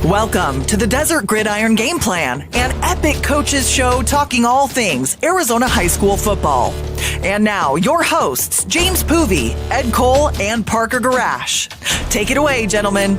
Welcome to the Desert Gridiron Gameplan, an epic coaches show talking all things Arizona high school football. And now, your hosts, James Poovey, Ed Cole, and Parker Garash. Take it away, gentlemen.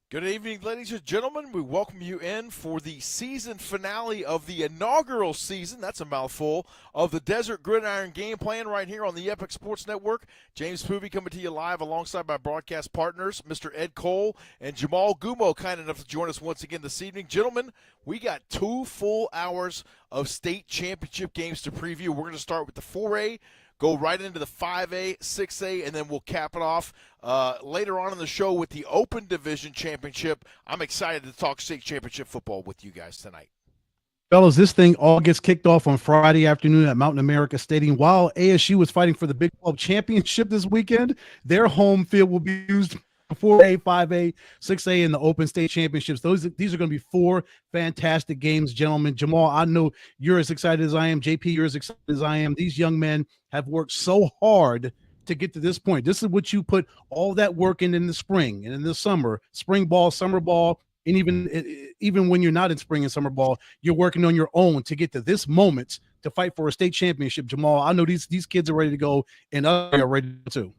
Good evening, ladies and gentlemen. We welcome you in for the season finale of the inaugural season, that's a mouthful, of the Desert Gridiron Game Plan right here on the Epic Sports Network. James Poovey coming to you live alongside my broadcast partners, Mr. Ed Cole and Jamal Gumo, kind enough to join us once again this evening. Gentlemen, we got 2 full hours of state championship games to preview. We're going to start with the 4A, go right into the 5A, 6A, and then we'll cap it off later on in the show with the Open Division Championship. I'm excited to talk state championship football with you guys tonight. Fellas, this thing all gets kicked off on Friday afternoon at Mountain America Stadium. While ASU is fighting for the Big 12 championship this weekend, their home field will be used for 4A, 5A, 6A, and the Open State Championships. These are going to be 4 fantastic games, gentlemen. Jamal, I know you're as excited as I am. JP, you're as excited as I am. These young men have worked so hard to get to this point. This is what you put all that work in the spring and in the summer, spring ball, summer ball, and even when you're not in spring and summer ball, you're working on your own to get to this moment to fight for a state championship. Jamal, I know these kids are ready to go, and others are ready too.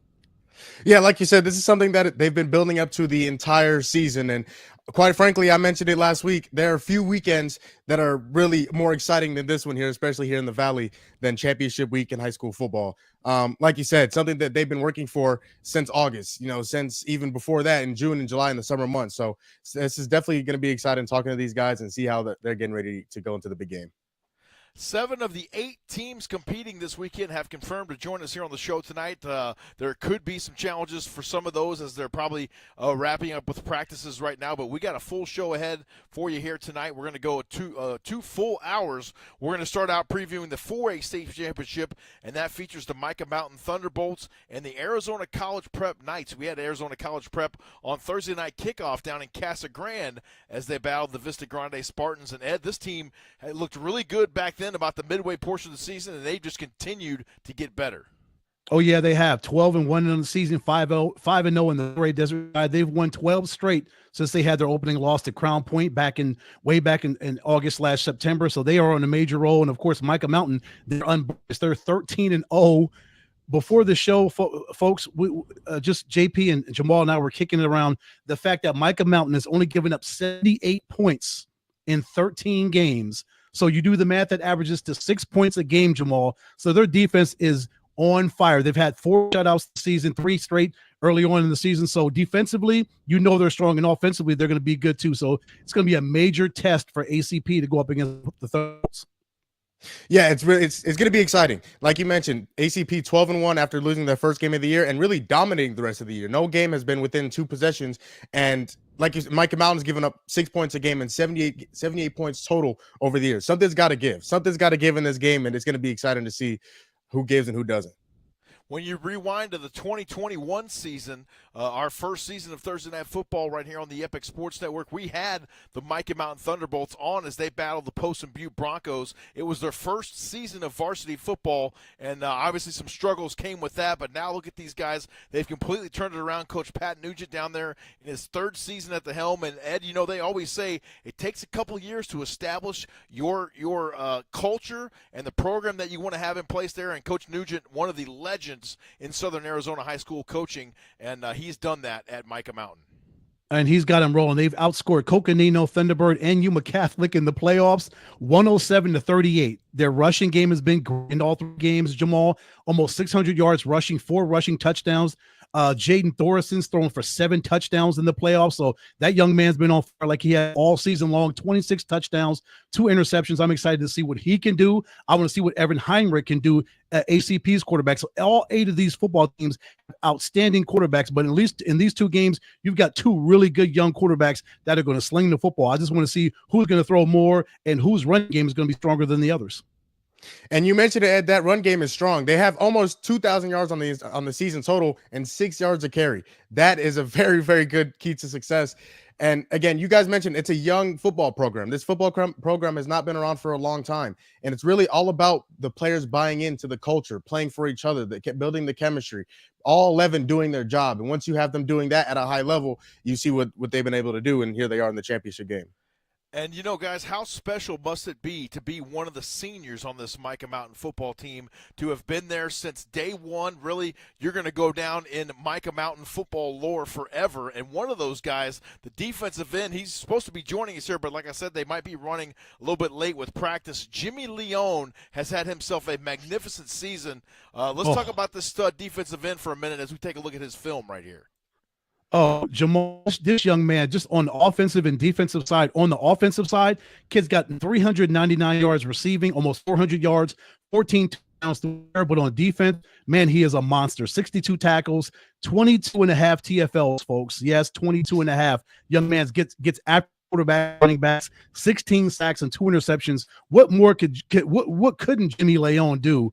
Yeah, like you said, this is something that they've been building up to the entire season. And quite frankly, I mentioned it last week, there are a few weekends that are really more exciting than this one here, especially here in the Valley, than championship week in high school football. Like you said, something that they've been working for since August, since even before that in June and July in the summer months. So this is definitely going to be exciting talking to these guys and see how they're getting ready to go into the big game. 7 of the 8 teams competing this weekend have confirmed to join us here on the show tonight. There could be some challenges for some of those as they're probably wrapping up with practices right now, but we got a full show ahead for you here tonight. We're going to go 2 full hours. We're going to start out previewing the 4A state championship, and that features the Micah Mountain Thunderbolts and the Arizona College Prep Knights. We had Arizona College Prep on Thursday night kickoff down in Casa Grande as they battled the Vista Grande Spartans. And Ed, this team looked really good back then about the midway portion of the season, and they just continued to get better. Oh yeah, they have 12-1 in the season, 5-0 in the Great Desert. They've won 12 straight since they had their opening loss to Crown Point way back in August/September. So they are on a major roll, and of course, Micah Mountain, they're unbiased. They're 13-0. Before the show, folks, just JP and Jamal and I were kicking it around the fact that Micah Mountain has only given up 78 points in 13 games. So you do the math, that averages to 6 points a game, Jamal. So their defense is on fire. They've had 4 shutouts this season, 3 straight early on in the season. So defensively, they're strong, and offensively, they're going to be good too. So it's going to be a major test for ACP to go up against the Thunderbolts. Yeah, it's going to be exciting. Like you mentioned, ACP 12-1 after losing their first game of the year and really dominating the rest of the year. No game has been within 2 possessions, and Micah Mountain's given up 6 points a game and 78 points total over the years. Something's got to give. Something's got to give in this game, and it's going to be exciting to see who gives and who doesn't. When you rewind to the 2021 season, our first season of Thursday Night Football right here on the Epic Sports Network, we had the Micah Mountain Thunderbolts on as they battled the Post and Butte Broncos. It was their first season of varsity football, and obviously some struggles came with that, but now look at these guys. They've completely turned it around. Coach Pat Nugent down there in his 3rd season at the helm, and Ed, they always say it takes a couple years to establish your culture and the program that you want to have in place there, and Coach Nugent, one of the legends in Southern Arizona high school coaching, and he's done that at Micah Mountain. And he's got them rolling. They've outscored Coconino, Thunderbird, and Yuma Catholic in the playoffs, 107-38. Their rushing game has been great in all 3 games, Jamal. Almost 600 yards rushing, 4 rushing touchdowns. Jaden Thorison's thrown for 7 touchdowns in the playoffs. So that young man's been on fire like he had all season long, 26 touchdowns, 2 interceptions. I'm excited to see what he can do. I want to see what Evan Heinrich can do at ACP's quarterback. So all 8 of these football teams have outstanding quarterbacks, but at least in these 2 games, you've got 2 really good young quarterbacks that are going to sling the football. I just want to see who's going to throw more and whose running game is going to be stronger than the others. And you mentioned it, Ed, that run game is strong. They have almost 2,000 yards on the season total and 6 yards a carry. That is a very, very good key to success. And again, you guys mentioned it's a young football program. This football program has not been around for a long time. And it's really all about the players buying into the culture, playing for each other, building the chemistry, all 11 doing their job. And once you have them doing that at a high level, you see what they've been able to do. And here they are in the championship game. And, guys, how special must it be to be one of the seniors on this Micah Mountain football team, to have been there since day one? Really, you're going to go down in Micah Mountain football lore forever. And one of those guys, the defensive end, he's supposed to be joining us here, but like I said, they might be running a little bit late with practice. Jimmy Leone has had himself a magnificent season. Let's talk about this stud defensive end for a minute as we take a look at his film right here. Oh, Jamal, this young man, just on the offensive and defensive side. On the offensive side, kid's got 399 yards receiving, almost 400 yards, 14 touchdowns to air. But on defense, man, he is a monster. 62 tackles, 22 and a half TFLs, folks. Yes, 22 and a half. Young man gets after quarterback, running backs, 16 sacks and 2 interceptions. What more what couldn't Jimmy Leone do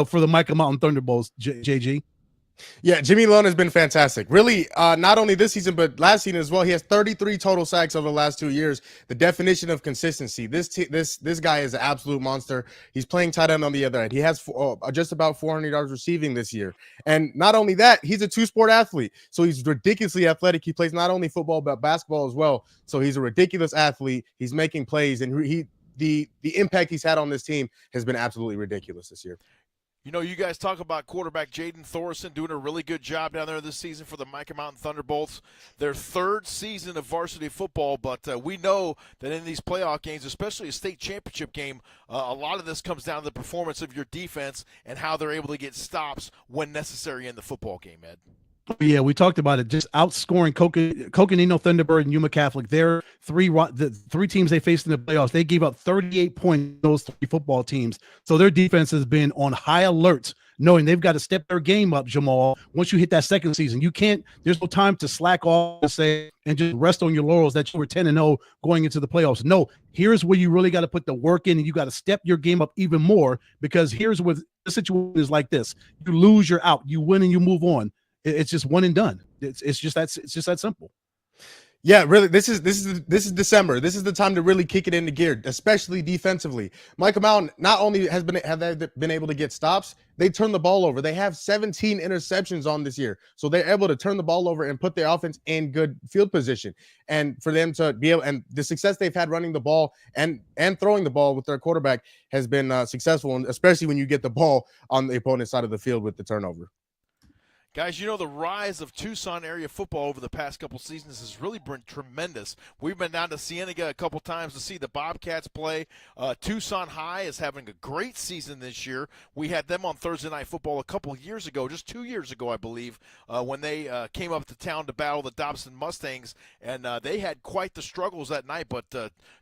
for the Micah Mountain Thunderbolts, JG? Yeah, Jimmy Leone has been fantastic. Really, not only this season, but last season as well. He has 33 total sacks over the last 2 years. The definition of consistency. This guy is an absolute monster. He's playing tight end on the other end. He has just about 400 yards receiving this year. And not only that, he's a two-sport athlete. So he's ridiculously athletic. He plays not only football, but basketball as well. So he's a ridiculous athlete. He's making plays, and the impact he's had on this team has been absolutely ridiculous this year. You guys talk about quarterback Jaden Thorson doing a really good job down there this season for the Micah Mountain Thunderbolts. Their third season of varsity football, but we know that in these playoff games, especially a state championship game, a lot of this comes down to the performance of your defense and how they're able to get stops when necessary in the football game, Ed. Yeah, we talked about it. Just outscoring Coconino Thunderbird and Yuma Catholic. The three teams they faced in the playoffs, they gave up 38 points to those three football teams. So their defense has been on high alert, knowing they've got to step their game up, Jamal. Once you hit that second season, there's no time to slack off and just rest on your laurels that you were 10-0 going into the playoffs. No, here's where you really got to put the work in, and you got to step your game up even more, because here's where the situation is like this. You lose, you're out. You win and you move on. It's just one and done. It's just that simple. Yeah, really. This is December. This is the time to really kick it into gear, especially defensively. Micah Mountain not only have they been able to get stops, they turn the ball over. They have 17 interceptions on this year, so they're able to turn the ball over and put their offense in good field position. And for them to be able, and the success they've had running the ball and throwing the ball with their quarterback has been successful, and especially when you get the ball on the opponent's side of the field with the turnover. Guys, the rise of Tucson area football over the past couple seasons has really been tremendous. We've been down to Cienega a couple times to see the Bobcats play. Tucson High is having a great season this year. We had them on Thursday Night Football a couple years ago, just 2 years ago, I believe, when they came up to town to battle the Dobson Mustangs, and they had quite the struggles that night. But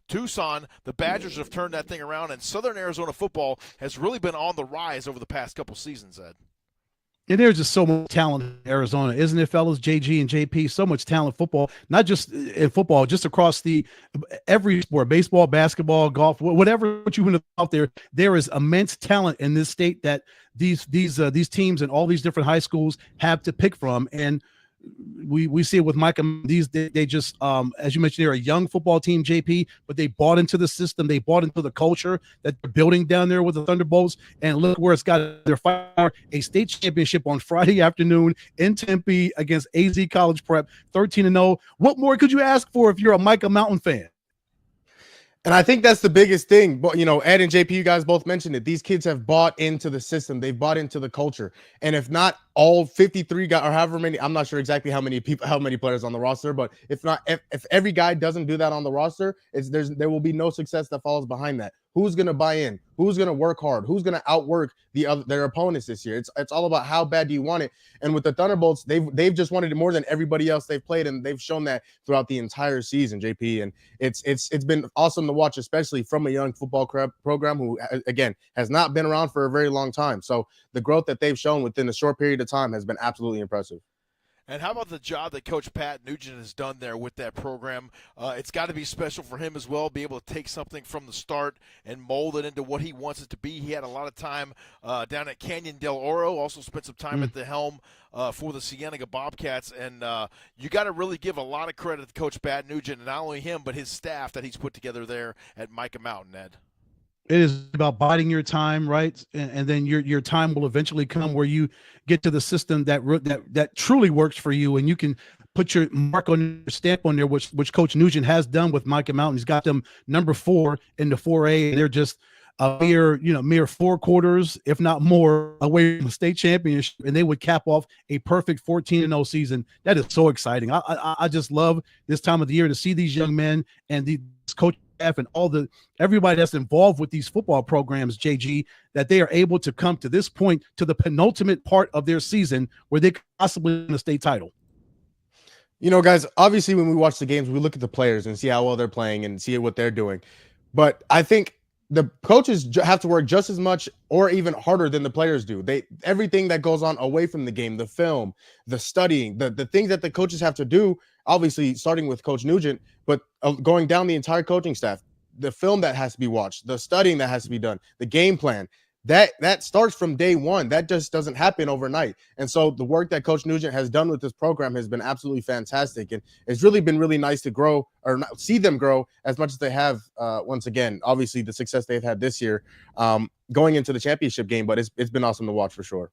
Tucson, the Badgers have turned that thing around, and Southern Arizona football has really been on the rise over the past couple seasons, Ed. And there's just so much talent in Arizona, isn't it, fellas? JG and JP, so much talent football, not just in football, just across every sport, baseball, basketball, golf, whatever you want to out there. There is immense talent in this state that these teams and all these different high schools have to pick from. And we see it with Micah. They just as you mentioned, they're a young football team, JP, but they bought into the system. They bought into the culture that they're building down there with the Thunderbolts. And look where it's got. They're fighting a state championship on Friday afternoon in Tempe against AZ College Prep, 13-0. What more could you ask for if you're a Micah Mountain fan? And I think that's the biggest thing. But, Ed and JP, you guys both mentioned it. These kids have bought into the system. They've bought into the culture. And if not all 53 guys, or however many, I'm not sure exactly how many players on the roster, but if every guy doesn't do that on the roster, there will be no success that follows behind that. Who's going to buy in? Who's going to work hard? Who's going to outwork their opponents this year? It's all about how bad do you want it. And with the Thunderbolts, they've just wanted it more than everybody else they've played, and they've shown that throughout the entire season, JP. And it's been awesome to watch, especially from a young football program who, again, has not been around for a very long time. So the growth that they've shown within a short period of time has been absolutely impressive. And how about the job that Coach Pat Nugent has done there with that program? It's got to be special for him as well, be able to take something from the start and mold it into what he wants it to be. He had a lot of time down at Canyon del Oro, also spent some time at the helm for the Cienega Bobcats. And you got to really give a lot of credit to Coach Pat Nugent, and not only him, but his staff that he's put together there at Micah Mountain, Ed. It is about biding your time, right? And then your time will eventually come where you get to the system that truly works for you, and you can put your mark on your stamp on there, which Coach Nugent has done with Micah Mountain. He's got them number 4 in the 4A, and they're just a mere 4 quarters, if not more, away from the state championship, and they would cap off a perfect 14-0 season. That is so exciting. I just love this time of the year to see these young men and the coach staff and everybody that's involved with these football programs, JG, that they are able to come to this point, to the penultimate part of their season where they could possibly win a state title. You know, guys, obviously when we watch the games, we look at the players and see how well they're playing and see what they're doing. But I think the coaches have to work just as much or even harder than the players do. Everything that goes on away from the game, the film, the studying, the things that the coaches have to do, obviously starting with Coach Nugent, but going down the entire coaching staff, the film that has to be watched, the studying that has to be done, the game plan, that starts from day one. That just doesn't happen overnight. And so the work that Coach Nugent has done with this program has been absolutely fantastic. And it's really been really nice to grow or see them grow as much as they have. Once again, obviously the success they've had this year going into the championship game, but it's been awesome to watch for sure.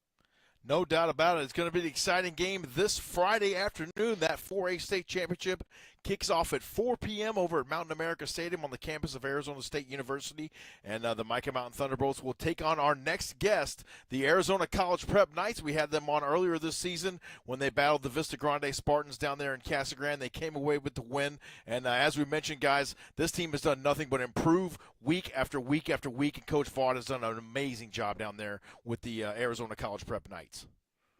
No doubt about it. It's going to be an exciting game this Friday afternoon. That 4A state championship kicks off at 4 p.m. over at Mountain America Stadium on the campus of Arizona State University. And the Micah Mountain Thunderbolts will take on our next guest, the Arizona College Prep Knights. We had them on earlier this season when they battled the Vista Grande Spartans down there in Casa Grande. They came away with the win. And as we mentioned, guys, this team has done nothing but improve week after week after week. And Coach Vaught has done an amazing job down there with the Arizona College Prep Knights.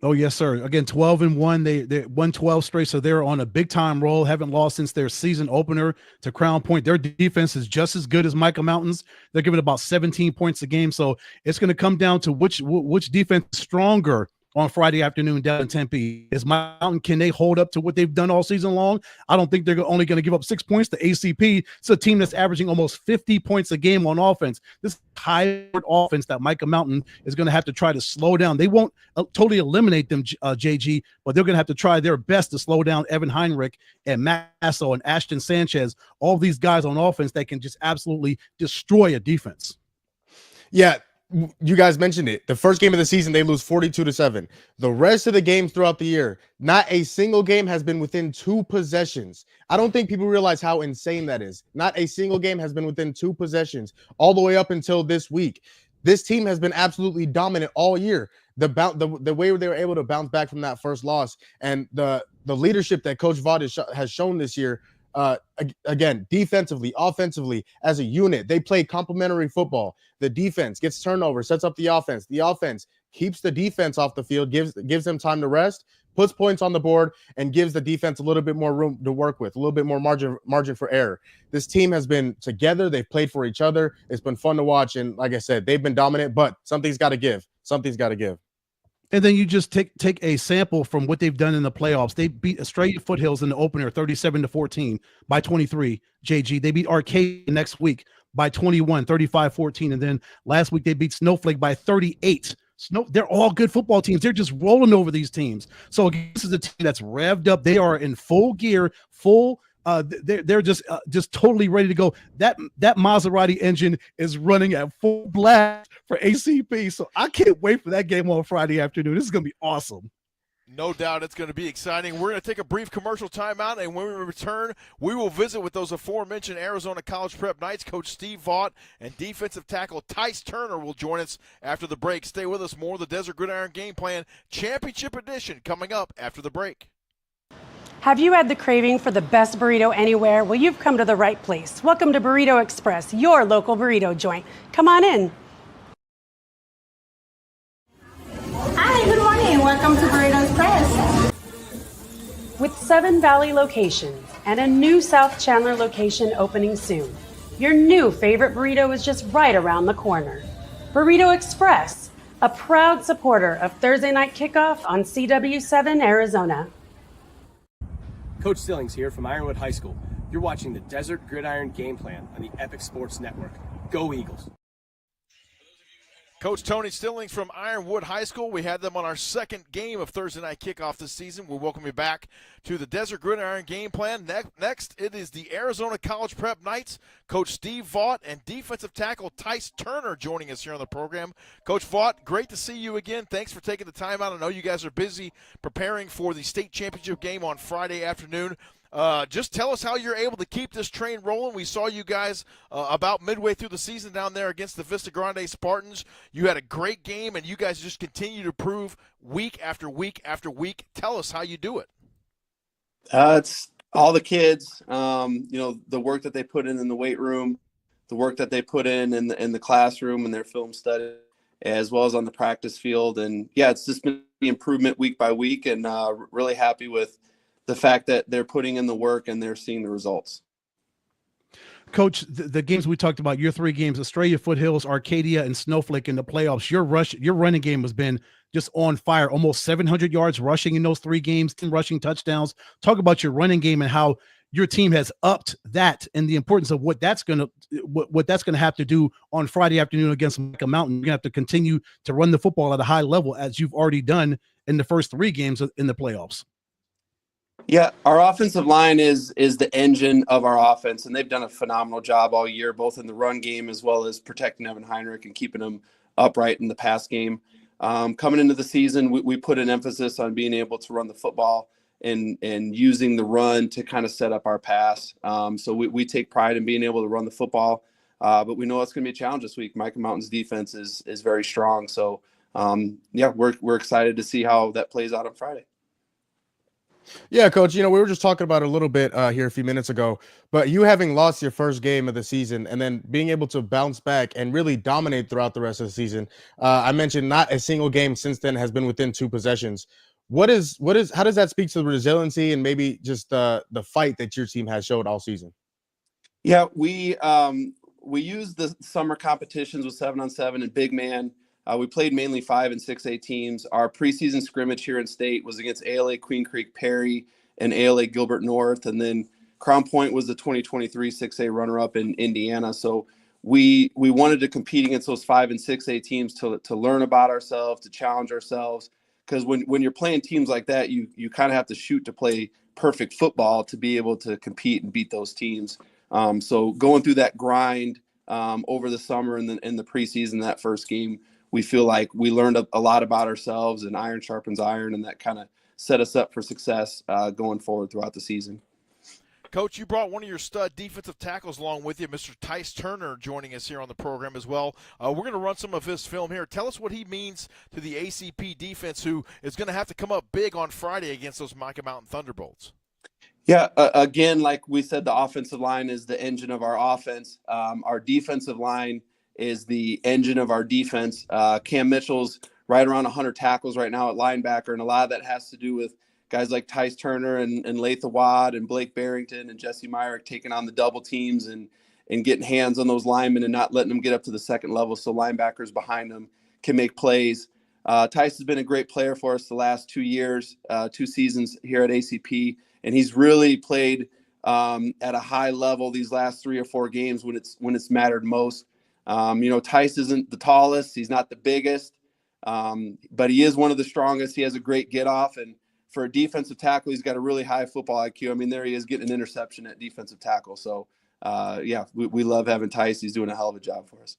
Oh, yes, sir. Again, 12-1. They won 12 straight, so they're on a big-time roll. Haven't lost since their season opener to Crown Point. Their defense is just as good as Micah Mountain's. They're giving about 17 points a game, so it's going to come down to which defense is stronger on Friday afternoon down in Tempe. Is Mountain, can they hold up to what they've done all season long? I don't think they're only going to give up 6 points to ACP. It's a team that's averaging almost 50 points a game on offense. This high offense that Micah Mountain is going to have to try to slow down. They won't totally eliminate them, JG, but they're going to have to try their best to slow down Evan Heinrich and Masso and Ashton Sanchez, all these guys on offense that can just absolutely destroy a defense. Yeah. You guys mentioned it. The first game of the season, they lose 42-7. The rest of the games throughout the year, not a single game has been within 2 possessions. I don't think people realize how insane that is. Not a single game has been within 2 possessions all the way up until this week. This team has been absolutely dominant all year. The way they were able to bounce back from that first loss and the leadership that Coach Vaught has shown this year. Again, defensively, offensively, as a unit, they play complementary football. The defense gets turnover, sets up the offense. The offense keeps the defense off the field, gives them time to rest, puts points on the board, and gives the defense a little bit more room to work with, a little bit more margin for error. This team has been together. They've played for each other. It's been fun to watch, and like I said, they've been dominant. But something's got to give. Something's got to give. And then you just take a sample from what they've done in the playoffs. They beat Australia Foothills in the opener 37-14 by 23, JG. They beat Arcade next week by 21, 35-14. And then last week they beat Snowflake by 38. They're all good football teams. They're just rolling over these teams. So again, this is a team that's revved up. They are in full gear, they're just totally ready to go. That Maserati engine is running at full blast for ACP. So I can't wait for that game on Friday afternoon. This is going to be awesome. No doubt it's going to be exciting. We're going to take a brief commercial timeout, and when we return, we will visit with those aforementioned Arizona College Prep Knights. Coach Steve Vaught and defensive tackle Tice Turner will join us after the break. Stay with us. More of the Desert Gridiron Game Plan Championship Edition coming up after the break. Have you had the craving for the best burrito anywhere? Well, you've come to the right place. Welcome to Burrito Express, your local burrito joint. Come on in. Hi, good morning. Welcome to Burrito Express. With 7 Valley locations and a new South Chandler location opening soon, your new favorite burrito is just right around the corner. Burrito Express, a proud supporter of Thursday Night Kickoff on CW7 Arizona. Coach Stillings here from Ironwood High School. You're watching the Desert Gridiron Gameplan on the Epic Sports Network. Go Eagles! Coach Tony Stillings from Ironwood High School. We had them on our second game of Thursday Night Kickoff this season. We welcome you back to the Desert Gridiron Game Plan. Next, it is the Arizona College Prep Knights. Coach Steve Vaught and defensive tackle Tice Turner joining us here on the program. Coach Vaught, great to see you again. Thanks for taking the time out. I know you guys are busy preparing for the state championship game on Friday afternoon. Just tell us how you're able to keep this train rolling. We saw you guys about midway through the season down there against the Vista Grande Spartans. You had a great game, and you guys just continue to prove week after week after week. Tell us how you do it. It's all the kids, the work that they put in the weight room, the work that they put in the classroom and their film study, as well as on the practice field. And, yeah, it's just been the improvement week by week, and really happy with the fact that they're putting in the work and they're seeing the results. Coach, the games we talked about, your 3 games, Australia Foothills, Arcadia, and Snowflake in the playoffs, your running game has been just on fire, almost 700 yards rushing in those 3 games, 10 rushing touchdowns. Talk about your running game and how your team has upped that and the importance of what that's going to have to do on Friday afternoon against Micah Mountain. You're going to have to continue to run the football at a high level as you've already done in the first 3 games in the playoffs. Yeah, our offensive line is the engine of our offense, and they've done a phenomenal job all year, both in the run game as well as protecting Evan Heinrich and keeping him upright in the pass game. Coming into the season, we put an emphasis on being able to run the football and using the run to kind of set up our pass. So we take pride in being able to run the football, but we know it's going to be a challenge this week. Micah Mountain's defense is very strong. So, we're excited to see how that plays out on Friday. Yeah, Coach, we were just talking about it a little bit here a few minutes ago, but you having lost your first game of the season and then being able to bounce back and really dominate throughout the rest of the season. I mentioned not a single game since then has been within 2 possessions. How does that speak to the resiliency and maybe just the fight that your team has showed all season? Yeah, we used the summer competitions with 7-on-7 and big man. We played mainly 5 and 6A teams. Our preseason scrimmage here in state was against ALA Queen Creek Perry and ALA Gilbert North. And then Crown Point was the 2023 6A runner-up in Indiana. So we wanted to compete against those 5 and 6A teams to learn about ourselves, to challenge ourselves. Because when you're playing teams like that, you kind of have to shoot to play perfect football to be able to compete and beat those teams. So going through that grind over the summer and in the preseason, that first game, we feel like we learned a lot about ourselves, and iron sharpens iron, and that kind of set us up for success going forward throughout the season. Coach, you brought one of your stud defensive tackles along with you, Mr. Tice Turner, joining us here on the program as well. We're going to run some of his film here. Tell us what he means to the ACP defense, who is going to have to come up big on Friday against those Micah Mountain Thunderbolts. Yeah, again, like we said, the offensive line is the engine of our offense. Our defensive line is the engine of our defense. Cam Mitchell's right around 100 tackles right now at linebacker, and a lot of that has to do with guys like Tice Turner and Latha Watt and Blake Barrington and Jesse Myrick taking on the double teams and getting hands on those linemen and not letting them get up to the second level so linebackers behind them can make plays. Tice has been a great player for us the last 2 years, 2 seasons here at ACP, and he's really played at a high level these last 3 or 4 games when it's mattered most. Tice isn't the tallest. He's not the biggest, but he is one of the strongest. He has a great get off. And for a defensive tackle, he's got a really high football IQ. I mean, there he is getting an interception at defensive tackle. So, we love having Tice. He's doing a hell of a job for us.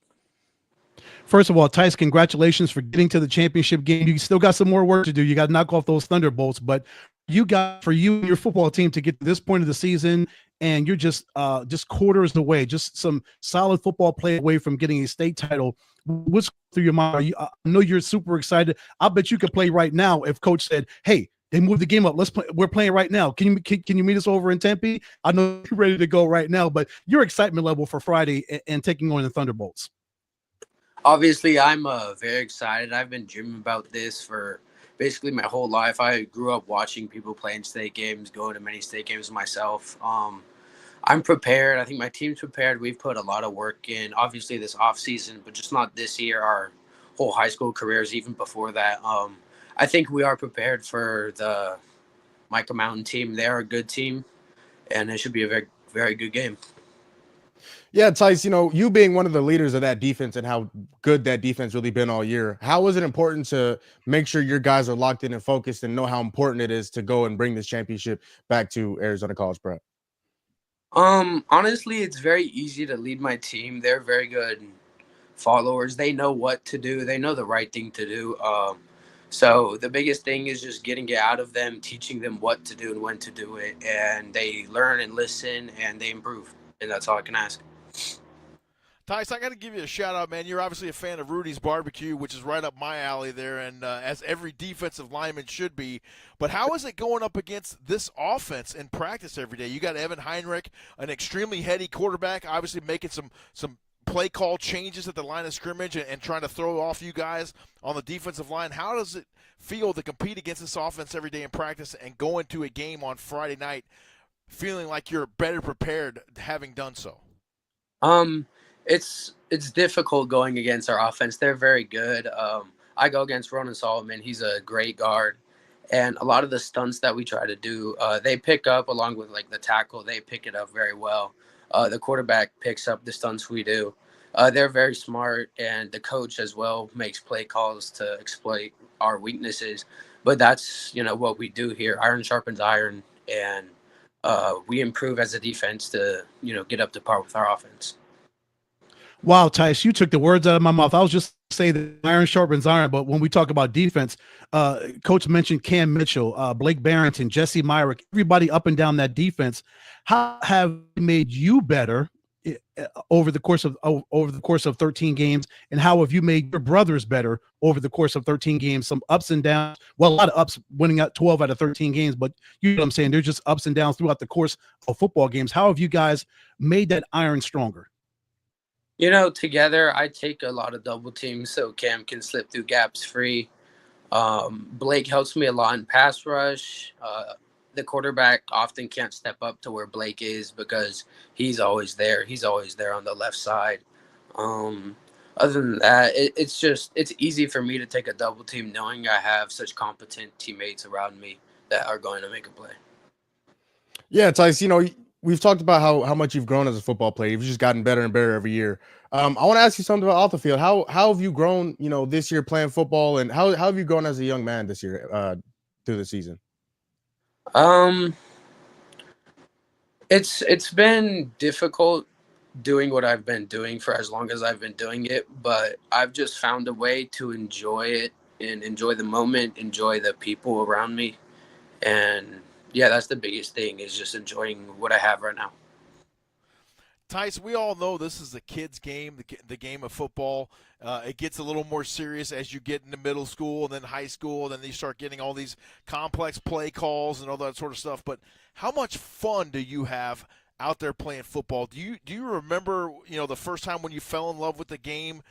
First of all, Tice, congratulations for getting to the championship game. You still got some more work to do. You got to knock off those Thunderbolts, but for you and your football team to get to this point of the season, and you're just quarters away, just some solid football play away from getting a state title. What's through your mind? I know you're super excited. I bet you could play right now if coach said, hey, they moved the game up. Let's play. We're playing right now. Can you meet us over in Tempe? I know you're ready to go right now, but your excitement level for Friday and taking on the Thunderbolts. Obviously, I'm very excited. I've been dreaming about this for basically my whole life. I grew up watching people playing state games, going to many state games myself. I'm prepared. I think my team's prepared. We've put a lot of work in, obviously this off season, but just not this year. Our whole high school careers, even before that. I think we are prepared for the Micah Mountain team. They're a good team, and it should be a very, very good game. Yeah, Tice, you being one of the leaders of that defense and how good that defense really been all year, how is it important to make sure your guys are locked in and focused and know how important it is to go and bring this championship back to Arizona College Prep? Honestly, it's very easy to lead my team. They're very good followers. They know what to do. They know the right thing to do. So the biggest thing is just getting it out of them, teaching them what to do and when to do it, and they learn and listen and they improve. And that's all I can ask. Tice, I got to give you a shout out, man. You're obviously a fan of Rudy's Barbecue, which is right up my alley there, and as every defensive lineman should be. But how is it going up against this offense in practice every day? You got Evan Heinrich, an extremely heady quarterback, obviously making some play call changes at the line of scrimmage and trying to throw off you guys on the defensive line. How does it feel to compete against this offense every day in practice and go into a game on Friday night feeling like you're better prepared having done so? It's difficult going against our offense. They're very good. I go against Ronan Solomon. He's a great guard. And a lot of the stunts that we try to do, they pick up along with like the tackle. They pick it up very well. The quarterback picks up the stunts we do. They're very smart, and the coach as well makes play calls to exploit our weaknesses. But that's, what we do here. Iron sharpens iron, and we improve as a defense to, get up to par with our offense. Wow, Tice, you took the words out of my mouth. I was just say that iron sharpens iron, but when we talk about defense, Coach mentioned Cam Mitchell, Blake Barrington, Jesse Myrick, everybody up and down that defense. How have they made you better over the course of 13 games, and how have you made your brothers better over the course of 13 games? Some ups and downs. Well, a lot of ups, winning out 12 out of 13 games, but you know what I'm saying? There's just ups and downs throughout the course of football games. How have you guys made that iron stronger? Together, I take a lot of double teams so Cam can slip through gaps free. Blake helps me a lot in pass rush. The quarterback often can't step up to where Blake is because he's always there. He's always there on the left side. Other than that, it's easy for me to take a double team knowing I have such competent teammates around me that are going to make a play. Yeah, Tice, we've talked about how much you've grown as a football player. You've just gotten better and better every year. I want to ask you something about off the field. How have you grown, this year playing football, and how have you grown as a young man this year through the season? It's been difficult doing what I've been doing for as long as I've been doing it, but I've just found a way to enjoy it and enjoy the moment, enjoy the people around me. And yeah, that's the biggest thing, is just enjoying what I have right now. Tice, we all know this is a kid's game, the game of football. It gets a little more serious as you get into middle school and then high school, and then you start getting all these complex play calls and all that sort of stuff. But how much fun do you have out there playing football? Do you remember, the first time when you fell in love with the game,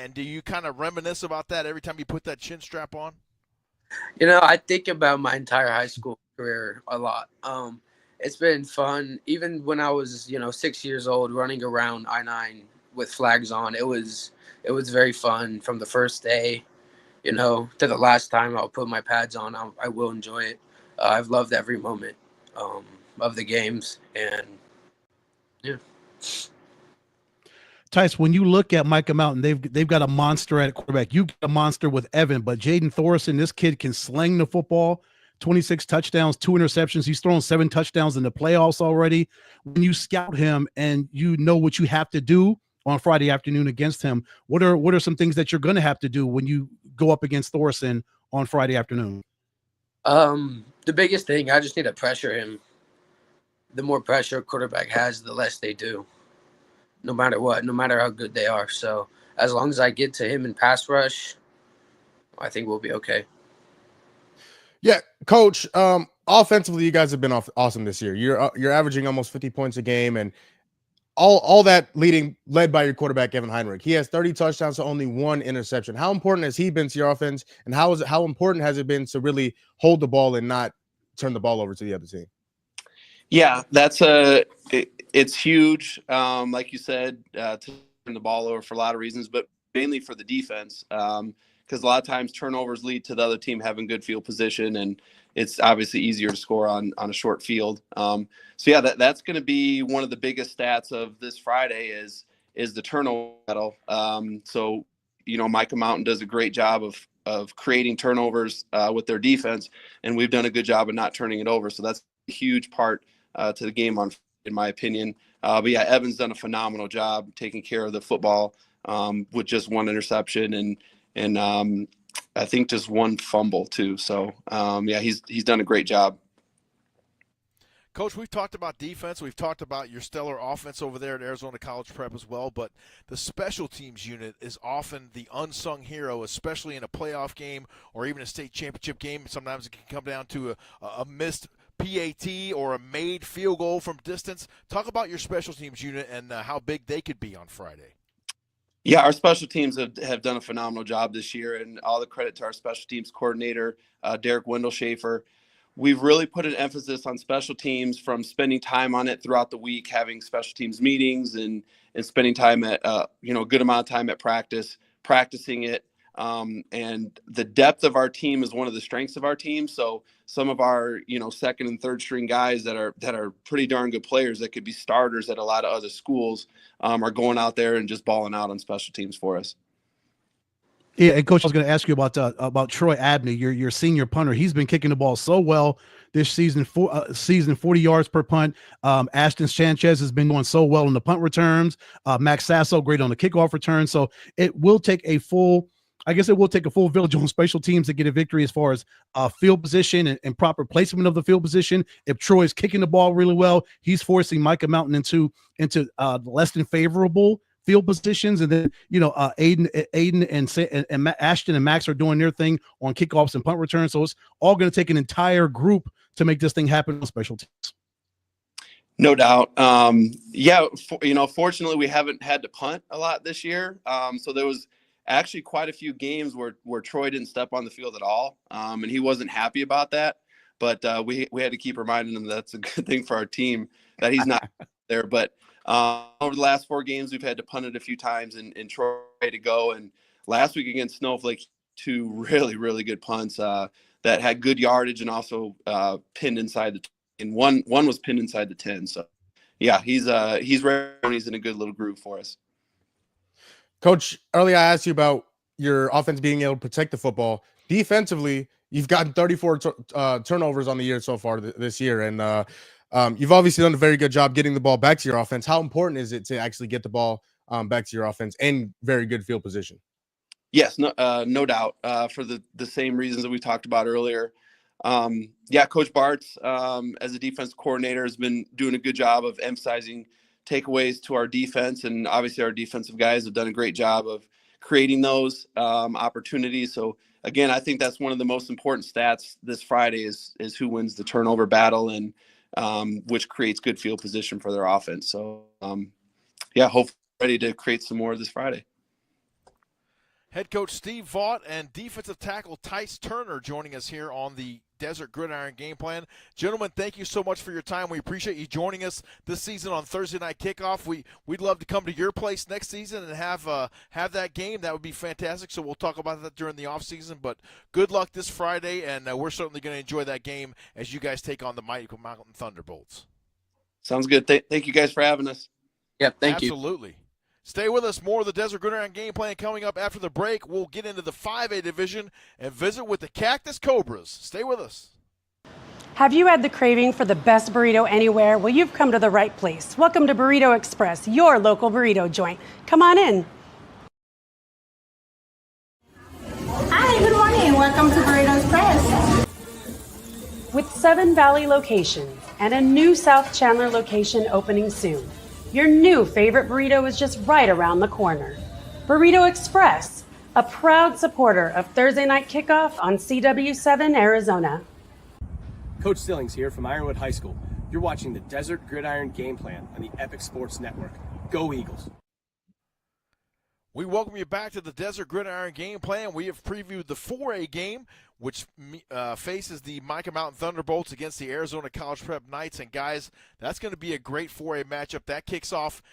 and do you kind of reminisce about that every time you put that chin strap on? I think about my entire high school career a lot. It's been fun. Even when I was, 6 years old, running around I-9 with flags on, it was very fun from the first day, to the last time I'll put my pads on. I will enjoy it. I've loved every moment of the games, and yeah. Tice, when you look at Micah Mountain, they've got a monster at quarterback. You got a monster with Evan, but Jaden Thorson, this kid can sling the football. 26 touchdowns, 2 interceptions. He's thrown 7 touchdowns in the playoffs already. When you scout him and you know what you have to do on Friday afternoon against him, what are some things that you're going to have to do when you go up against Thorson on Friday afternoon? The biggest thing, I just need to pressure him. The more pressure a quarterback has, the less they do, no matter what, no matter how good they are. So as long as I get to him in pass rush, I think we'll be okay. Yeah, Coach. Offensively, you guys have been awesome this year. You're averaging almost 50 points a game, and all that led by your quarterback Evan Heinrich. He has 30 touchdowns to only 1 interception. How important has he been to your offense, and how important has it been to really hold the ball and not turn the ball over to the other team? Yeah, it's huge. Like you said, to turn the ball over for a lot of reasons, but mainly for the defense. because a lot of times turnovers lead to the other team having good field position, and it's obviously easier to score on a short field. So yeah, that's going to be one of the biggest stats of this Friday is the turnover battle. So, Micah Mountain does a great job of creating turnovers with their defense, and we've done a good job of not turning it over. So that's a huge part to the game in my opinion. But yeah, Evan's done a phenomenal job taking care of the football with just one interception and I think just one fumble too. So yeah, he's done a great job. Coach, we've talked about defense. We've talked about your stellar offense over there at Arizona College Prep as well, but the special teams unit is often the unsung hero, especially in a playoff game or even a state championship game. Sometimes it can come down to a missed PAT or a made field goal from distance. Talk about your special teams unit and how big they could be on Friday. Yeah, our special teams have done a phenomenal job this year, and all the credit to our special teams coordinator, Derek Wendell-Schaefer. We've really put an emphasis on special teams, from spending time on it throughout the week, having special teams meetings and spending time at, a good amount of time at practicing it. And the depth of our team is one of the strengths of our team. So some of our, second and third string guys that are pretty darn good players that could be starters at a lot of other schools are going out there and just balling out on special teams for us. Yeah, and Coach, I was going to ask you about Troy Abney, your senior punter. He's been kicking the ball so well this season. 40 yards per punt. Ashton Sanchez has been doing so well in the punt returns. Max Sasso, great on the kickoff return. So it will take a full village on special teams to get a victory as far as field position and proper placement of the field position. If Troy is kicking the ball really well, he's forcing Micah Mountain into less than favorable field positions, and then Aiden and Ashton and Max are doing their thing on kickoffs and punt returns. So it's all going to take an entire group to make this thing happen on special teams. No doubt. Fortunately, we haven't had to punt a lot this year. So there was actually quite a few games where Troy didn't step on the field at all, and he wasn't happy about that. But we had to keep reminding him that's a good thing for our team that he's not there. But over the last 4 games, we've had to punt it a few times, and Troy to go. And last week against Snowflake, 2 really, really good punts that had good yardage and also pinned inside the 10. And one was pinned inside the 10. So yeah, he's ready. He's in a good little groove for us. Coach, earlier I asked you about your offense being able to protect the football. Defensively, you've gotten 34 turnovers on the year so far this year, and you've obviously done a very good job getting the ball back to your offense. How important is it to actually get the ball back to your offense and very good field position? Yes, no doubt. For the same reasons that we talked about earlier. Coach Bartz, as a defense coordinator, has been doing a good job of emphasizing takeaways to our defense, and obviously our defensive guys have done a great job of creating those opportunities. So again, I think that's one of the most important stats this Friday is who wins the turnover battle, and which creates good field position for their offense. So hopefully ready to create some more this Friday. Head coach Steve Vaught and defensive tackle Tice Turner joining us here on the Desert Gridiron Game Plan. Gentlemen, thank you so much for your time. We appreciate you joining us this season on Thursday Night Kickoff. We'd love to come to your place next season and have that game. That would be fantastic. So we'll talk about that during the offseason. But good luck this Friday, and we're certainly going to enjoy that game as you guys take on the Mighty Mountain Thunderbolts. Sounds good. Thank you guys for having us. Yeah, thank you. Absolutely. Stay with us. More of the Desert Gridiron Game Plan coming up after the break. We'll get into the 5A division and visit with the Cactus Cobras. Stay with us. Have you had the craving for the best burrito anywhere? Well, you've come to the right place. Welcome to Burrito Express, your local burrito joint. Come on in. Hi, good morning. Welcome to Burrito Express. With 7 Valley locations and a new South Chandler location opening soon, your new favorite burrito is just right around the corner. Burrito Express, a proud supporter of Thursday Night Kickoff on CW7 Arizona. Coach Stillings here from Ironwood High School. You're watching the Desert Gridiron Game Plan on the Epic Sports Network. Go Eagles. We welcome you back to the Desert Gridiron Game Plan. We have previewed the 4A game, which faces the Micah Mountain Thunderbolts against the Arizona College Prep Knights. And, guys, that's going to be a great 4A matchup. That kicks off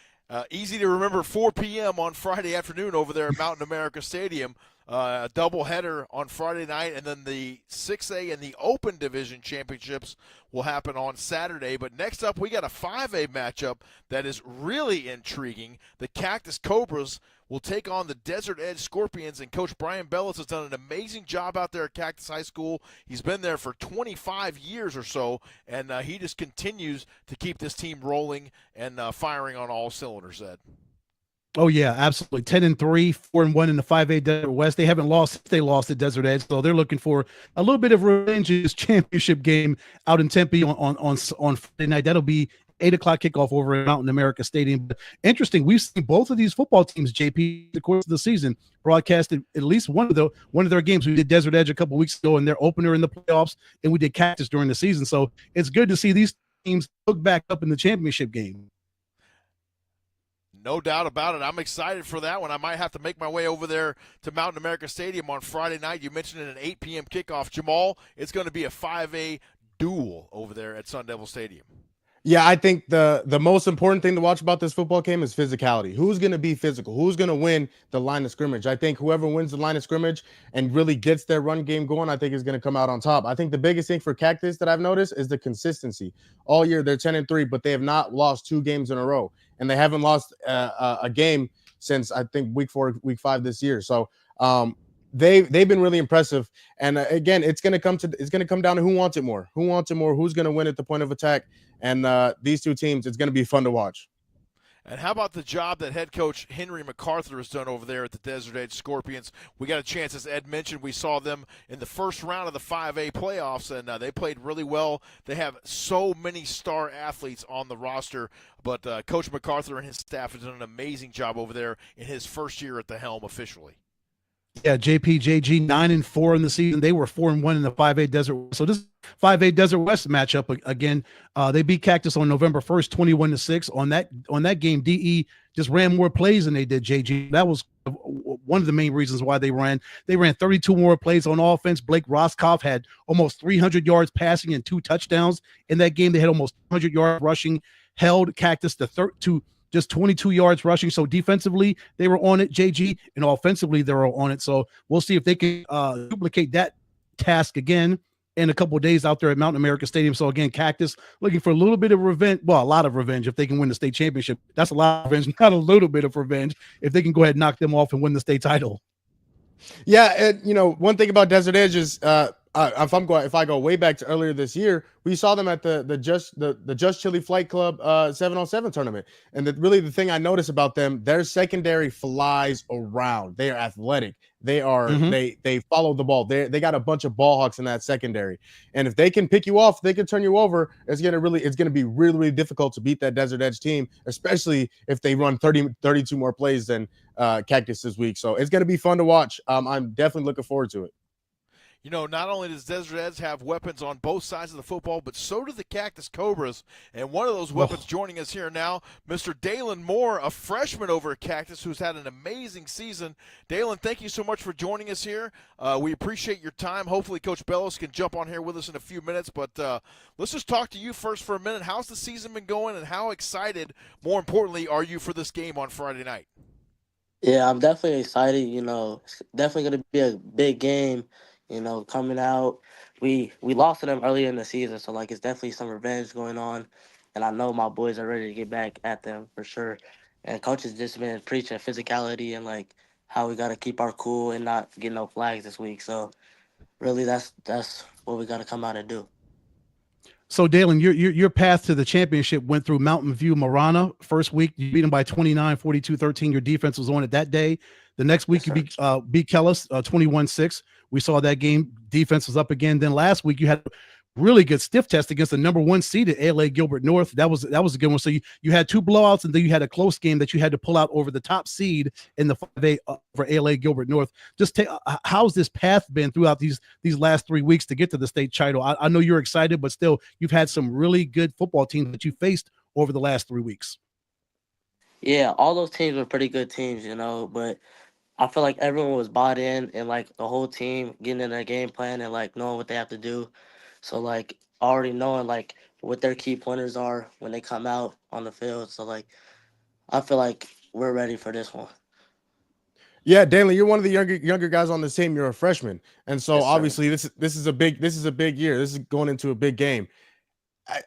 Easy to remember 4 p.m. on Friday afternoon over there at Mountain America Stadium. A doubleheader on Friday night, and then the 6A and the Open Division Championships will happen on Saturday. But next up, we got a 5A matchup that is really intriguing. The Cactus Cobras will take on the Desert Edge Scorpions, and Coach Brian Bellis has done an amazing job out there at Cactus High School. He's been there for 25 years or so, and he just continues to keep this team rolling and firing on all cylinders, Ed. Oh yeah, absolutely. 10-3, 4-1 in the 5A Desert West. They haven't lost. They lost at Desert Edge, so they're looking for a little bit of revenge in this championship game out in Tempe on Friday night. That'll be 8:00 kickoff over at Mountain America Stadium. But interesting, we've seen both of these football teams, JP, the course of the season, broadcasted at least one of their games. We did Desert Edge a couple weeks ago in their opener in the playoffs, and we did Cactus during the season. So it's good to see these teams hook back up in the championship game. No doubt about it. I'm excited for that one. I might have to make my way over there to Mountain America Stadium on Friday night. You mentioned it, an 8 p.m. kickoff. Jamal, it's going to be a 5A duel over there at Sun Devil Stadium. Yeah, I think the most important thing to watch about this football game is physicality. Who's going to be physical? Who's going to win the line of scrimmage? I think whoever wins the line of scrimmage and really gets their run game going, I think is going to come out on top. I think the biggest thing for Cactus that I've noticed is the consistency. All year they're 10-3, but they have not lost 2 games in a row, and they haven't lost a game since I think week 4, week 5 this year. So they've been really impressive. And again, it's going to come down to who wants it more. Who's going to win at the point of attack? And these two teams, it's going to be fun to watch. And how about the job that head coach Henry MacArthur has done over there at the Desert Edge Scorpions? We got a chance, as Ed mentioned, we saw them in the first round of the 5A playoffs, and they played really well. They have so many star athletes on the roster, but Coach MacArthur and his staff have done an amazing job over there in his first year at the helm officially. Yeah, JG 9-4 in the season. They were 4-1 in the 5A Desert West. So this 5A Desert West matchup again, they beat Cactus on November 1st, 21-6. On that game, DE just ran more plays than they did JG. That was one of the main reasons why they ran. They ran 32 more plays on offense. Blake Roscoff had almost 300 yards passing and 2 touchdowns in that game. They had almost 100 yards rushing, held Cactus to just 22 yards rushing. So defensively, they were on it, JG, and offensively, they were on it. So we'll see if they can duplicate that task again in a couple of days out there at Mountain America Stadium. So again, Cactus looking for a little bit of revenge. Well, a lot of revenge if they can win the state championship. That's a lot of revenge, not a little bit of revenge if they can go ahead and knock them off and win the state title. Yeah, and one thing about Desert Edge is if I go way back to earlier this year, we saw them at the Just Chili Flight Club 7-on-7 tournament. And really the thing I noticed about them, their secondary flies around. They are athletic. They are they follow the ball. They got a bunch of ball hawks in that secondary. And if they can pick you off, they can turn you over. It's gonna be really, really difficult to beat that Desert Edge team, especially if they run 32 more plays than Cactus this week. So it's gonna be fun to watch. I'm definitely looking forward to it. You know, not only does Desert Edge have weapons on both sides of the football, but so do the Cactus Cobras. And one of those weapons joining us here now, Mr. Dalen Moore, a freshman over at Cactus who's had an amazing season. Dalen, thank you so much for joining us here. We appreciate your time. Hopefully Coach Bellis can jump on here with us in a few minutes. But let's just talk to you first for a minute. How's the season been going, and how excited, more importantly, are you for this game on Friday night? Yeah, I'm definitely excited. It's definitely going to be a big game. Coming out, we lost to them earlier in the season, so it's definitely some revenge going on, and I know my boys are ready to get back at them for sure. And coach has just been preaching physicality and how we got to keep our cool and not get no flags this week. So really, that's what we got to come out and do. So Dalen, your path to the championship went through Mountain View Marana. First week, you beat them by 29, 42-13. Your defense was on it that day. The next week, you beat Kellis 21-6. We saw that game. Defense was up again. Then last week, you had a really good stiff test against the number 1 seed at ALA Gilbert North. That was a good one. So you had 2 blowouts, and then you had a close game that you had to pull out over the top seed in the 5A for ALA Gilbert North. Just how's this path been throughout these last 3 weeks to get to the state title? I know you're excited, but still, you've had some really good football teams that you faced over the last 3 weeks. Yeah, all those teams were pretty good teams, but I feel like everyone was bought in and the whole team getting in their game plan and knowing what they have to do. So already knowing what their key pointers are when they come out on the field. So I feel like we're ready for this one. Yeah, Dalen, you're one of the younger guys on this team. You're a freshman, and so Yes, sir. obviously this is a big year. This is going into a big game.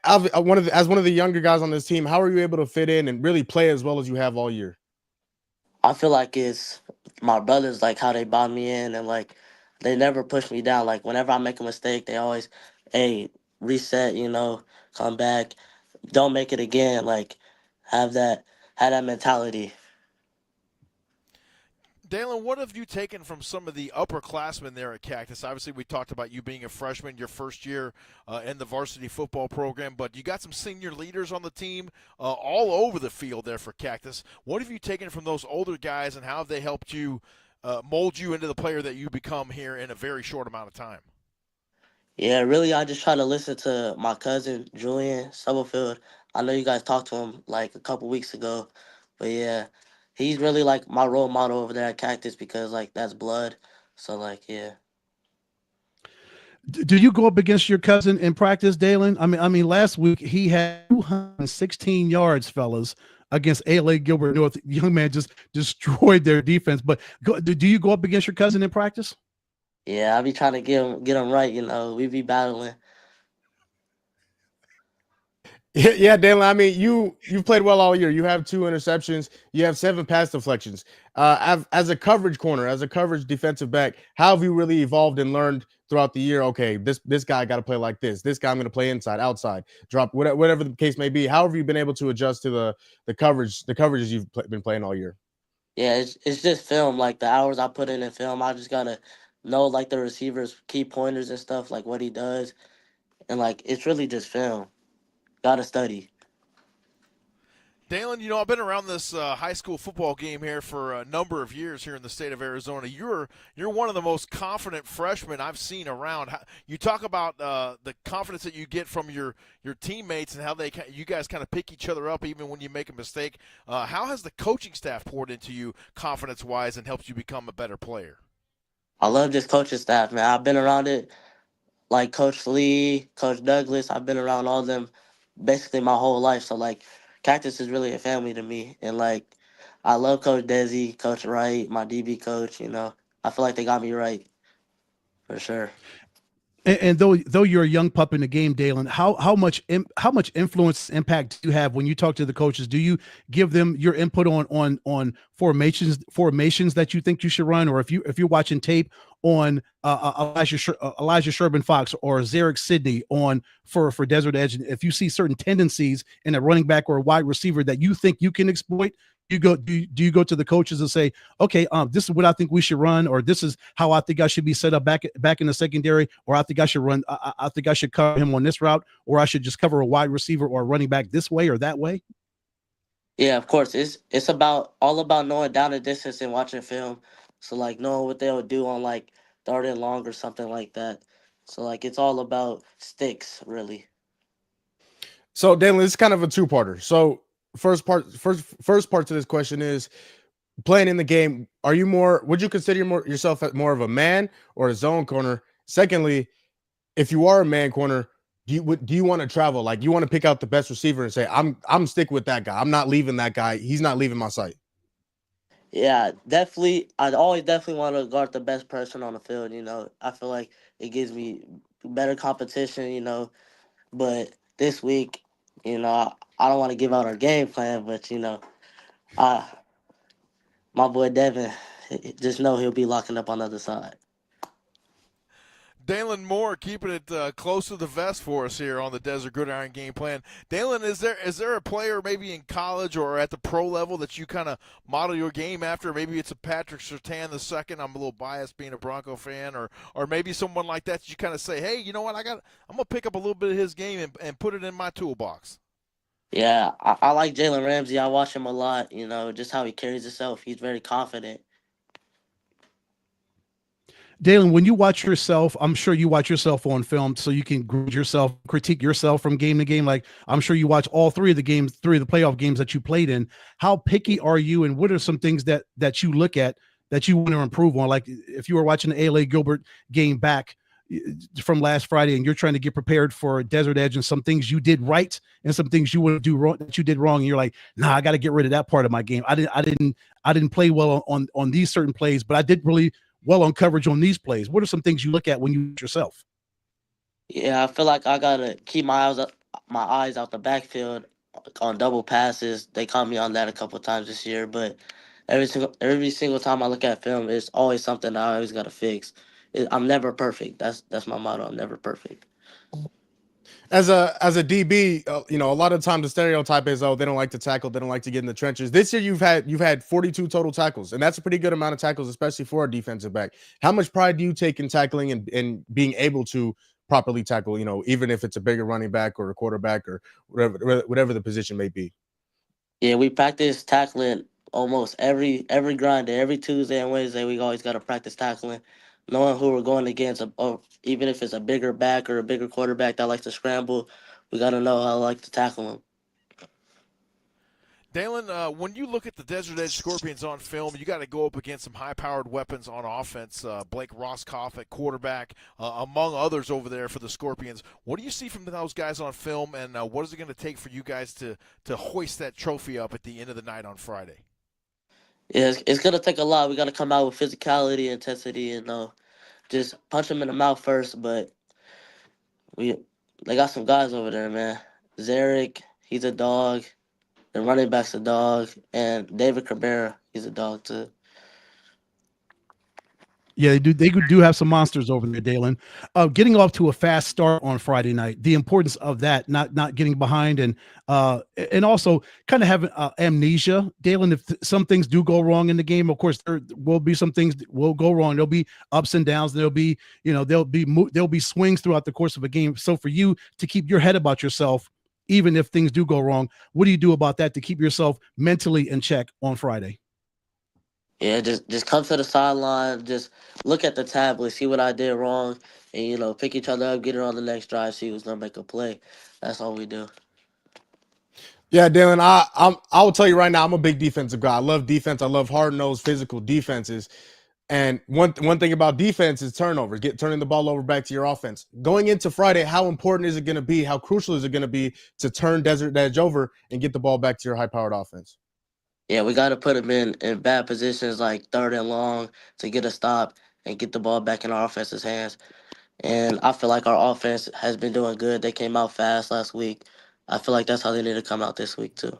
As one of the younger guys on this team, how are you able to fit in and really play as well as you have all year? I feel like it's my brothers, like how they brought me in, and like they never push me down. Like whenever I make a mistake, they always, hey, reset, come back, don't make it again. Like have that have that mentality. Dalen, what have you taken from some of the upperclassmen there at Cactus? Obviously, we talked about you being a freshman, your first year in the varsity football program, but you got some senior leaders on the team all over the field there for Cactus. What have you taken from those older guys, and how have they helped you mold you into the player that you become here in a very short amount of time? Yeah, really, I just try to listen to my cousin Julian Stubblefield. I know you guys talked to him like a couple weeks ago, but yeah, he's really like my role model over there at Cactus because like that's blood. So like, yeah. Do you go up against your cousin in practice, Dalen? I mean, last week he had 216 yards, fellas, against A.L.A. Gilbert North. Young man just destroyed their defense. But do you go up against your cousin in practice? Yeah, I be trying to get him right. We be battling. Yeah, Dalen. I mean, you've played well all year. You have 2 interceptions. You have 7 pass deflections. As a coverage corner, as a coverage defensive back, how have you really evolved and learned throughout the year? Okay, this guy got to play like this. This guy I'm going to play inside, outside, drop, whatever the case may be. How have you been able to adjust to the coverages you've been playing all year? Yeah, it's just film. Like the hours I put in film, I just gotta know like the receivers' key pointers and stuff, like what he does, and like it's really just film. Gotta study. Dalen, I've been around this high school football game here for a number of years here in the state of Arizona. You're one of the most confident freshmen I've seen around. You talk about the confidence that you get from your teammates and how you guys kind of pick each other up even when you make a mistake. How has the coaching staff poured into you confidence-wise and helped you become a better player? I love this coaching staff, man. I've been around it, like Coach Lee, Coach Douglas. I've been around all of them basically my whole life. So like, Cactus is really a family to me, and like, I love Coach Desi, Coach Wright, my DB coach. I feel like they got me right for sure. And though you're a young pup in the game, Dalen, how much influence, impact do you have when you talk to the coaches? Do you give them your input on formations that you think you should run, or if you're watching tape on Elijah Sherman Fox or Zarek Sidney for Desert Edge, and if you see certain tendencies in a running back or a wide receiver that you think you can exploit, do you go to the coaches and say, okay, this is what I think we should run, or this is how I think I should be set up back in the secondary, or I think I should run, I think I should cover him on this route, or I should just cover a wide receiver or a running back this way or that way? Yeah, of course. It's all about knowing down the distance and watching film. So like knowing what they'll do on like 3rd and long or something like that. So like it's all about sticks, really. So Dalen, this is kind of a 2-parter. So first part to this question is, playing in the game, would you consider yourself more of a man or a zone corner? Secondly, if you are a man corner, do you want to travel? Like, you want to pick out the best receiver and say, I'm sticking with that guy. I'm not leaving that guy. He's not leaving my sight. Yeah, definitely. I'd always definitely want to guard the best person on the field. I feel like it gives me better competition. But this week, I don't want to give out our game plan, but my boy Devin, just know he'll be locking up on the other side. Dalen Moore keeping it close to the vest for us here on the Desert Gridiron Game Plan. Dalen, is there a player maybe in college or at the pro level that you kind of model your game after? Maybe it's a Patrick Surtain II. I'm a little biased being a Bronco fan, or maybe someone like that you kind of say, hey, you know what, I'm gonna pick up a little bit of his game and put it in my toolbox. Yeah, I like Jalen Ramsey. I watch him a lot, just how he carries himself. He's very confident. Dalen, when you watch yourself, I'm sure you watch yourself on film so you can critique yourself from game to game. Like, I'm sure you watch all 3 of the playoff games that you played in. How picky are you, and what are some things that you look at that you want to improve on? Like, if you were watching the A.L.A. Gilbert game back, from last Friday, and you're trying to get prepared for Desert Edge, and some things you did right and some things you want to do wrong that you did wrong, and you're like, nah, I got to get rid of that part of my game. I didn't play well on these certain plays, but I did really well on coverage on these plays. What are some things you look at when you yourself? Yeah, I feel like I gotta keep my eyes out the backfield on double passes. They caught me on that a couple of times this year, but every single time I look at film, it's always something I always gotta fix. I'm never perfect. That's my motto. I'm never perfect. As a DB, a lot of times the stereotype is, oh, they don't like to tackle, they don't like to get in the trenches. This year you've had 42 total tackles, and that's a pretty good amount of tackles, especially for a defensive back. How much pride do you take in tackling and being able to properly tackle, even if it's a bigger running back or a quarterback or whatever the position may be? Yeah, we practice tackling almost every grind day, every Tuesday and Wednesday. We always got to practice tackling, knowing who we're going against, or even if it's a bigger back or a bigger quarterback that likes to scramble, we got to know how to like to tackle them. Dalen, when you look at the Desert Edge Scorpions on film, you got to go up against some high-powered weapons on offense. Blake Roscoff at quarterback, among others over there for the Scorpions. What do you see from those guys on film, and what is it going to take for you guys to hoist that trophy up at the end of the night on Friday? Yeah, it's going to take a lot. We got to come out with physicality, intensity, and just punch them in the mouth first. But they got some guys over there, man. Zarek, he's a dog. The running back's a dog, and David Cabrera, he's a dog too. Yeah, they do. They do have some monsters over there, Dalen. Getting off to a fast start on Friday night, the importance of that, not getting behind, and also kind of having amnesia, Dalen. If some things do go wrong in the game, of course there will be some things that will go wrong. There'll be ups and downs. There'll be swings throughout the course of a game. So for you to keep your head about yourself, even if things do go wrong, what do you do about that to keep yourself mentally in check on Friday? Yeah, just come to the sideline, just look at the tablet, see what I did wrong, and pick each other up, get it on the next drive, see who's gonna make a play. That's all we do. Yeah, Dalen, I will tell you right now, I'm a big defensive guy. I love defense. I love hard-nosed, physical defenses. And one thing about defense is turnovers, turning the ball over back to your offense. Going into Friday, how important is it going to be? How crucial is it going to be to turn Desert Edge over and get the ball back to your high-powered offense? Yeah, we got to put them in bad positions like third and long to get a stop and get the ball back in our offense's hands. And I feel like our offense has been doing good. They came out fast last week. I feel like that's how they need to come out this week too.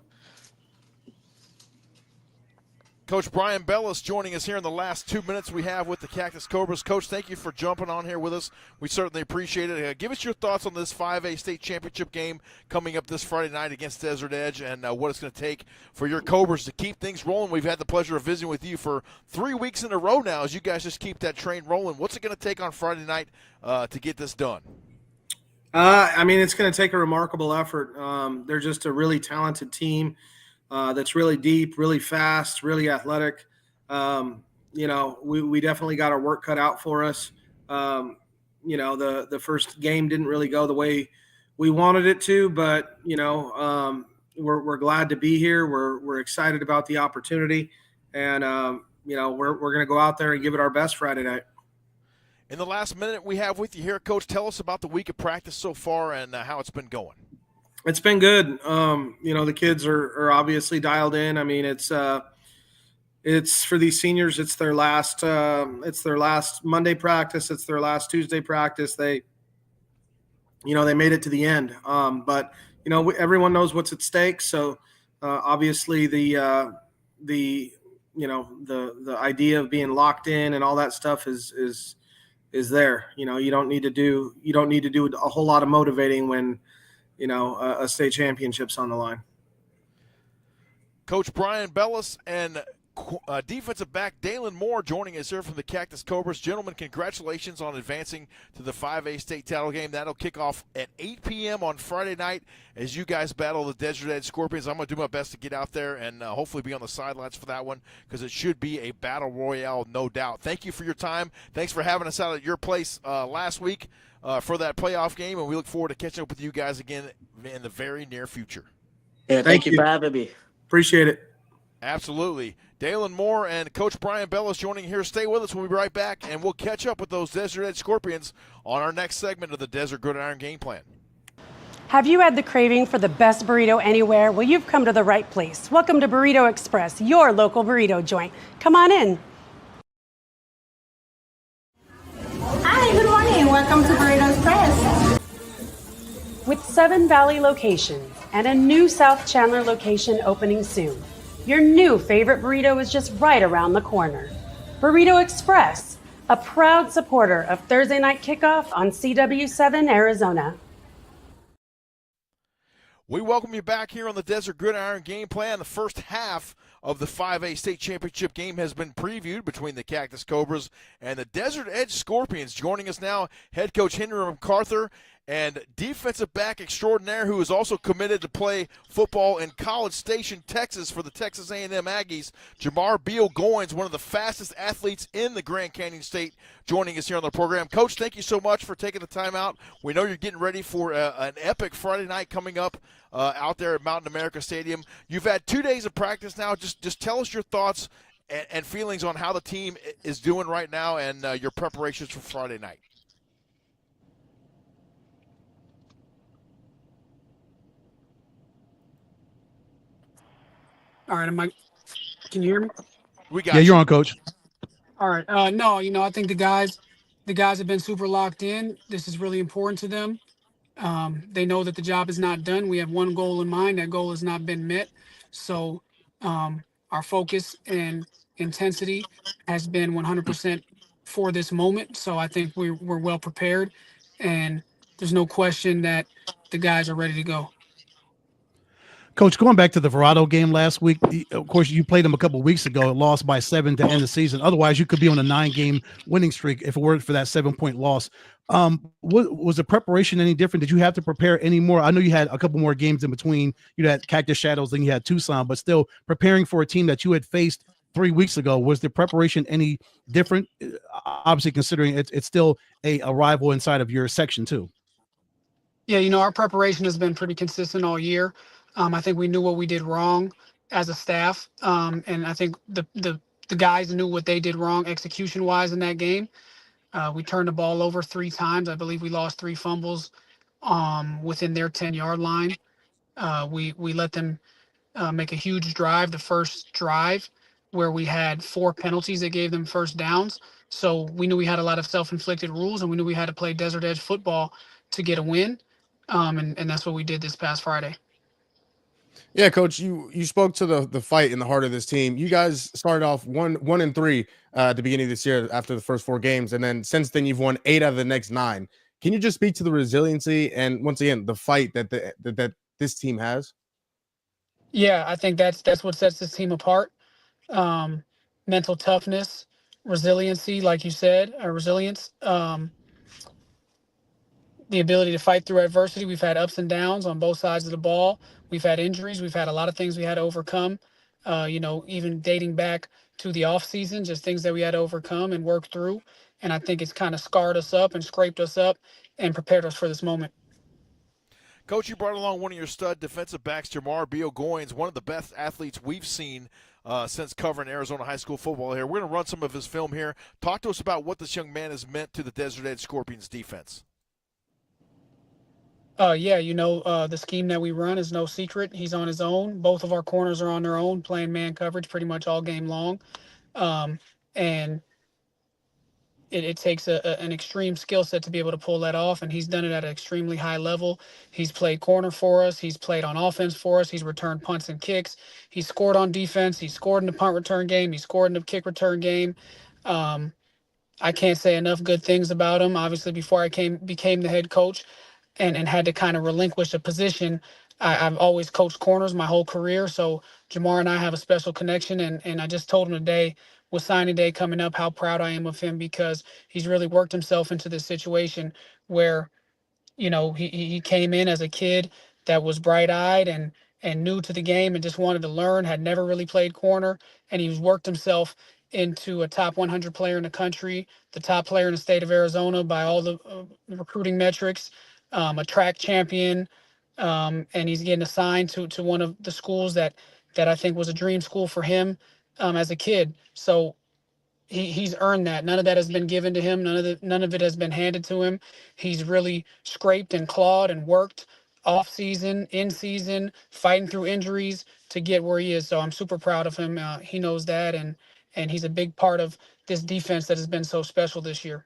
Coach Brian Bellis joining us here in the last 2 minutes we have with the Cactus Cobras. Coach, thank you for jumping on here with us. We certainly appreciate it. Give us your thoughts on this 5A state championship game coming up this Friday night against Desert Edge, and what it's going to take for your Cobras to keep things rolling. We've had the pleasure of visiting with you for 3 weeks in a row now as you guys just keep that train rolling. What's it going to take on Friday night to get this done? It's going to take a remarkable effort. They're just a really talented team. That's really deep, really fast, really athletic. We definitely got our work cut out for us. The first game didn't really go the way we wanted it to, but we're glad to be here. We're excited about the opportunity, and we're going to go out there and give it our best Friday night. In the last minute we have with you here, Coach, tell us about the week of practice so far and how it's been going. It's been good. The kids are obviously dialed in. I mean, it's for these seniors. It's their last Monday practice. It's their last Tuesday practice. They made it to the end. But everyone knows what's at stake. So obviously the idea of being locked in and all that stuff is there. You don't need to do a whole lot of motivating when a state championship's on the line. Coach Brian Bellis and defensive back Dalen Moore joining us here from the Cactus Cobras. Gentlemen, congratulations on advancing to the 5A state title game. That'll kick off at 8 p.m. on Friday night as you guys battle the Desert Edge Scorpions. I'm going to do my best to get out there and hopefully be on the sidelines for that one because it should be a battle royale, no doubt. Thank you for your time. Thanks for having us out at your place last week for that playoff game, and we look forward to catching up with you guys again in the very near future. Yeah, thank you for having me. Appreciate it. Absolutely. Dalen Moore and Coach Brian Bellis joining here. Stay with us. We'll be right back, and we'll catch up with those Desert Edge Scorpions on our next segment of the Desert Gridiron Game Plan. Have you had the craving for the best burrito anywhere? Well, you've come to the right place. Welcome to Burrito Express, your local burrito joint. Come on in. Hi, good morning. Welcome to Burrito Express. With 7 Valley locations and a new South Chandler location opening soon, your new favorite burrito is just right around the corner. Burrito Express, a proud supporter of Thursday Night Kickoff on CW7 Arizona. We welcome you back here on the Desert Gridiron Game Plan. The first half of the 5A state championship game has been previewed between the Cactus Cobras and the Desert Edge Scorpions. Joining us now, head coach Henry MacArthur and defensive back extraordinaire who is also committed to play football in College Station, Texas for the Texas A&M Aggies, Jamar Beal Goins, one of the fastest athletes in the Grand Canyon State, joining us here on the program. Coach, thank you so much for taking the time out. We know you're getting ready for an epic Friday night coming up out there at Mountain America Stadium. You've had 2 days of practice now. Just tell us your thoughts and feelings on how the team is doing right now and your preparations for Friday night. All right, can you hear me? We got Yeah, you. you're on, Coach. All right. No, I think the guys have been super locked in. This is really important to them. They know that the job is not done. We have one goal in mind. That goal has not been met. So our focus and intensity has been 100% for this moment. So I think we're well prepared, and there's no question that the guys are ready to go. Coach, going back to the Verado game last week, of course, you played them a couple of weeks ago, lost by 7 to end the season. Otherwise, you could be on a 9-game winning streak if it weren't for that 7-point loss. Was the preparation any different? Did you have to prepare any more? I know you had a couple more games in between. You had Cactus Shadows, then you had Tucson, but still preparing for a team that you had faced 3 weeks ago. Was the preparation any different? Obviously, considering it's still a rival inside of your section too. Yeah, our preparation has been pretty consistent all year. I think we knew what we did wrong as a staff, and I think the guys knew what they did wrong execution-wise in that game. We turned the ball over 3 times. I believe we lost 3 fumbles within their 10-yard line. We let them make a huge drive, the first drive, where we had 4 penalties that gave them first downs. So we knew we had a lot of self-inflicted rules, and we knew we had to play Desert Edge football to get a win, and that's what we did this past Friday. Yeah, Coach, you spoke to the fight in the heart of this team. You guys started off 1-3 at the beginning of this year after the first 4 games, and then since then you've won 8 out of the next 9. Can you just speak to the resiliency and once again the fight that this team has? Yeah, I think that's what sets this team apart. Mental toughness, resiliency, like you said, resilience. The ability to fight through adversity. We've had ups and downs on both sides of the ball. We've had injuries. We've had a lot of things we had to overcome, even dating back to the off season, just things that we had to overcome and work through. And I think it's kind of scarred us up and scraped us up and prepared us for this moment. Coach, you brought along one of your stud defensive backs, Jamar Beal Goins, one of the best athletes we've seen since covering Arizona high school football here. We're going to run some of his film here. Talk to us about what this young man has meant to the Desert Edge Scorpions defense. The scheme that we run is no secret. He's on his own. Both of our corners are on their own, playing man coverage pretty much all game long. And it takes an extreme skill set to be able to pull that off, and he's done it at an extremely high level. He's played corner for us. He's played on offense for us. He's returned punts and kicks. He scored on defense. He scored in the punt return game. He scored in the kick return game. I can't say enough good things about him. Obviously, before I became the head coach, and had to kind of relinquish a position. I've always coached corners my whole career, so Jamar and I have a special connection, and I just told him today with signing day coming up how proud I am of him because he's really worked himself into this situation where, he came in as a kid that was bright-eyed and new to the game and just wanted to learn, had never really played corner, and he's worked himself into a top 100 player in the country, the top player in the state of Arizona by all the recruiting metrics, a track champion, and he's getting assigned to one of the schools that that I think was a dream school for him as a kid. So he's earned that. None of that has been given to him. None of it has been handed to him. He's really scraped and clawed and worked off season, in season, fighting through injuries to get where he is. So I'm super proud of him. He knows that, and he's a big part of this defense that has been so special this year.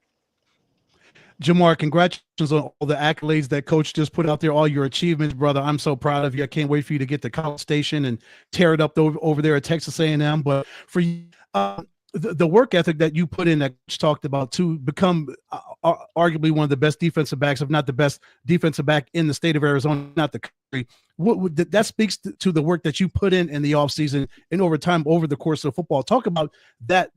Jamar, congratulations on all the accolades that Coach just put out there, all your achievements, brother. I'm so proud of you. I can't wait for you to get to College Station and tear it up over there at Texas A&M. But for you, the work ethic that you put in, that Coach talked about, to become arguably one of the best defensive backs, if not the best defensive back in the state of Arizona, not the country. That speaks to the work that you put in the offseason and over time, over the course of football. Talk about that,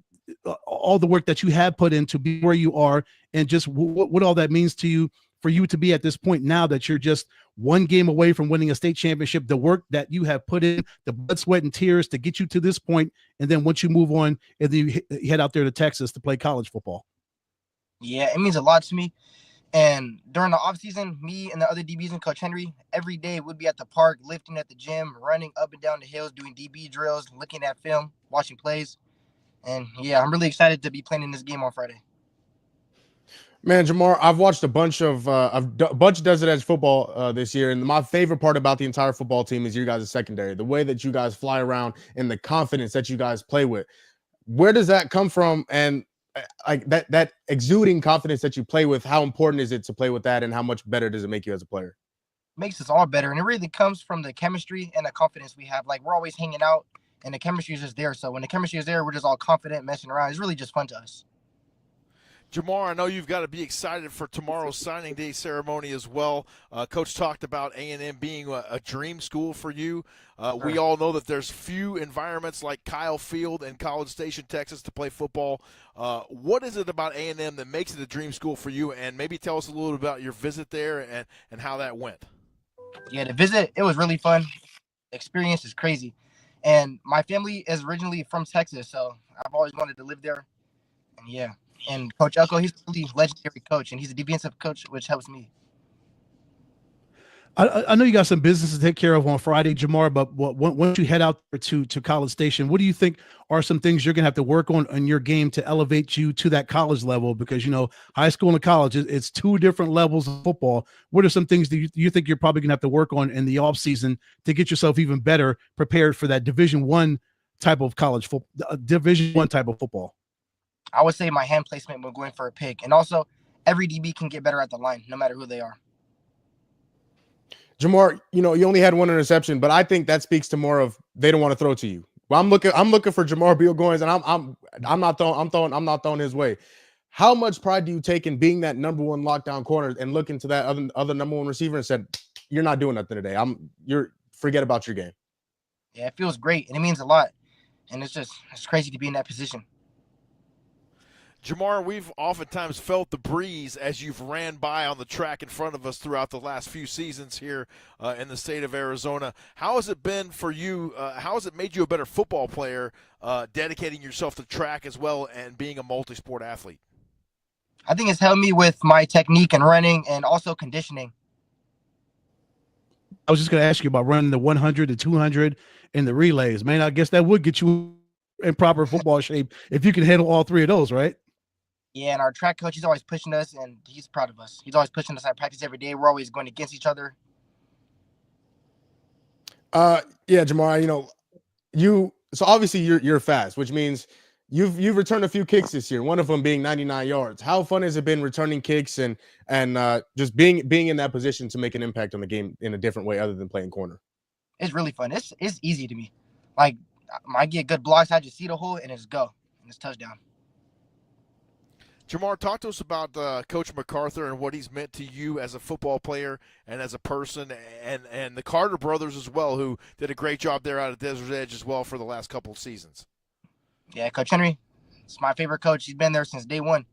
all the work that you have put in to be where you are, and just what all that means to you, for you to be at this point now that you're just one game away from winning a state championship, the work that you have put in, the blood, sweat, and tears to get you to this point, and then once you move on and then you head out there to Texas to play college football. Yeah, it means a lot to me. And during the offseason, me and the other DBs and Coach Henry, every day we'd be at the park, lifting at the gym, running up and down the hills, doing DB drills, looking at film, watching plays. And yeah, I'm really excited to be playing in this game on Friday. Man, Jamar, I've watched a bunch of Desert Edge football this year, and my favorite part about the entire football team is your guys' secondary. The way that you guys fly around and the confidence that you guys play with. Where does that come from? And like that exuding confidence that you play with, how important is it to play with that, and how much better does it make you as a player? Makes us all better, and it really comes from the chemistry and the confidence we have. Like, we're always hanging out, and the chemistry is just there. So when the chemistry is there, we're just all confident, messing around. It's really just fun to us. Jamar, I know you've got to be excited for tomorrow's signing day ceremony as well. Coach talked about A&M being a dream school for you. We all know that there's few environments like Kyle Field and College Station, Texas, to play football. What is it about A&M that makes it a dream school for you? And maybe tell us a little about your visit there and how that went. Yeah, the visit, it was really fun. The experience is crazy. And my family is originally from Texas, so I've always wanted to live there. And yeah. And Coach Elko, he's a really legendary coach, and he's a defensive coach, which helps me. I know you got some business to take care of on Friday, Jamar, but once you head out to College Station, what do you think are some things you're going to have to work on in your game to elevate you to that college level? Because, you know, high school and college, it's two different levels of football. What are some things that you think you're probably going to have to work on in the offseason to get yourself even better prepared for that Division I type of college football, Division I type of football? I would say my hand placement when going for a pick. And also, every DB can get better at the line, no matter who they are. Jamar, you know, you only had one interception, but I think that speaks to more of they don't want to throw to you. Well, I'm looking for Jamar Beal-Goins, and I'm not throwing his way. How much pride do you take in being that number one lockdown corner and looking to that other number one receiver and said, "You're not doing nothing today. Forget about your game." Yeah, it feels great, and it means a lot. And it's crazy to be in that position. Jamar, we've oftentimes felt the breeze as you've ran by on the track in front of us throughout the last few seasons here in the state of Arizona. How has it been for you? How has it made you a better football player, dedicating yourself to track as well and being a multi-sport athlete? I think it's helped me with my technique and running and also conditioning. I was just going to ask you about running the 100, the 200, and the relays. Man, I guess that would get you in proper football shape if you can handle all three of those, right? Yeah, and our track coach, he's always pushing us, and he's proud of us. He's always pushing us at practice every day. We're always going against each other. Yeah, Jamar, you know, so obviously you're fast, which means you've returned a few kicks this year, one of them being 99 yards. How fun has it been returning kicks and just being in that position to make an impact on the game in a different way other than playing corner? It's really fun. It's easy to me. Like, I get good blocks, I just see the hole, and it's go. And it's touchdown. Jamar, talk to us about Coach MacArthur and what he's meant to you as a football player and as a person, and the Carter brothers as well, who did a great job there out at Desert Edge as well for the last couple of seasons. Yeah, Coach Henry, it's my favorite coach. He's been there since day one,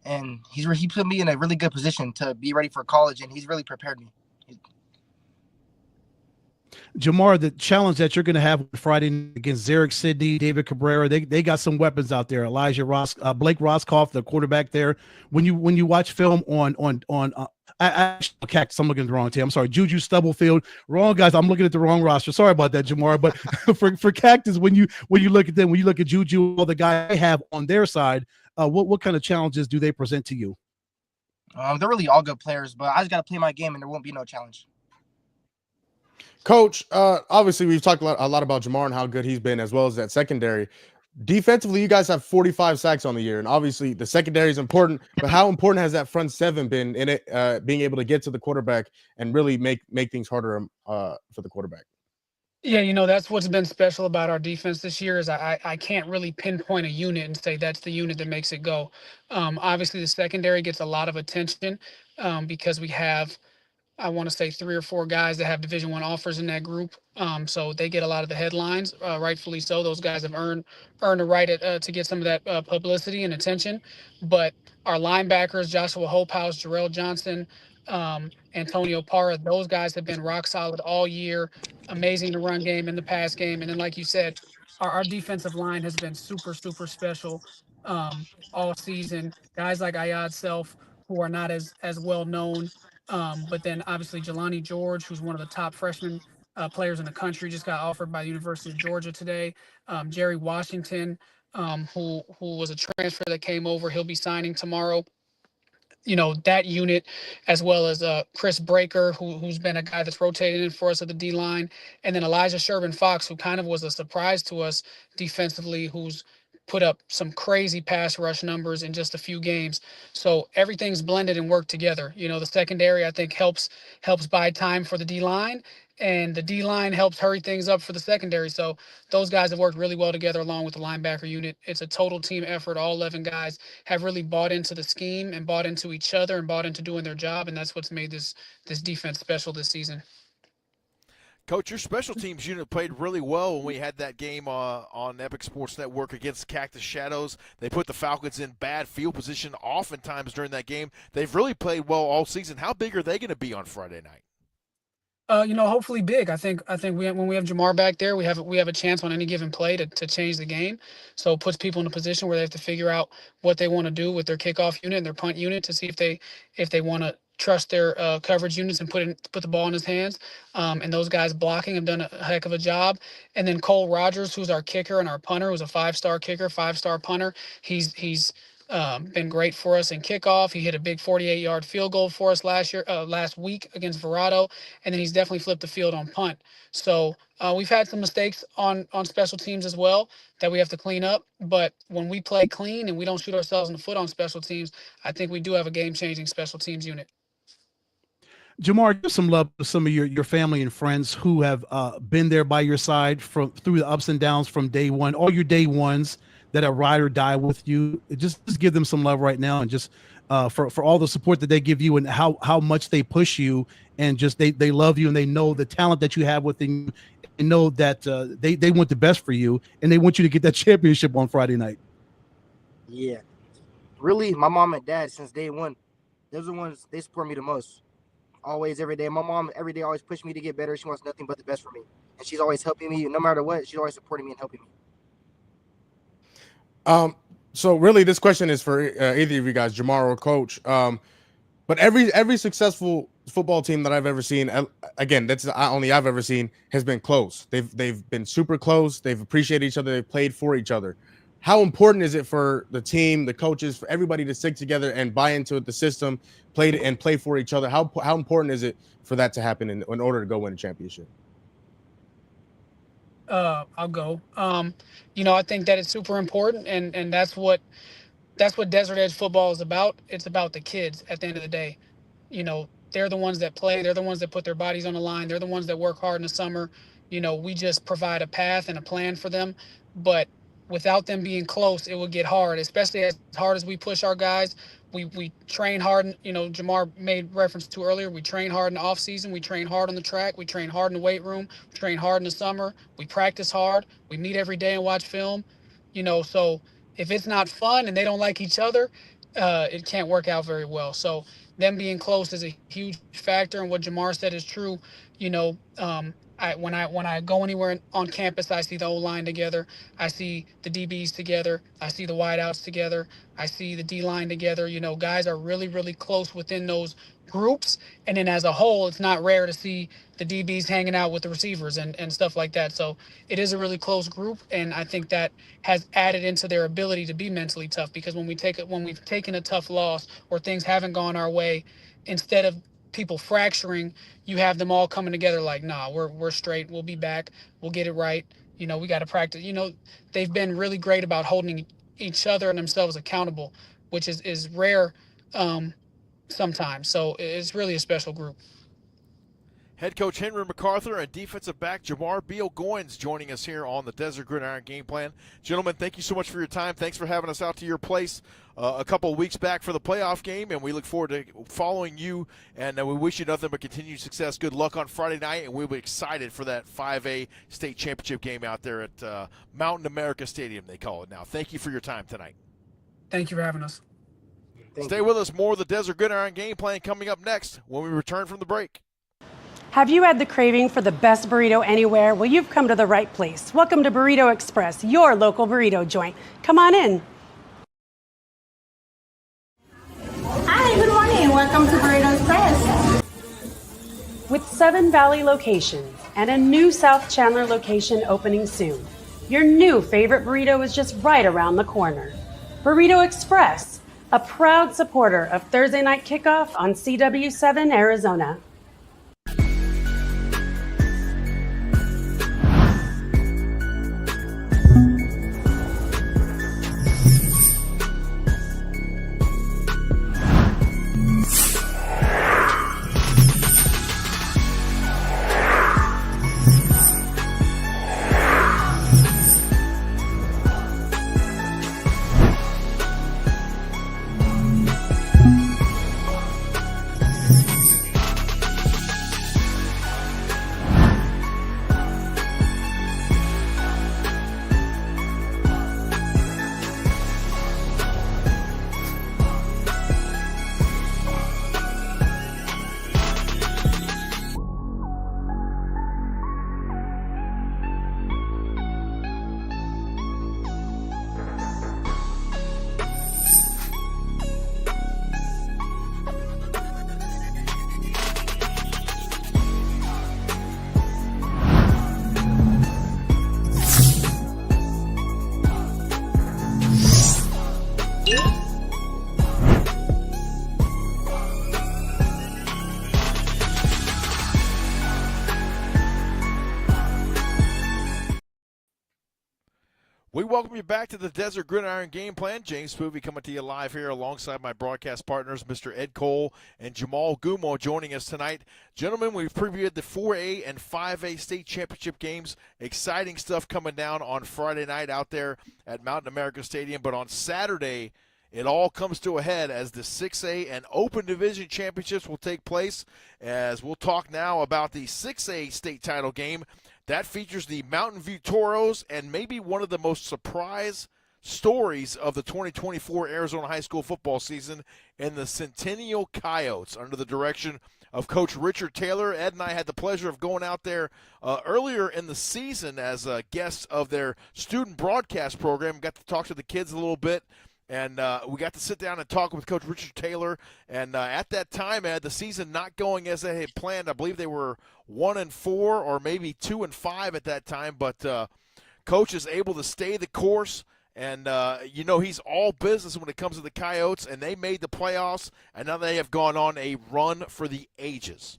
and he put me in a really good position to be ready for college, and he's really prepared me. Jamar, the challenge that you're going to have Friday against Zarek Sidney, David Cabrera, they got some weapons out there. Blake Roscoff, the quarterback there. When you watch film on Cactus, I'm looking at the wrong team. I'm sorry, Juju Stubblefield. Wrong guys. I'm looking at the wrong roster. Sorry about that, Jamar. But for Cactus, when you look at them, when you look at Juju, all the guys they have on their side, what kind of challenges do they present to you? They're really all good players, but I just got to play my game, and there won't be no challenge. Coach, obviously we've talked a lot about Jamar and how good he's been, as well as that secondary. Defensively, you guys have 45 sacks on the year, and obviously the secondary is important. But how important has that front seven been in it, being able to get to the quarterback and really make things harder for the quarterback? Yeah, that's what's been special about our defense this year is I can't really pinpoint a unit and say that's the unit that makes it go. Obviously, the secondary gets a lot of attention because we have, I want to say, 3 or 4 guys that have Division I offers in that group. So they get a lot of the headlines, rightfully so. Those guys have earned a right to get some of that publicity and attention. But our linebackers, Joshua Hopehouse, Jarrell Johnson, Antonio Parra, those guys have been rock solid all year. Amazing to run game in the pass game. And then, like you said, our defensive line has been super, super special all season. Guys like Ayad Self, who are not as well known. But then obviously Jelani George, who's one of the top freshman players in the country, just got offered by the University of Georgia today. Jerry Washington, who was a transfer that came over, he'll be signing tomorrow. That unit, as well as Chris Breaker, who's been a guy that's rotated in for us at the D line, and then Elijah Sherman-Fox, who kind of was a surprise to us defensively, who's put up some crazy pass rush numbers in just a few games. So everything's blended and worked together. The secondary, I think, helps buy time for the D line, and the D line helps hurry things up for the secondary. So those guys have worked really well together along with the linebacker unit. It's a total team effort. All 11 guys have really bought into the scheme and bought into each other and bought into doing their job, and that's what's made this defense special this season. Coach, your special teams unit played really well when we had that game on Epic Sports Network against Cactus Shadows. They put the Falcons in bad field position oftentimes during that game. They've really played well all season. How big are they going to be on Friday night? Hopefully big. I think when we have Jamar back there, we have a chance on any given play to change the game. So it puts people in a position where they have to figure out what they want to do with their kickoff unit and their punt unit to see if they want to trust their coverage units and put the ball in his hands. And those guys blocking have done a heck of a job. And then Cole Rogers, who's our kicker and our punter, who's a 5-star kicker, 5-star punter. He's been great for us in kickoff. He hit a big 48-yard field goal for us last week against Verrado, and then he's definitely flipped the field on punt. So we've had some mistakes on special teams as well that we have to clean up. But when we play clean and we don't shoot ourselves in the foot on special teams, I think we do have a game-changing special teams unit. Jamar, give some love to some of your family and friends who have been there by your side through the ups and downs from day one, all your day ones that are ride or die with you. Just give them some love right now, and just for all the support that they give you and how much they push you, and just they love you and they know the talent that you have within you, and know that they want the best for you and they want you to get that championship on Friday night. Yeah, really, my mom and dad since day one, those are the ones they support me the most. Always, every day. My mom every day always pushed me to get better. She wants nothing but the best for me, and she's always helping me no matter what. She's always supporting me and helping me. So really, this question is for either of you guys, Jamar or Coach. But every successful football team that I've ever seen, again, that's the only I've ever seen, has been close. They've been super close. They've appreciated each other. They've played for each other. How important is it for the team, the coaches, for everybody to stick together and buy into the system, play for each other? How important is it for that to happen in order to go win a championship? I'll go. I think that it's super important, and that's what Desert Edge football is about. It's about the kids at the end of the day. They're the ones that play. They're the ones that put their bodies on the line. They're the ones that work hard in the summer. We just provide a path and a plan for them. But without them being close, it would get hard, especially as hard as we push our guys. We train hard. Jamar made reference to earlier. We train hard in the off season. We train hard on the track. We train hard in the weight room. We train hard in the summer. We practice hard. We meet every day and watch film. So if it's not fun and they don't like each other, it can't work out very well. So them being close is a huge factor. And what Jamar said is true. When I go anywhere on campus, I see the O line together. I see the DBs together. I see the wideouts together. I see the D line together. You know, guys are really, really close within those groups. And then as a whole, it's not rare to see the DBs hanging out with the receivers and stuff like that. So it is a really close group, and I think that has added into their ability to be mentally tough, because when we've taken a tough loss or things haven't gone our way, instead of people fracturing, you have them all coming together like, nah, we're straight. We'll be back. We'll get it right. You know, we got to practice. You know, they've been really great about holding each other and themselves accountable, which is rare sometimes. So it's really a special group. Head coach Henry MacArthur and defensive back Jamar Beal-Goins joining us here on the Desert Gridiron Game Plan. Gentlemen, thank you so much for your time. Thanks for having us out to your place a couple of weeks back for the playoff game, and we look forward to following you, and we wish you nothing but continued success. Good luck on Friday night, and we'll be excited for that 5A state championship game out there at Mountain America Stadium, they call it now. Thank you for your time tonight. Thank you for having us. Stay with us. More of the Desert Gridiron Game Plan coming up next when we return from the break. Have you had the craving for the best burrito anywhere? Well, you've come to the right place. Welcome to Burrito Express, your local burrito joint. Come on in. Hi, good morning. Welcome to Burrito Express. With 7 Valley locations and a new South Chandler location opening soon, your new favorite burrito is just right around the corner. Burrito Express, a proud supporter of Thursday Night Kickoff on CW7 Arizona. We welcome you back to the Desert Gridiron Game Plan. James Poovey coming to you live here alongside my broadcast partners, Mr. Ed Cole and Jamal Gumo, joining us tonight. Gentlemen, we've previewed the 4A and 5A state championship games. Exciting stuff coming down on Friday night out there at Mountain America Stadium. But on Saturday, it all comes to a head as the 6A and Open Division Championships will take place. As we'll talk now about the 6A state title game. That features the Mountain View Toros and maybe one of the most surprise stories of the 2024 Arizona high school football season in the Centennial Coyotes under the direction of Coach Richard Taylor. Ed and I had the pleasure of going out there earlier in the season as guests of their student broadcast program. Got to talk to the kids a little bit. And we got to sit down and talk with Coach Richard Taylor. And at that time, Ed, the season not going as they had planned. I believe they were 1-4 or maybe 2-5 at that time. But Coach is able to stay the course. And, he's all business when it comes to the Coyotes. And they made the playoffs. And now they have gone on a run for the ages.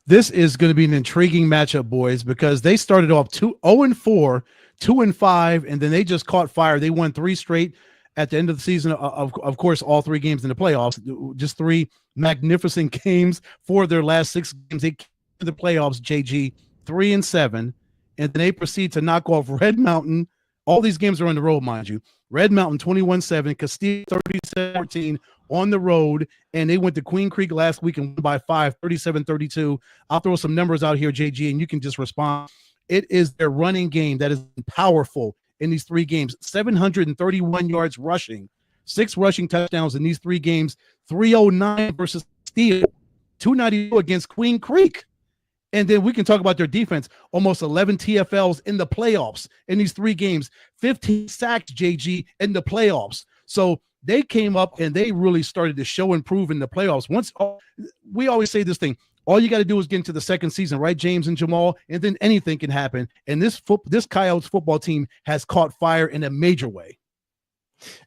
This is going to be an intriguing matchup, boys, because they started off 0-4, 2-5, and then they just caught fire. They won 3 straight. At the end of the season, of course, all 3 games in the playoffs, just 3 magnificent games for their last 6 games. They came to the playoffs, JG, 3-7, and then they proceed to knock off Red Mountain. All these games are on the road, mind you. Red Mountain 21-7, Castillo 37-14 on the road, and they went to Queen Creek last week and won by 5, 37-32. I'll throw some numbers out here, JG, and you can just respond. It is their running game that is powerful. In these 3 games, 731 yards rushing, 6 rushing touchdowns in these 3 games, 309 versus Steel, 292 against Queen Creek. And then we can talk about their defense. Almost 11 TFLs in the playoffs in these 3 games, 15 sacks, JG, in the playoffs. So they came up and they really started to show and prove in the playoffs. We always say this thing, all you got to do is get into the second season, right, James and Jamal, and then anything can happen. And this Coyotes football team has caught fire in a major way.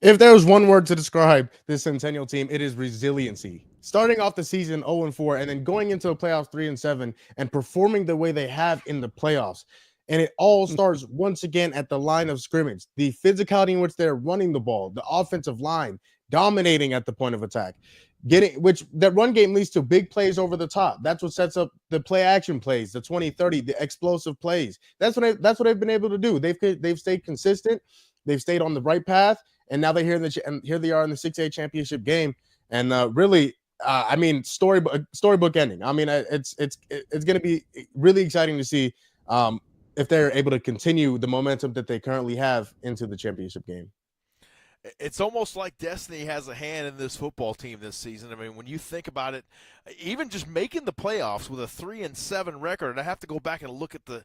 If there was one word to describe this Centennial team, it is resiliency. Starting off the season 0-4 and then going into the playoffs 3-7 and performing the way they have in the playoffs. And it all starts once again at the line of scrimmage. The physicality in which they're running the ball, the offensive line dominating at the point of attack, which that run game leads to big plays over the top. That's what sets up the play action plays, the 20-30, the explosive plays. That's what they've been able to do. They've stayed consistent. They've stayed on the right path. And now they're here here they are in the 6A championship game. And really, I mean, storybook ending. I mean, it's going to be really exciting to see if they're able to continue the momentum that they currently have into the championship game. It's almost like destiny has a hand in this football team this season. I mean, when you think about it, even just making the playoffs with a 3-7 record, and I have to go back and look at the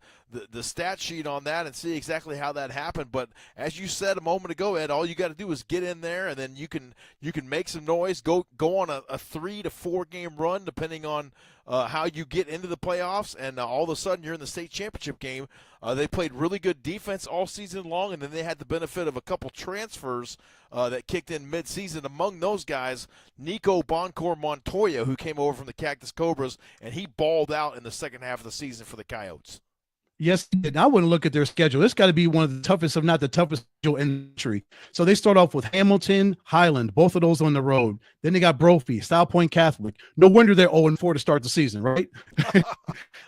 stat sheet on that and see exactly how that happened. But as you said a moment ago, Ed, all you got to do is get in there, and then you can make some noise, go on a 3 to 4 game run, depending on how you get into the playoffs, and all of a sudden you're in the state championship game. They played really good defense all season long, and then they had the benefit of a couple transfers that kicked in midseason. Among those guys, Nico Boncor Montoya, who came over from the Cactus Cobras, and he balled out in the second half of the season for the Coyotes. Yes, and I wouldn't look at their schedule. It's got to be one of the toughest, if not the toughest schedule in the country. So they start off with Hamilton, Highland, both of those on the road. Then they got Brophy, South Point Catholic. No wonder they're 0-4 to start the season, right?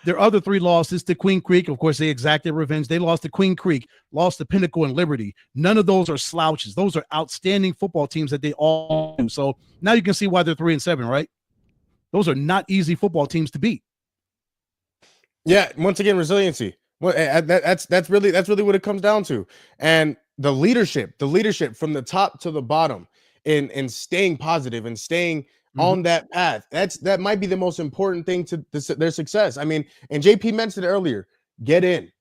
Their other 3 losses to Queen Creek. Of course, they exacted revenge. They lost to Queen Creek, lost to Pinnacle and Liberty. None of those are slouches. Those are outstanding football teams that they all do. So now you can see why they're 3-7, right? Those are not easy football teams to beat. Yeah, once again, resiliency. Well, that's really what it comes down to, and the leadership from the top to the bottom, in staying positive and staying on that path. That might be the most important thing to their success. I mean, and JP mentioned it earlier. Get in.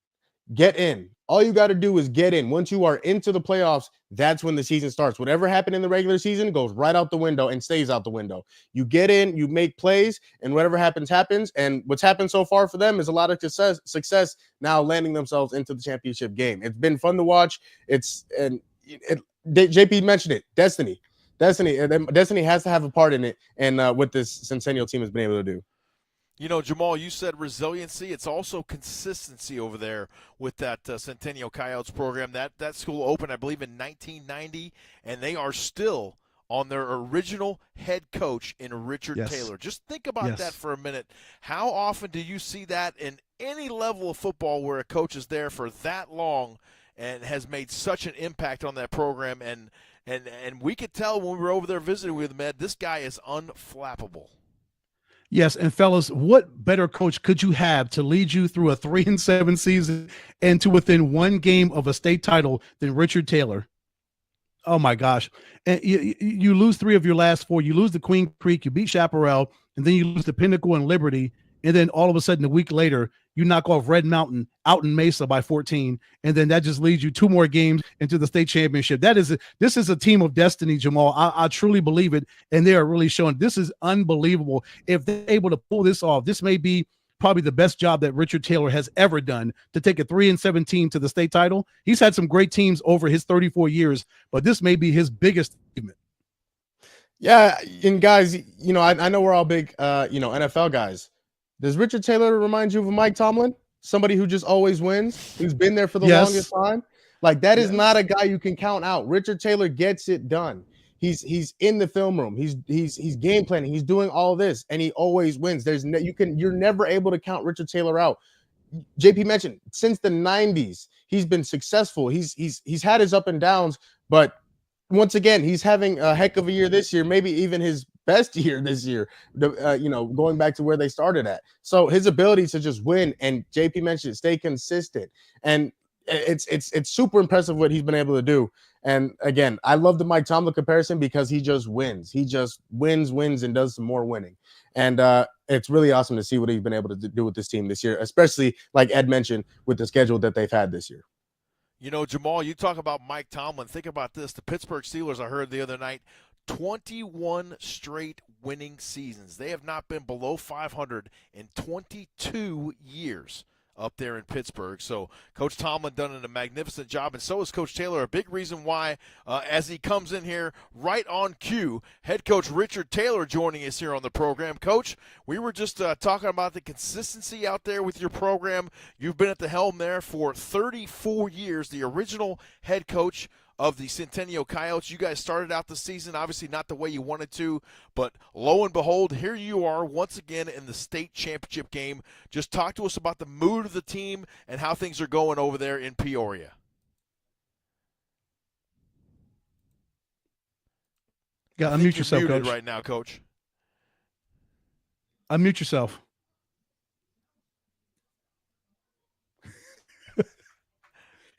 All you got to do is get in. Once you are into the playoffs, that's when the season starts. Whatever happened in the regular season goes right out the window and stays out the window. You get in, you make plays, and whatever happens, happens. And what's happened so far for them is a lot of success now landing themselves into the championship game. It's been fun to watch. JP mentioned it. Destiny has to have a part in it, and what this Centennial team has been able to do. You know, Jamal, you said resiliency. It's also consistency over there with that Centennial Coyotes program. That school opened, I believe, in 1990, and they are still on their original head coach in Richard Taylor. Just think about that for a minute. How often do you see that in any level of football where a coach is there for that long and has made such an impact on that program? And we could tell when we were over there visiting with him, Ed, this guy is unflappable. Yes, and fellas, what better coach could you have to lead you through a 3-7 season and to within 1 game of a state title than Richard Taylor? Oh my gosh. And you lose 3 of your last 4. You lose to Queen Creek, you beat Chaparral, and then you lose to Pinnacle and Liberty. And then all of a sudden, a week later, you knock off Red Mountain out in Mesa by 14. And then that just leads you 2 more games into the state championship. This is a team of destiny, Jamal. I truly believe it. And they are really showing this is unbelievable. If they're able to pull this off, this may be probably the best job that Richard Taylor has ever done to take a 3-7 team to the state title. He's had some great teams over his 34 years, but this may be his biggest achievement. Yeah. And guys, you know, I know we're all big, NFL guys. Does Richard Taylor remind you of Mike Tomlin? Somebody who just always wins, who's been there for the longest time? Like, that is not a guy you can count out. Richard Taylor gets it done. He's in the film room. He's game planning. He's doing all this, and he always wins. You're never able to count Richard Taylor out. JP mentioned since the 90s, he's been successful. He's had his up and downs, but once again, he's having a heck of a year this year, maybe even his best year this year, going back to where they started at. So his ability to just win, and JP mentioned it, stay consistent. And it's super impressive what he's been able to do. And again, I love the Mike Tomlin comparison because he just wins. He just wins, and does some more winning. And it's really awesome to see what he's been able to do with this team this year, especially like Ed mentioned with the schedule that they've had this year. You know, Jamal, you talk about Mike Tomlin. Think about this. The Pittsburgh Steelers, I heard the other night, 21 straight winning seasons. They have not been below 500 in 22 years up there in Pittsburgh. So Coach Tomlin done a magnificent job, and so is Coach Taylor. A big reason why, as he comes in here right on cue, head coach Richard Taylor joining us here on the program. Coach, we were just talking about the consistency out there with your program. You've been at the helm there for 34 years, the original head coach of the Centennial Coyotes. You guys started out the season, obviously not the way you wanted to, but lo and behold, here you are once again in the state championship game. Just talk to us about the mood of the team and how things are going over there in Peoria. Yeah, unmute yourself, muted Coach. Right now, Coach. Unmute yourself.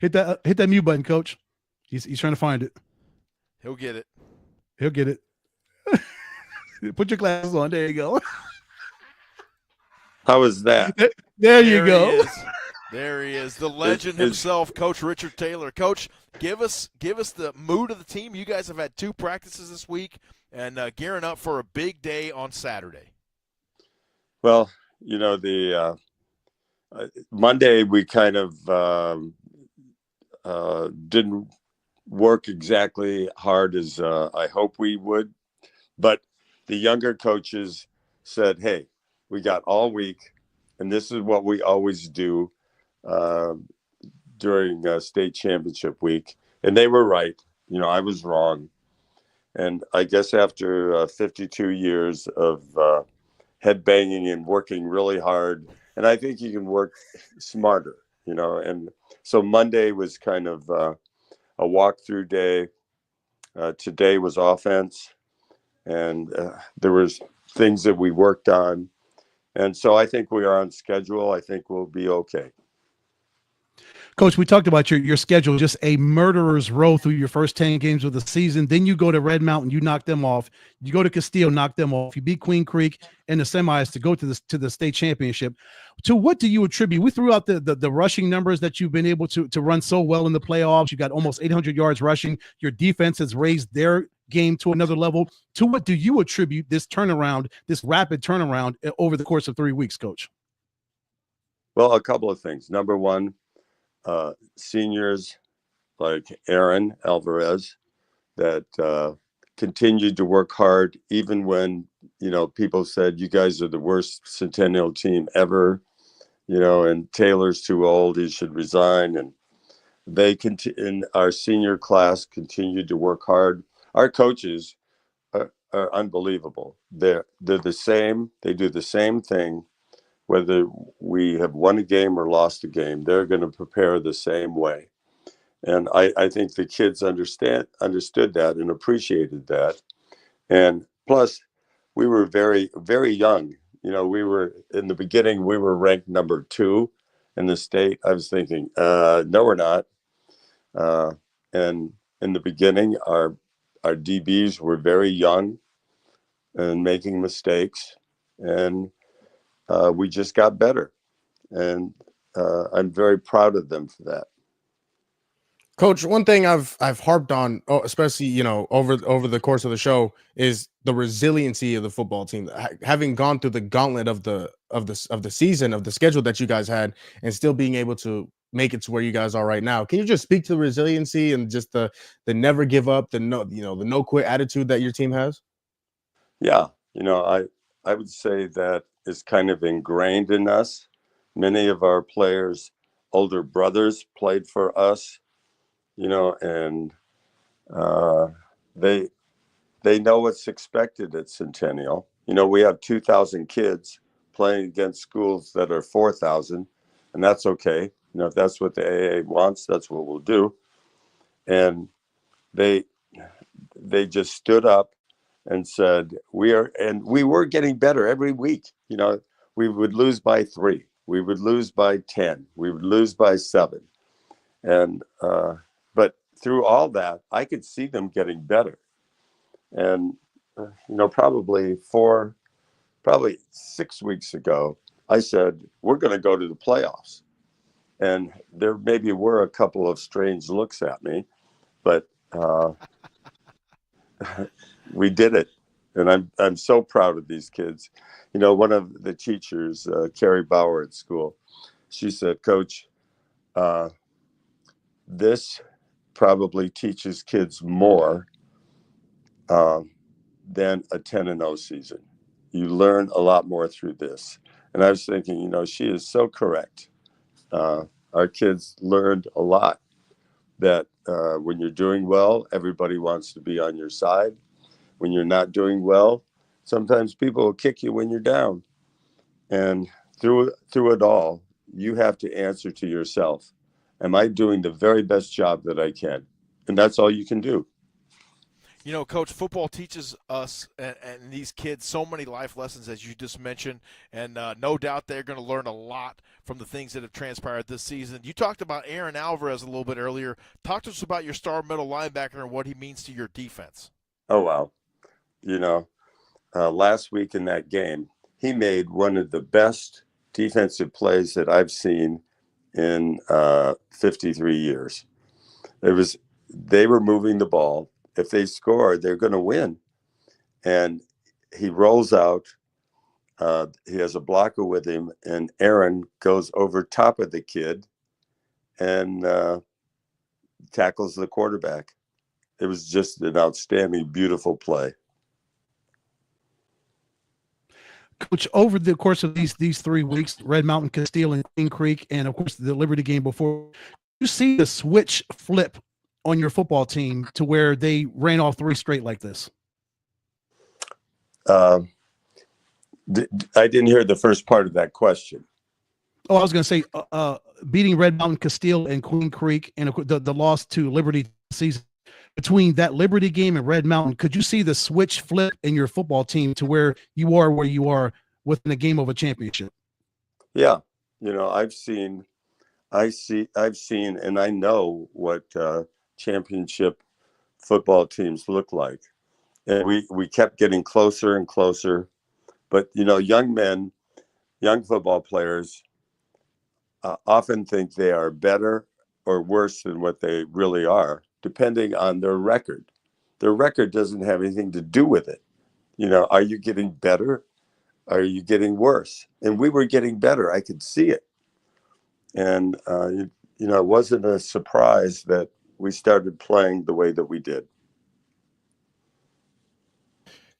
Hit that mute button, Coach. He's trying to find it. He'll get it. He'll get it. Put your glasses on. There you go. How was that? There you go. There he is, the legend himself, Coach Richard Taylor. Coach, give us the mood of the team. You guys have had 2 practices this week and gearing up for a big day on Saturday. Well, you know, the Monday we kind of didn't work exactly hard as I hope we would, but the younger coaches said, hey, we got all week, and this is what we always do during state championship week. And they were right. You know, I was wrong. And I guess after 52 years of head banging and working really hard, and I think you can work smarter, you know. And so Monday was kind of a walkthrough day. Today was offense, and there was things that we worked on. And so I think we are on schedule. I think we'll be okay. Coach, we talked about your schedule, just a murderer's row through your first 10 games of the season. Then you go to Red Mountain, you knock them off. You go to Castile, knock them off. You beat Queen Creek in the semis to go to the state championship. To what do you attribute? We threw out the rushing numbers that you've been able to run so well in the playoffs. You got almost 800 yards rushing. Your defense has raised their game to another level. To what do you attribute this turnaround, this rapid turnaround over the course of 3 weeks, Coach? Well, a couple of things. Number one, seniors like Aaron Alvarez that continued to work hard even when, you know, people said you guys are the worst Centennial team ever, you know, and Taylor's too old, he should resign. And they in our senior class continued to work hard. Our coaches are unbelievable. They're the same. They do the same thing. Whether we have won a game or lost a game, they're going to prepare the same way. And I think the kids understood that and appreciated that. And plus, we were very, very young. You know, we were, in the beginning, we were ranked number 2 in the state. I was thinking, no, we're not. And in the beginning, our DBs were very young and making mistakes. And we just got better, and I'm very proud of them for that. Coach, one thing I've harped on, especially, you know, over the course of the show, is the resiliency of the football team. Having gone through the gauntlet of the season, of the schedule that you guys had, and still being able to make it to where you guys are right now. Can you just speak to the resiliency and just the never give up, the no quit attitude that your team has? Yeah, you know, I would say that is kind of ingrained in us. Many of our players' older brothers played for us, you know, and they know what's expected at Centennial. You know, we have 2,000 kids playing against schools that are 4,000, and that's okay. You know, if that's what the AA wants, that's what we'll do. And they just stood up and said, we were getting better every week. You know, we would lose by 3, we would lose by 10, we would lose by 7. And but through all that, I could see them getting better. And probably 6 weeks ago, I said we're going to go to the playoffs. And there maybe were a couple of strange looks at me, but we did it. And I'm so proud of these kids. One of the teachers, Carrie Bauer at school, she said, Coach, this probably teaches kids more than a 10-0 season. You learn a lot more through this. And I was thinking, she is so correct. Our kids learned a lot that when you're doing well, everybody wants to be on your side. When you're not doing well, sometimes people will kick you when you're down. And through it all, you have to answer to yourself. Am I doing the very best job that I can? And that's all you can do. Coach, football teaches us and these kids so many life lessons, as you just mentioned, and no doubt they're going to learn a lot from the things that have transpired this season. You talked about Aaron Alvarez a little bit earlier. Talk to us about your star middle linebacker and what he means to your defense. Oh, wow. Last week in that game, he made one of the best defensive plays that I've seen in 53 years. They were moving the ball. If they score, they're going to win. And he rolls out. He has a blocker with him, and Aaron goes over top of the kid and tackles the quarterback. It was just an outstanding, beautiful play. Coach, over the course of these 3 weeks, Red Mountain, Castile, and Queen Creek, and of course the Liberty game before, you see the switch flip on your football team to where they ran off 3 straight like this? I didn't hear the first part of that question. Oh, I was going to say beating Red Mountain, Castile, and Queen Creek, and the loss to Liberty season. Between that Liberty game and Red Mountain, could you see the switch flip in your football team to where you are within a game of a championship? Yeah. I've seen, and I know what championship football teams look like. And we kept getting closer and closer. But, young football players often think they are better or worse than what they really are, depending on their record. Their record doesn't have anything to do with it. Are you getting better? Are you getting worse? And we were getting better. I could see it. And, it wasn't a surprise that we started playing the way that we did.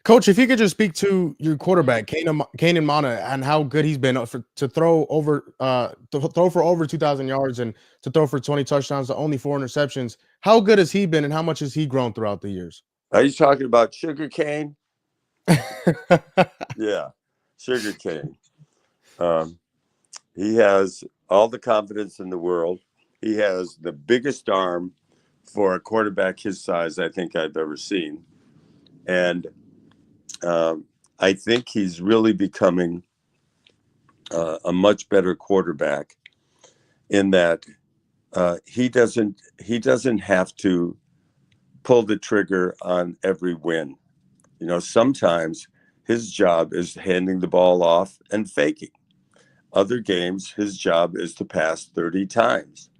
Coach, if you could just speak to your quarterback, Kanan Mana, and how good he's been to throw for over 2,000 yards and to throw for 20 touchdowns to only 4 interceptions. How good has he been, and how much has he grown throughout the years? Are you talking about Sugar Cane? Yeah, Sugar Cane. He has all the confidence in the world. He has the biggest arm for a quarterback his size I think I've ever seen. And I think he's really becoming a much better quarterback in that he doesn't have to pull the trigger on every win. Sometimes his job is handing the ball off and faking. Other games, his job is to pass 30 times.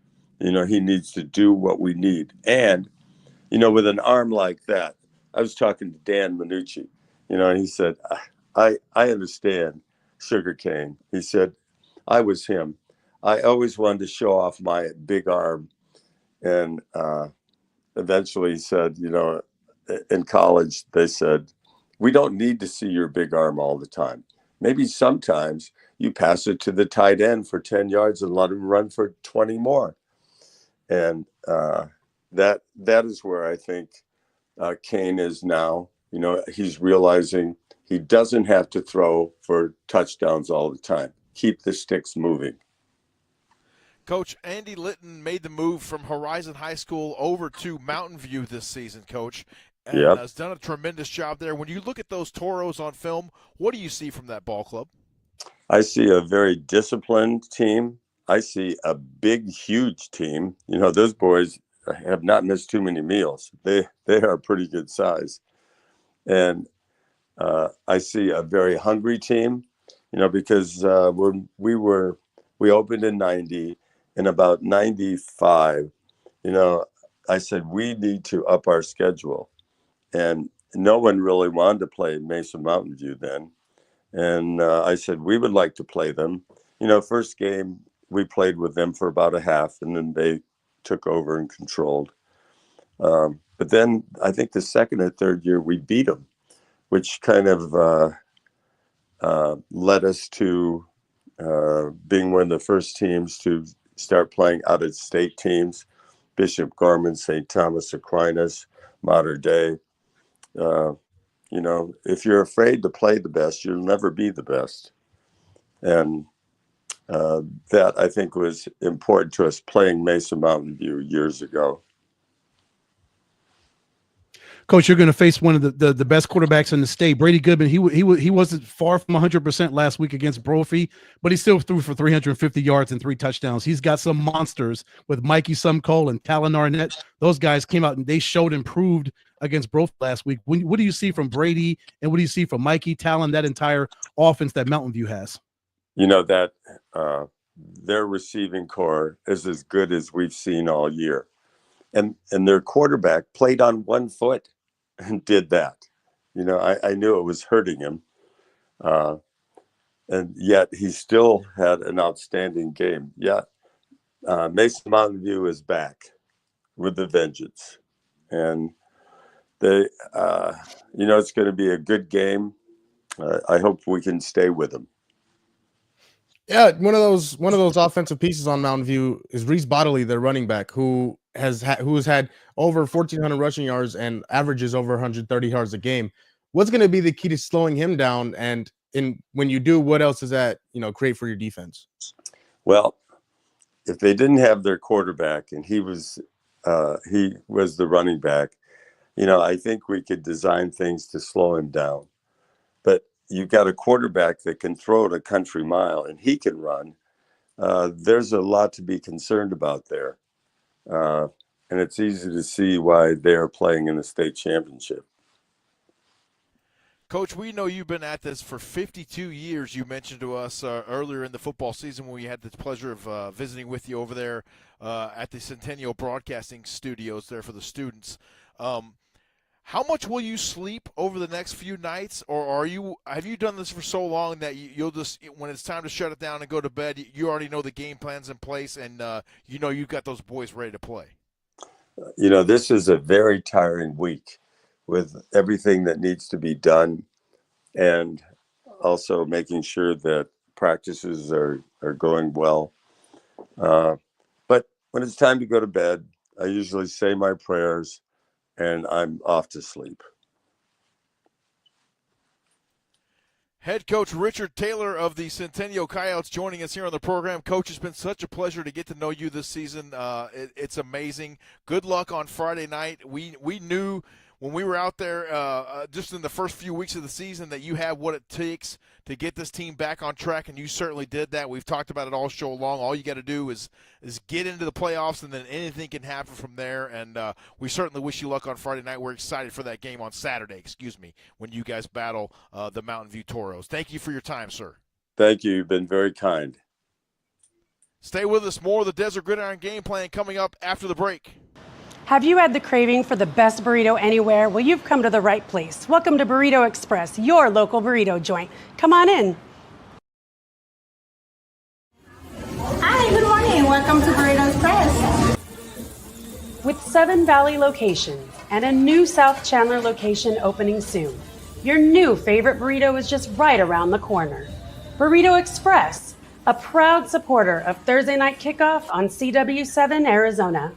He needs to do what we need. And, with an arm like that, I was talking to Dan Minucci, and he said, I understand Sugar Cane. He said, I was him. I always wanted to show off my big arm. And eventually he said, in college, they said, we don't need to see your big arm all the time. Maybe sometimes you pass it to the tight end for 10 yards and let him run for 20 more. And that is where I think Kane is now. He's realizing he doesn't have to throw for touchdowns all the time. Keep the sticks moving. Coach, Andy Litton made the move from Horizon High School over to Mountain View this season, Coach, and has done a tremendous job there. When you look at those Toros on film, what do you see from that ball club? I see a very disciplined team. I see a big, huge team. You know, those boys have not missed too many meals. They are a pretty good size. And I see a very hungry team, you know, because when we opened in 90, in about 95, you know, I said, we need to up our schedule. And no one really wanted to play Mesa Mountain View then. And I said, we would like to play them. You know, first game, we played with them for about a half, and then they took over and controlled. But then I think the second or third year, we beat them, which kind of led us to being one of the first teams to start playing out-of-state teams, Bishop Gorman, St. Thomas Aquinas, Mater Dei. You know, if you're afraid to play the best, you'll never be the best. And that, I think, was important to us playing Mesa Mountain View years ago. Coach, you're going to face one of the best quarterbacks in the state, Brady Goodman. He wasn't far from 100% last week against Brophy, but he still threw for 350 yards and 3 touchdowns. He's got some monsters with Mikey Sumcole and Talon Arnett. Those guys came out and they showed improved against Brophy last week. What do you see from Brady, and what do you see from Mikey, Talon, that entire offense that Mountain View has? You know, that their receiving core is as good as we've seen all year. And their quarterback played on one foot and did that. You know, I knew it was hurting him. And yet he still had an outstanding game. Yeah. Mesa Mountain View is back with a vengeance. And they, you know, it's going to be a good game. I hope we can stay with them. Yeah, one of those offensive pieces on Mountain View is Reese Bodley, their running back, who has had over 1,400 rushing yards and averages over 130 yards a game. What's going to be the key to slowing him down? And when you do, what else does that, you know, create for your defense? Well, if they didn't have their quarterback and he was the running back, you know, I think we could design things to slow him down. But you've got a quarterback that can throw it a country mile and he can run. There's a lot to be concerned about there. And it's easy to see why they're playing in the state championship. Coach, we know you've been at this for 52 years. You mentioned to us earlier in the football season when we had the pleasure of visiting with you over there at the Centennial Broadcasting Studios there for the students. How much will you sleep over the next few nights, or have you done this for so long that you'll just, when it's time to shut it down and go to bed, you already know the game plan's in place and you know you've got those boys ready to play? You know, this is a very tiring week with everything that needs to be done, and also making sure that practices are going well. But when it's time to go to bed, I usually say my prayers and I'm off to sleep. Head coach Richard Taylor of the Centennial Coyotes joining us here on the program. Coach, it's been such a pleasure to get to know you this season. It's amazing. Good luck on Friday night. We knew when we were out there just in the first few weeks of the season that you have what it takes to get this team back on track, and you certainly did that. We've talked about it all show long. All you got to do is get into the playoffs, and then anything can happen from there. And we certainly wish you luck on Friday night. We're excited for that game on Saturday, when you guys battle the Mountain View Toros. Thank you for your time, sir. Thank you. You've been very kind. Stay with us. More of the Desert Gridiron Game Plan coming up after the break. Have you had the craving for the best burrito anywhere? Well, you've come to the right place. Welcome to Burrito Express, your local burrito joint. Come on in. Hi, good morning. Welcome to Burrito Express. With 7 Valley locations and a new South Chandler location opening soon, your new favorite burrito is just right around the corner. Burrito Express, a proud supporter of Thursday Night Kickoff on CW7 Arizona.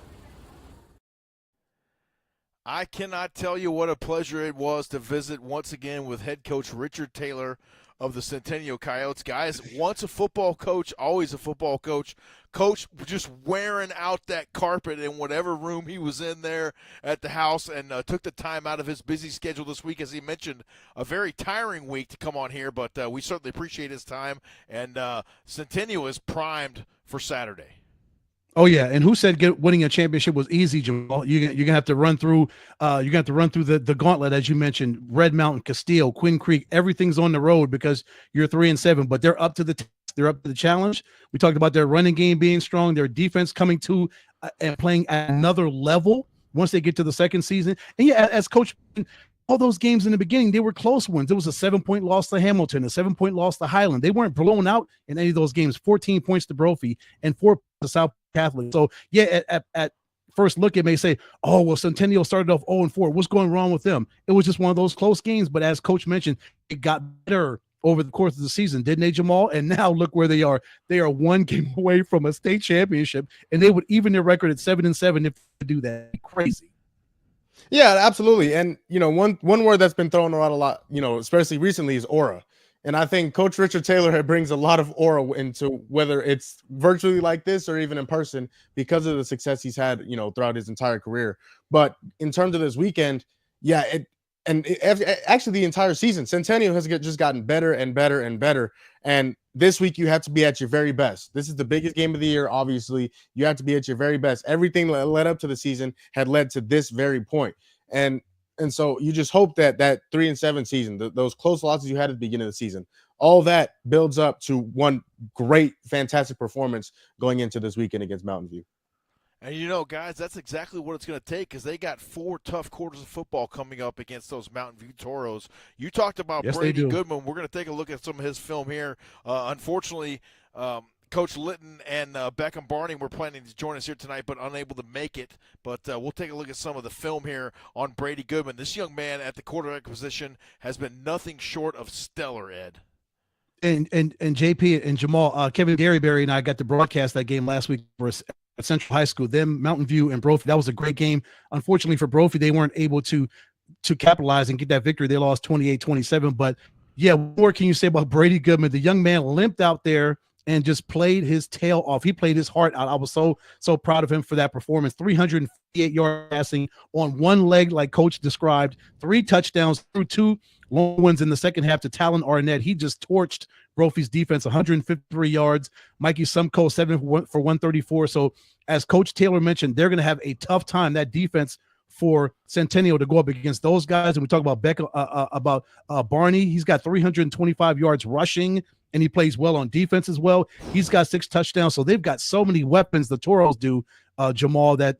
I cannot tell you what a pleasure it was to visit once again with head coach Richard Taylor of the Centennial Coyotes. Guys, once a football coach, always a football coach. Coach just wearing out that carpet in whatever room he was in there at the house, and took the time out of his busy schedule this week. As he mentioned, a very tiring week to come on here, but we certainly appreciate his time. And Centennial is primed for Saturday. Oh yeah, and who said winning a championship was easy, Jamal? You're gonna have to run through. The gauntlet, as you mentioned. Red Mountain, Castile, Quinn Creek. Everything's on the road because you're 3-7, but they're up to the they're up to the challenge. We talked about their running game being strong, their defense coming to and playing at another level once they get to the second season. And yeah, as Coach, all those games in the beginning, they were close ones. There was a 7-point loss to Hamilton, a 7-point loss to Highland. They weren't blown out in any of those games. 14 points to Brophy and 4 to South Catholic. So yeah, at first look, it may say, oh, well, Centennial started off 0-4. What's going wrong with them? It was just one of those close games. But as Coach mentioned, it got better over the course of the season, didn't they, Jamal? And now look where they are. They are one game away from a state championship, and they would even their record at 7-7 if they do that. Crazy. Yeah, absolutely. And, one word that's been thrown around a lot, especially recently, is aura. And I think Coach Richard Taylor brings a lot of aura into whether it's virtually like this or even in person because of the success he's had, throughout his entire career. But in terms of this weekend, yeah, actually the entire season, Centennial has just gotten better and better and better. And this week you have to be at your very best. This is the biggest game of the year. Obviously, you have to be at your very best. Everything that led up to the season had led to this very point. And so you just hope that 3-7 season, those close losses you had at the beginning of the season, all that builds up to one great, fantastic performance going into this weekend against Mountain View. And, guys, that's exactly what it's going to take because they got 4 tough quarters of football coming up against those Mountain View Toros. You talked about Brady Goodman. We're going to take a look at some of his film here. Unfortunately, Coach Litton and Beckham Barney were planning to join us here tonight, but unable to make it. But we'll take a look at some of the film here on Brady Goodman. This young man at the quarterback position has been nothing short of stellar, Ed. And JP and Jamal, Kevin Garyberry and I got to broadcast that game last week for at Central High School. Them, Mountain View, and Brophy. That was a great game. Unfortunately for Brophy, they weren't able to capitalize and get that victory. They lost 28-27. But yeah, what more can you say about Brady Goodman? The young man limped out there and just played his tail off. He played his heart out. I was so proud of him for that performance. 358 yards passing on one leg, like Coach described. 3 touchdowns through 2 long ones in the second half to Talon Arnett. He just torched Brophy's defense, 153 yards. Mikey Sumko, 7 for 134. So as Coach Taylor mentioned, they're going to have a tough time, that defense, for Centennial to go up against those guys. And we talk about Barney. He's got 325 yards rushing, and he plays well on defense as well. He's got 6 touchdowns. So they've got so many weapons, the Toros do, Jamal, that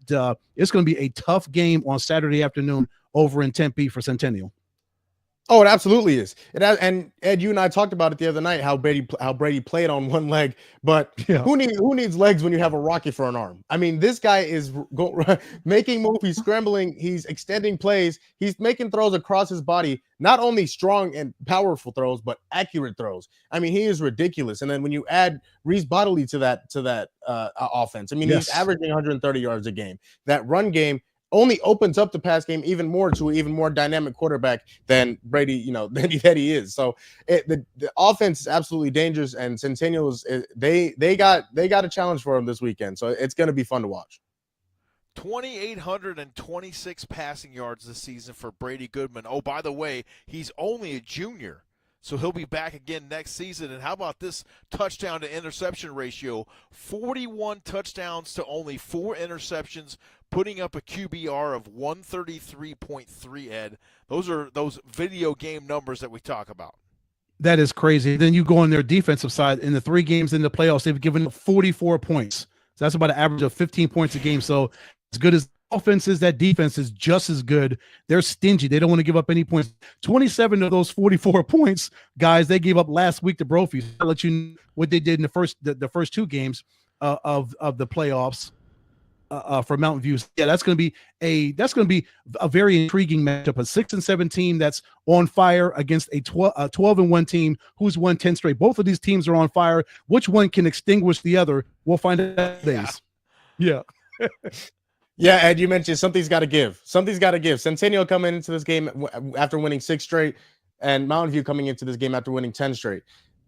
it's going to be a tough game on Saturday afternoon over in Tempe for Centennial. Oh, it absolutely is. And Ed, you and I talked about it the other night, how Brady played on one leg, but who needs legs when you have a rocket for an arm? I mean, this guy is making moves, he's scrambling, he's extending plays, he's making throws across his body, not only strong and powerful throws, but accurate throws. I mean, he is ridiculous. And then when you add Reese Bodley to that offense, I mean, he's averaging 130 yards a game. That run game only opens up the pass game even more to an even more dynamic quarterback than Brady, that he is. So the offense is absolutely dangerous, and Centennials, they got a challenge for him this weekend. So it's going to be fun to watch. 2,826 passing yards this season for Brady Goodman. Oh, by the way, he's only a junior, so he'll be back again next season. And how about this touchdown to interception ratio? 41 touchdowns to only 4 interceptions, putting up a QBR of 133.3, Ed. Those are those video game numbers that we talk about. That is crazy. Then you go on their defensive side. In the 3 games in the playoffs, they've given up 44 points. So that's about an average of 15 points a game. So as good as offense is, that defense is just as good. They're stingy. They don't want to give up any points. 27 of those 44 points, guys, they gave up last week to Brophy. I'll let you know what they did in the first 2 games of the playoffs. For Mountain View. Yeah, that's going to be a very intriguing matchup. A 6-7 team that's on fire against a 12-1 team who's won 10 straight. Both of these teams are on fire. Which one can extinguish the other? We'll find out days. Yeah. Yeah, Ed, you mentioned something's got to give. Something's got to give. Centennial coming into this game after winning 6 straight, and Mountain View coming into this game after winning 10 straight.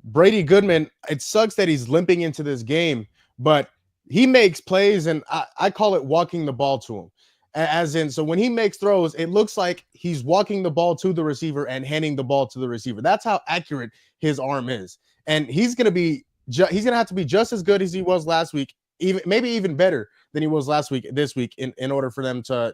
Brady Goodman, it sucks that he's limping into this game, but he makes plays, and I call it walking the ball to him. As in, so when he makes throws, it looks like he's walking the ball to the receiver and handing the ball to the receiver. That's how accurate his arm is. And he's going to be he's gonna have to be just as good as he was last week, maybe even better than he was last week, this week, in order for them to,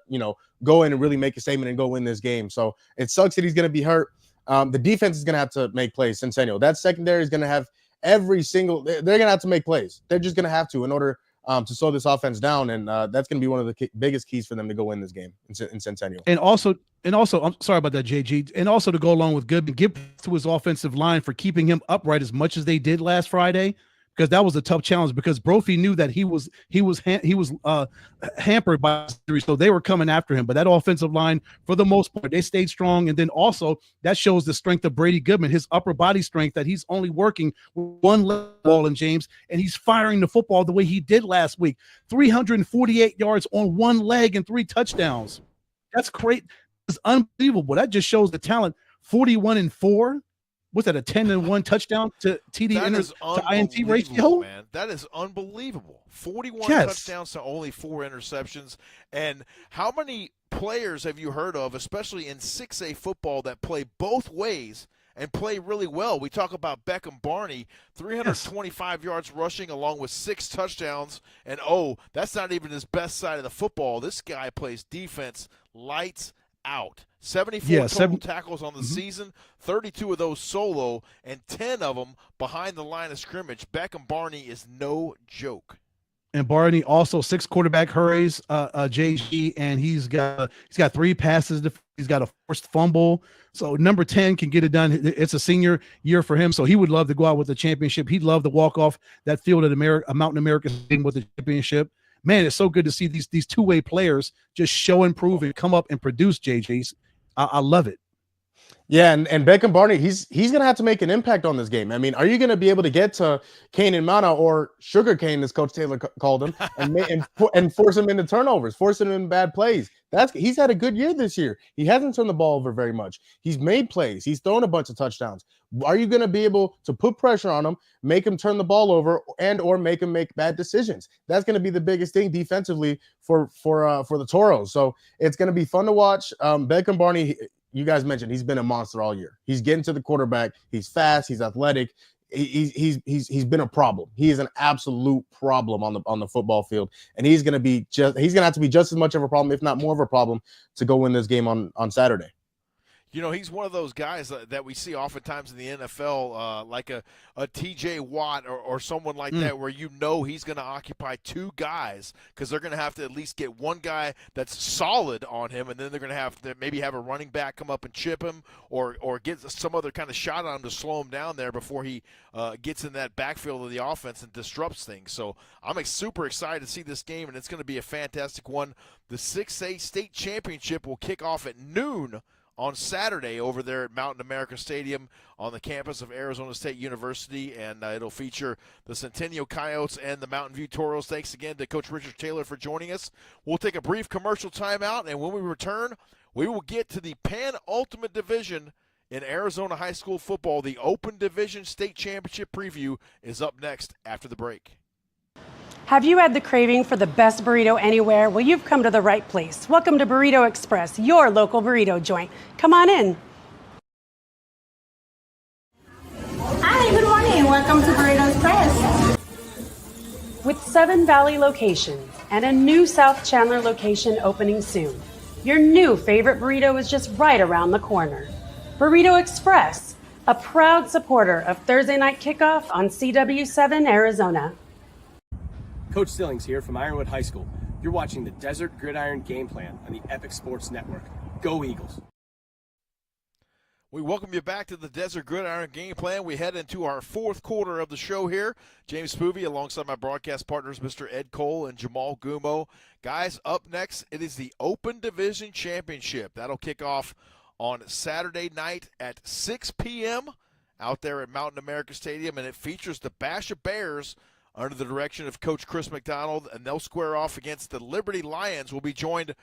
go in and really make a statement and go win this game. So it sucks that he's gonna be hurt. The defense is gonna have to make plays. Centennial, that secondary is gonna have they're gonna have to make plays. They're just gonna have to in order to slow this offense down, and that's going to be one of the biggest keys for them to go win this game in Centennial. And also, I'm sorry about that, JG. And also to go along with Goodman, give to his offensive line for keeping him upright as much as they did last Friday, because that was a tough challenge. Because Brophy knew that he was hampered by injury, so they were coming after him. But that offensive line, for the most part, they stayed strong. And then also that shows the strength of Brady Goodman, his upper body strength, that he's only working with one leg ball in James, and he's firing the football the way he did last week. 348 yards on one leg and 3 touchdowns. That's great. It's unbelievable. That just shows the talent. 41-4. Was that a 10-1 touchdown to TD to INT ratio? Man, that is unbelievable. 41 yes. touchdowns to only 4 interceptions. And how many players have you heard of, especially in 6A football, that play both ways and play really well? We talk about Beckham Barney, 325 yards rushing along with 6 touchdowns. And, that's not even his best side of the football. This guy plays defense lights out. 74 total tackles on the season, 32 of those solo, and 10 of them behind the line of scrimmage. Beckham Barney is no joke. And Barney also 6 quarterback hurries, JG, and he's got 3 passes. He's got a forced fumble. So number 10 can get it done. It's a senior year for him, so he would love to go out with the championship. He'd love to walk off that field at Mountain America with the championship. Man, it's so good to see these two-way players just show and prove and come up and produce, JGs. I love it. Yeah, and Beckham Barney, he's going to have to make an impact on this game. I mean, are you going to be able to get to Kanan Mana, or Sugar Cane, as Coach Taylor called him, and force him into turnovers, force him in bad plays? He's had a good year this year. He hasn't turned the ball over very much. He's made plays. He's thrown a bunch of touchdowns. Are you going to be able to put pressure on him, make him turn the ball over, or make him make bad decisions? That's going to be the biggest thing defensively for the Toros. So it's going to be fun to watch. Beckham Barney, you guys mentioned, he's been a monster all year. He's getting to the quarterback. He's fast. He's athletic. He's been a problem. He is an absolute problem on the football field, and he's going to have to be just as much of a problem, if not more of a problem, to go win this game on Saturday. He's one of those guys that we see oftentimes in the NFL, like a TJ Watt or someone like that, where he's going to occupy 2 guys, because they're going to have to at least get one guy that's solid on him, and then they're going to have to maybe have a running back come up and chip him or get some other kind of shot on him to slow him down there before he gets in that backfield of the offense and disrupts things. So I'm super excited to see this game, and it's going to be a fantastic one. The 6A state championship will kick off at noon on Saturday over there at Mountain America Stadium on the campus of Arizona State University, and it'll feature the Centennial Coyotes and the Mountain View Toros. Thanks again to Coach Richard Taylor for joining us. We'll take a brief commercial timeout, and when we return, we will get to the penultimate division in Arizona high school football. The Open Division State Championship preview is up next after the break. Have you had the craving for the best burrito anywhere? Well, you've come to the right place. Welcome to Burrito Express, your local burrito joint. Come on in. Hi, good morning. Welcome to Burrito Express. With 7 Valley locations and a new South Chandler location opening soon, your new favorite burrito is just right around the corner. Burrito Express, a proud supporter of Thursday Night Kickoff on CW7 Arizona. Coach Stillings here from Ironwood High School. You're watching the Desert Gridiron Gameplan on the Epic Sports Network. Go Eagles! We welcome you back to the Desert Gridiron Game Plan. We head into our 4th quarter of the show here. James Poovey alongside my broadcast partners, Mr. Ed Cole and Jamal Gumo. Guys, up next, it is the Open Division Championship. That'll kick off on Saturday night at 6 p.m. out there at Mountain America Stadium, and it features the Basha Bears under the direction of Coach Chris McDonald, and they'll square off against the Liberty Lions. We'll be joined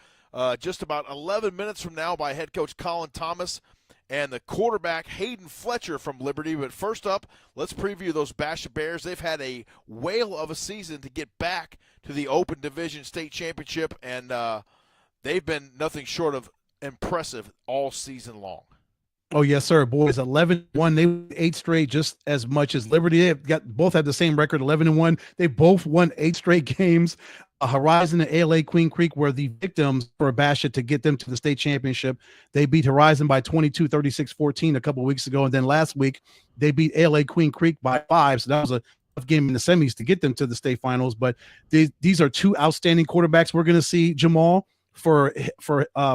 just about 11 minutes from now by head coach Colin Thomas and the quarterback Hayden Fletcher from Liberty. But first up, let's preview those Basha Bears. They've had a whale of a season to get back to the Open Division State Championship, and they've been nothing short of impressive all season long. Oh yes, sir. Boys, 11-1. They won 8 straight, just as much as Liberty. Both have the same record, 11-1. They both won 8 straight games. Horizon and ALA Queen Creek were the victims for Basha to get them to the state championship. They beat Horizon by 22, 36-14 a couple of weeks ago, and then last week they beat ALA Queen Creek by 5. So that was a tough game in the semis to get them to the state finals. But these are two outstanding quarterbacks we're going to see, Jamal. For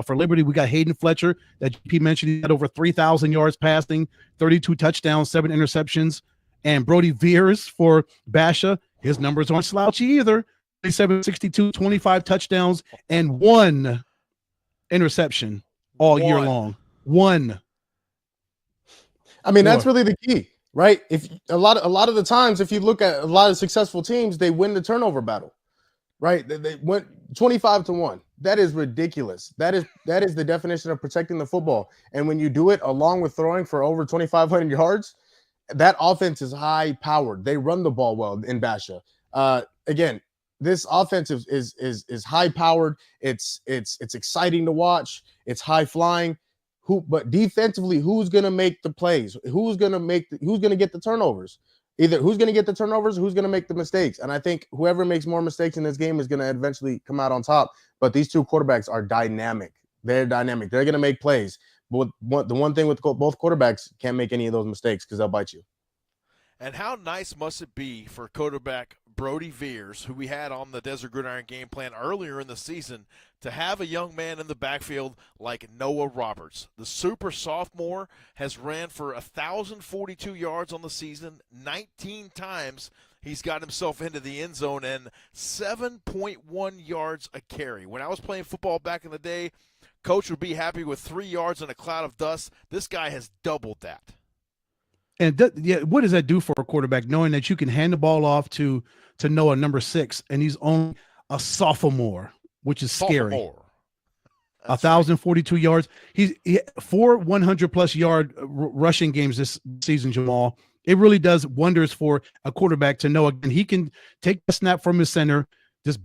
Liberty, we got Hayden Fletcher that he mentioned. He had over 3,000 yards passing, 32 touchdowns, 7 interceptions. And Brody Veers for Basha, his numbers aren't slouchy either. 37, 62, 25 touchdowns, and 1 interception all year long. 1. I mean, that's really the key, right? If a lot of the times, if you look at a lot of successful teams, they win the turnover battle. Right, they went 25-1. That is ridiculous. That is the definition of protecting the football. And when you do it along with throwing for over 2,500 yards, that offense is high powered. They run the ball well in Basha. Again, this offense is high powered. It's exciting to watch. It's high flying. But defensively, who's going to make the plays? Who's going to get the turnovers? Either who's going to get the turnovers, who's going to make the mistakes. And I think whoever makes more mistakes in this game is going to eventually come out on top. But these two quarterbacks are dynamic. They're dynamic. They're going to make plays. But the one thing with both quarterbacks, can't make any of those mistakes because they'll bite you. And how nice must it be for quarterback Brody Veers, who we had on the Desert Gridiron game plan earlier in the season, to have a young man in the backfield like Noah Roberts. The super sophomore has ran for 1,042 yards on the season. 19 times he's got himself into the end zone, and 7.1 yards a carry. When I was playing football back in the day, coach would be happy with 3 yards in a cloud of dust. This guy has doubled that. And what does that do for a quarterback, knowing that you can hand the ball off to Noah, number 6, and he's only a sophomore, which is scary. 1,042 yards. He 4 100-plus yard rushing games this season, Jamal. It really does wonders for a quarterback to know, again, he can take the snap from his center, just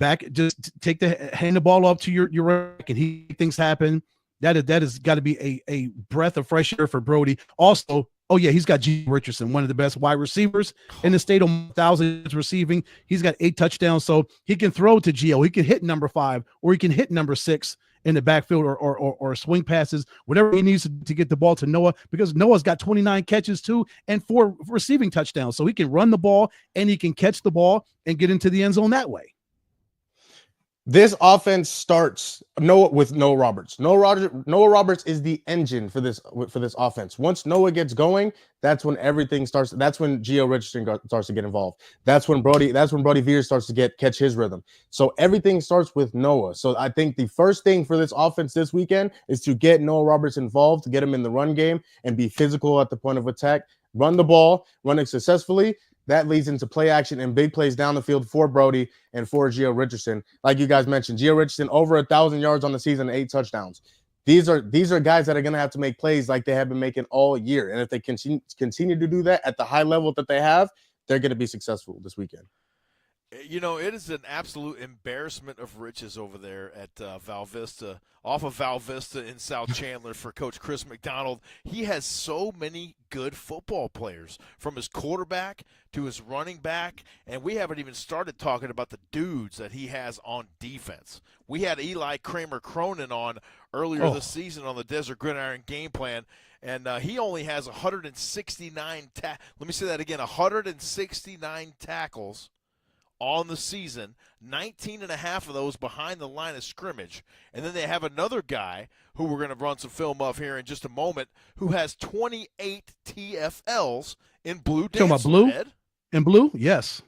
hand the ball off to your right, and he things happen. That has got to be a breath of fresh air for Brody. Also, he's got G. Richardson, one of the best wide receivers in the state, 1,000 receiving. He's got 8 touchdowns, so he can throw to Gio. He can hit number 5, or he can hit number 6 in the backfield, or swing passes, whatever he needs to get the ball to Noah, because Noah's got 29 catches too and 4 receiving touchdowns. So he can run the ball and he can catch the ball and get into the end zone that way. This offense starts with Noah Roberts. Noah Roberts is the engine for this offense. Once Noah gets going, that's when everything starts. That's when Gio Richardson starts to get involved. That's when Brody Veers starts to catch his rhythm. So everything starts with Noah. So I think the first thing for this offense this weekend is to get Noah Roberts involved, to get him in the run game and be physical at the point of attack, run the ball, run it successfully. That leads into play action and big plays down the field for Brody and for Gio Richardson. Like you guys mentioned, Gio Richardson over 1,000 yards on the season, 8 touchdowns. These are guys that are going to have to make plays like they have been making all year. And if they continue to do that at the high level that they have, they're going to be successful this weekend. You know, it is an absolute embarrassment of riches over there at Val Vista, off of Val Vista in South Chandler for Coach Chris McDonald. He has so many good football players, from his quarterback to his running back, and we haven't even started talking about the dudes that he has on defense. We had Eli Kramer Cronin on earlier this season on the Desert Gridiron game plan, and he only has 169 let me say that again, 169 tackles on the season, 19 and a half of those behind the line of scrimmage. And then they have another guy who we're going to run some film of here in just a moment, who has 28 TFLs in blue dance. Talking about blue? Ed? In blue? Yes.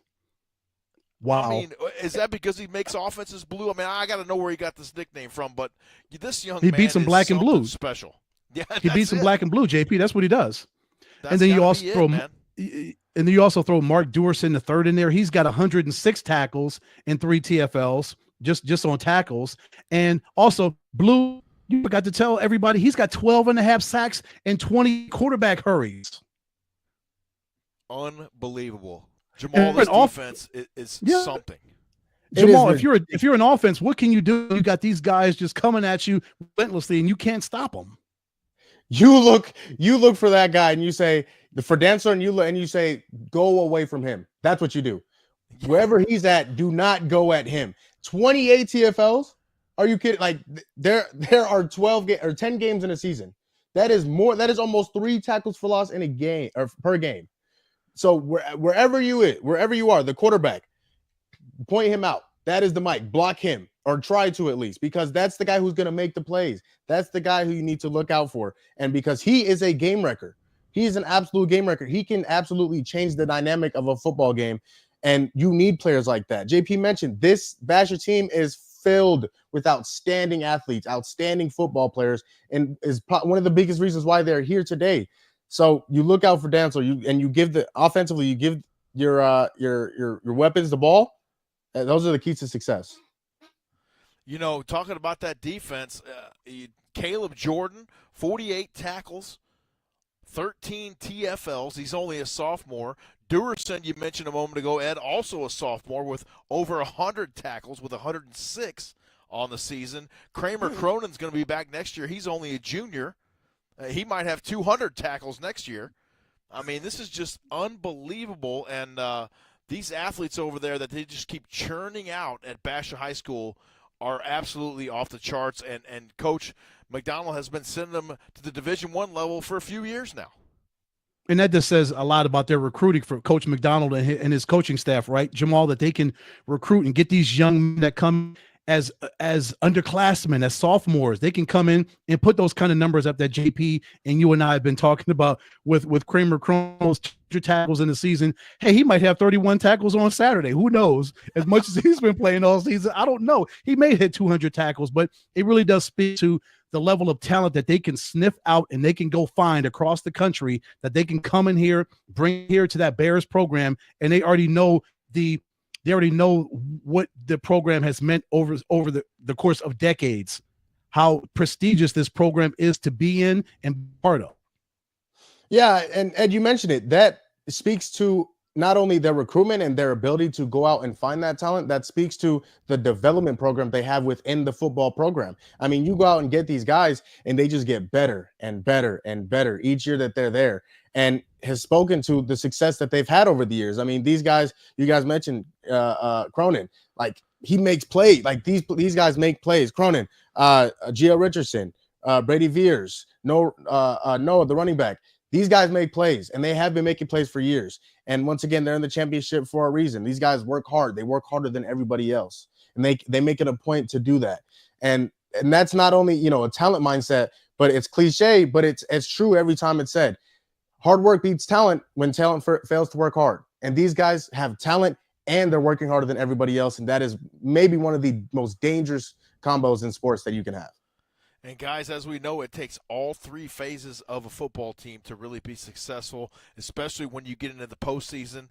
Wow. I mean, is that because he makes offenses blue? I mean, I got to know where he got this nickname from, but this young man beats some black and blue special. Yeah, he beats some black and blue, JP. That's what he does. And then you also And then you also throw Mark Dewerson the third in there. He's got 106 tackles and 3 TFLs just on tackles. And also, Blue, you forgot to tell everybody, he's got 12 and a half sacks and 20 quarterback hurries. Unbelievable. Jamal, this defense is something. Jamal, if you're an offense, what can you do? You got these guys just coming at you relentlessly, and you can't stop them. You look for that guy and you say for Dancer and you say go away from him. That's what you do. Wherever he's at, do not go at him. 28 TFLs? Are you kidding? Like there are 10 games in a season. That is more. That is almost 3 tackles for loss in a game or per game. So wherever you are, the quarterback, point him out. That is the mic. Block him or try to at least, because that's the guy who's going to make the plays. That's the guy who you need to look out for. And because he is a game wrecker, he is an absolute game wrecker. He can absolutely change the dynamic of a football game. And you need players like that. JP mentioned this Basher team is filled with outstanding athletes, outstanding football players, and is one of the biggest reasons why they're here today. So you look out for Dancer, you give the offensively, you give your weapons the ball. Those are the keys to success. You know, talking about that defense, Caleb Jordan, 48 tackles, 13 TFLs. He's only a sophomore. Duerson, you mentioned a moment ago, Ed, also a sophomore with over 100 tackles, with 106 on the season. Kramer Cronin's going to be back next year. He's only a junior. He might have 200 tackles next year. I mean, this is just unbelievable. And these athletes over there that they just keep churning out at Basha High School are absolutely off the charts. And Coach McDonald has been sending them to the Division I level for a few years now. And that just says a lot about their recruiting for Coach McDonald and his coaching staff, right, Jamal, that they can recruit and get these young men that come as underclassmen, as sophomores. They can come in and put those kind of numbers up that JP and you and I have been talking about with Kramer Cronin's 200 tackles in the season. Hey, he might have 31 tackles on Saturday. Who knows? As much as he's been playing all season, I don't know. He may hit 200 tackles, but it really does speak to the level of talent that they can sniff out and they can go find across the country, that they can come in here, bring here to that Bears program, and they already know what the program has meant over the course of decades, how prestigious this program is to be in and part of. Yeah, and Ed, you mentioned it. That speaks to not only their recruitment and their ability to go out and find that talent, that speaks to the development program they have within the football program. I mean, you go out and get these guys and they just get better and better and better each year that they're there, and has spoken to the success that they've had over the years. I mean, these guys, you guys mentioned Cronin, like he makes plays. Like these guys make plays. Cronin, Gio Richardson, Brady Veers, Noah, the running back. These guys make plays, and they have been making plays for years. And once again, they're in the championship for a reason. These guys work hard. They work harder than everybody else, and they make it a point to do that. And that's not only, you know, a talent mindset, but it's cliche, but it's true every time it's said. Hard work beats talent when talent fails to work hard. And these guys have talent and they're working harder than everybody else. And that is maybe one of the most dangerous combos in sports that you can have. And guys, as we know, it takes all 3 phases of a football team to really be successful, especially when you get into the postseason.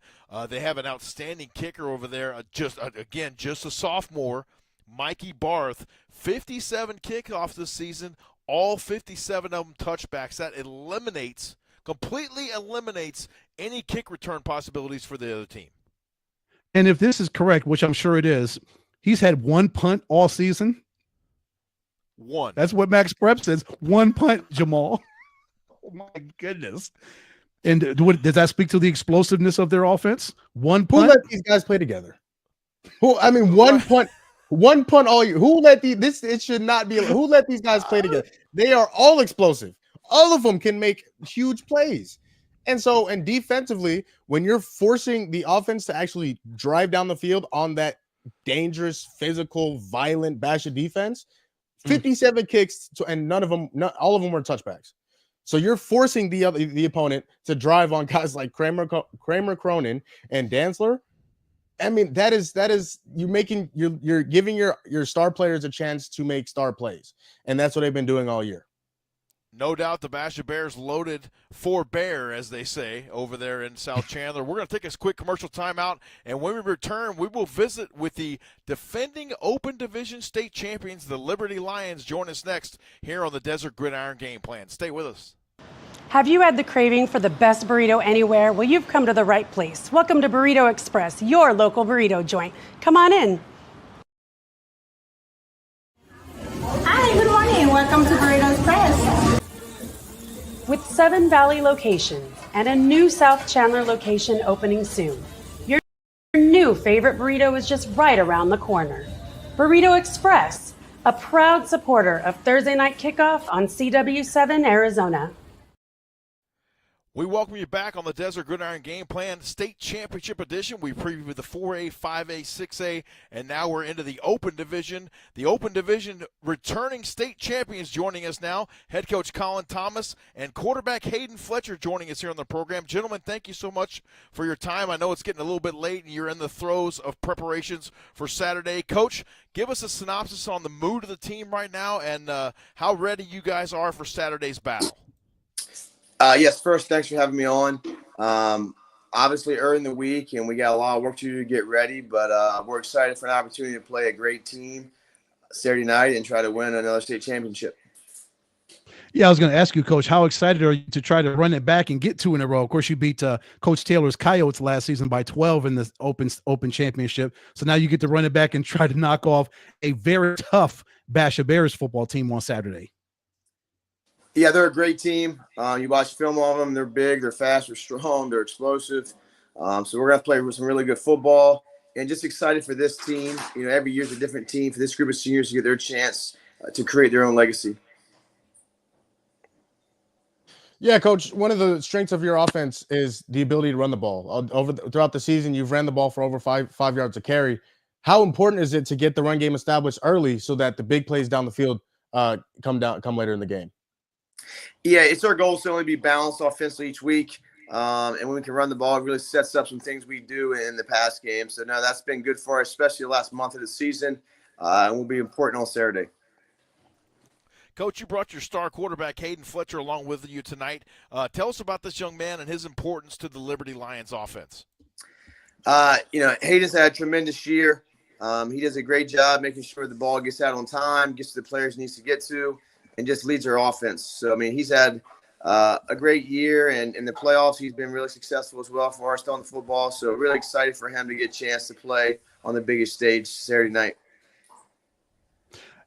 They have an outstanding kicker over there, just a sophomore, Mikey Barth, 57 kickoffs this season, all 57 of them touchbacks. That completely eliminates any kick return possibilities for the other team. And if this is correct, which I'm sure it is, he's had 1 punt all season. 1. That's what Max Prep says. 1 punt, Jamal. Oh my goodness. And does that speak to the explosiveness of their offense? 1 punt. Who let these guys play together? One punt all year. Who let it should not be. Who let these guys play together? They are all explosive. All of them can make huge plays. And defensively, when you're forcing the offense to actually drive down the field on that dangerous, physical, violent Basha defense, 57 kicks and all of them were touchbacks. So you're forcing the opponent to drive on guys like Kramer Cronin and Dantzler. I mean, that is you're giving your star players a chance to make star plays, and that's what they've been doing all year. No doubt the Basha Bears loaded for bear, as they say, over there in South Chandler. We're going to take a quick commercial timeout, and when we return, we will visit with the defending Open Division state champions, the Liberty Lions. Join us next here on the Desert Gridiron Game Plan. Stay with us. Have you had the craving for the best burrito anywhere? Well, you've come to the right place. Welcome to Burrito Express, your local burrito joint. Come on in. Hi, good morning. Welcome to Burrito Express. With 7 Valley locations and a new South Chandler location opening soon, your new favorite burrito is just right around the corner. Burrito Express, a proud supporter of Thursday Night Kickoff on CW7 Arizona. We welcome you back on the Desert Gridiron Game Plan State Championship Edition. We previewed the 4A, 5A, 6A, and now we're into the Open Division. The Open Division returning state champions joining us now. Head coach Colin Thomas and quarterback Hayden Fletcher joining us here on the program. Gentlemen, thank you so much for your time. I know it's getting a little bit late and you're in the throes of preparations for Saturday. Coach, give us a synopsis on the mood of the team right now and how ready you guys are for Saturday's battle. Yes, first, thanks for having me on. Obviously, early in the week, and we got a lot of work to do to get ready, but we're excited for an opportunity to play a great team Saturday night and try to win another state championship. Yeah, I was going to ask you, Coach, how excited are you to try to run it back and get 2 in a row? Of course, you beat Coach Taylor's Coyotes last season by 12 in the Open Championship. So now you get to run it back and try to knock off a very tough Basha Bears football team on Saturday. Yeah, they're a great team. You watch film on them. They're big, they're fast, they're strong, they're explosive. So we're going to play with some really good football and just excited for this team. You know, every year's a different team for this group of seniors to get their chance to create their own legacy. Yeah, Coach, one of the strengths of your offense is the ability to run the ball. Throughout the season, you've ran the ball for over five yards a carry. How important is it to get the run game established early so that the big plays down the field come later in the game? Yeah, it's our goal to only be balanced offensively each week. And when we can run the ball, it really sets up some things we do in the past game. So, no, that's been good for us, especially the last month of the season, and will be important on Saturday. Coach, you brought your star quarterback, Hayden Fletcher, along with you tonight. Tell us about this young man and his importance to the Liberty Lions offense. Hayden's had a tremendous year. He does a great job making sure the ball gets out on time, gets to the players he needs to get to, and just leads our offense. So, I mean, he's had a great year, and in the playoffs, he's been really successful as well for us on the football. So, really excited for him to get a chance to play on the biggest stage Saturday night.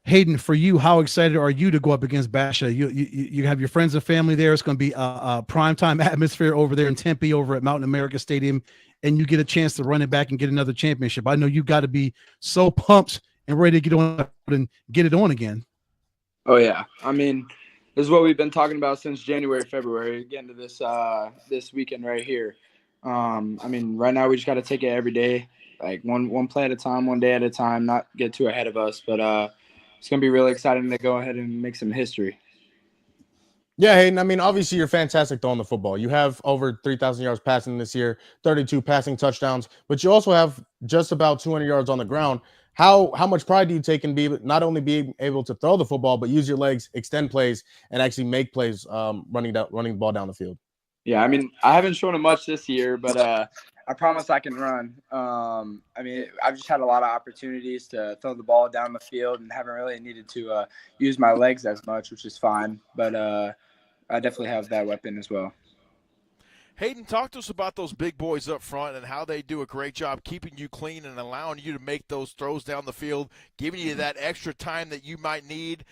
Hayden, for you, how excited are you to go up against Basha? You have your friends and family there. It's going to be a primetime atmosphere over there in Tempe over at Mountain America Stadium, and you get a chance to run it back and get another championship. I know you've got to be so pumped and ready to get on and get it on again. Oh, yeah. I mean, this is what we've been talking about since January, February, getting to this weekend right here. I mean, right now we just got to take it every day, like one play at a time, one day at a time, not get too ahead of us. But it's going to be really exciting to go ahead and make some history. Yeah, Hayden, I mean, obviously you're fantastic throwing the football. You have over 3,000 yards passing this year, 32 passing touchdowns, but you also have just about 200 yards on the ground. How much pride do you take in not only being able to throw the football, but use your legs, extend plays, and actually make plays running the ball down the field? Yeah, I mean, I haven't shown it much this year, but I promise I can run. I mean, I've just had a lot of opportunities to throw the ball down the field and haven't really needed to use my legs as much, which is fine. But I definitely have that weapon as well. Hayden, talk to us about those big boys up front and how they do a great job keeping you clean and allowing you to make those throws down the field, giving you that extra time that you might need,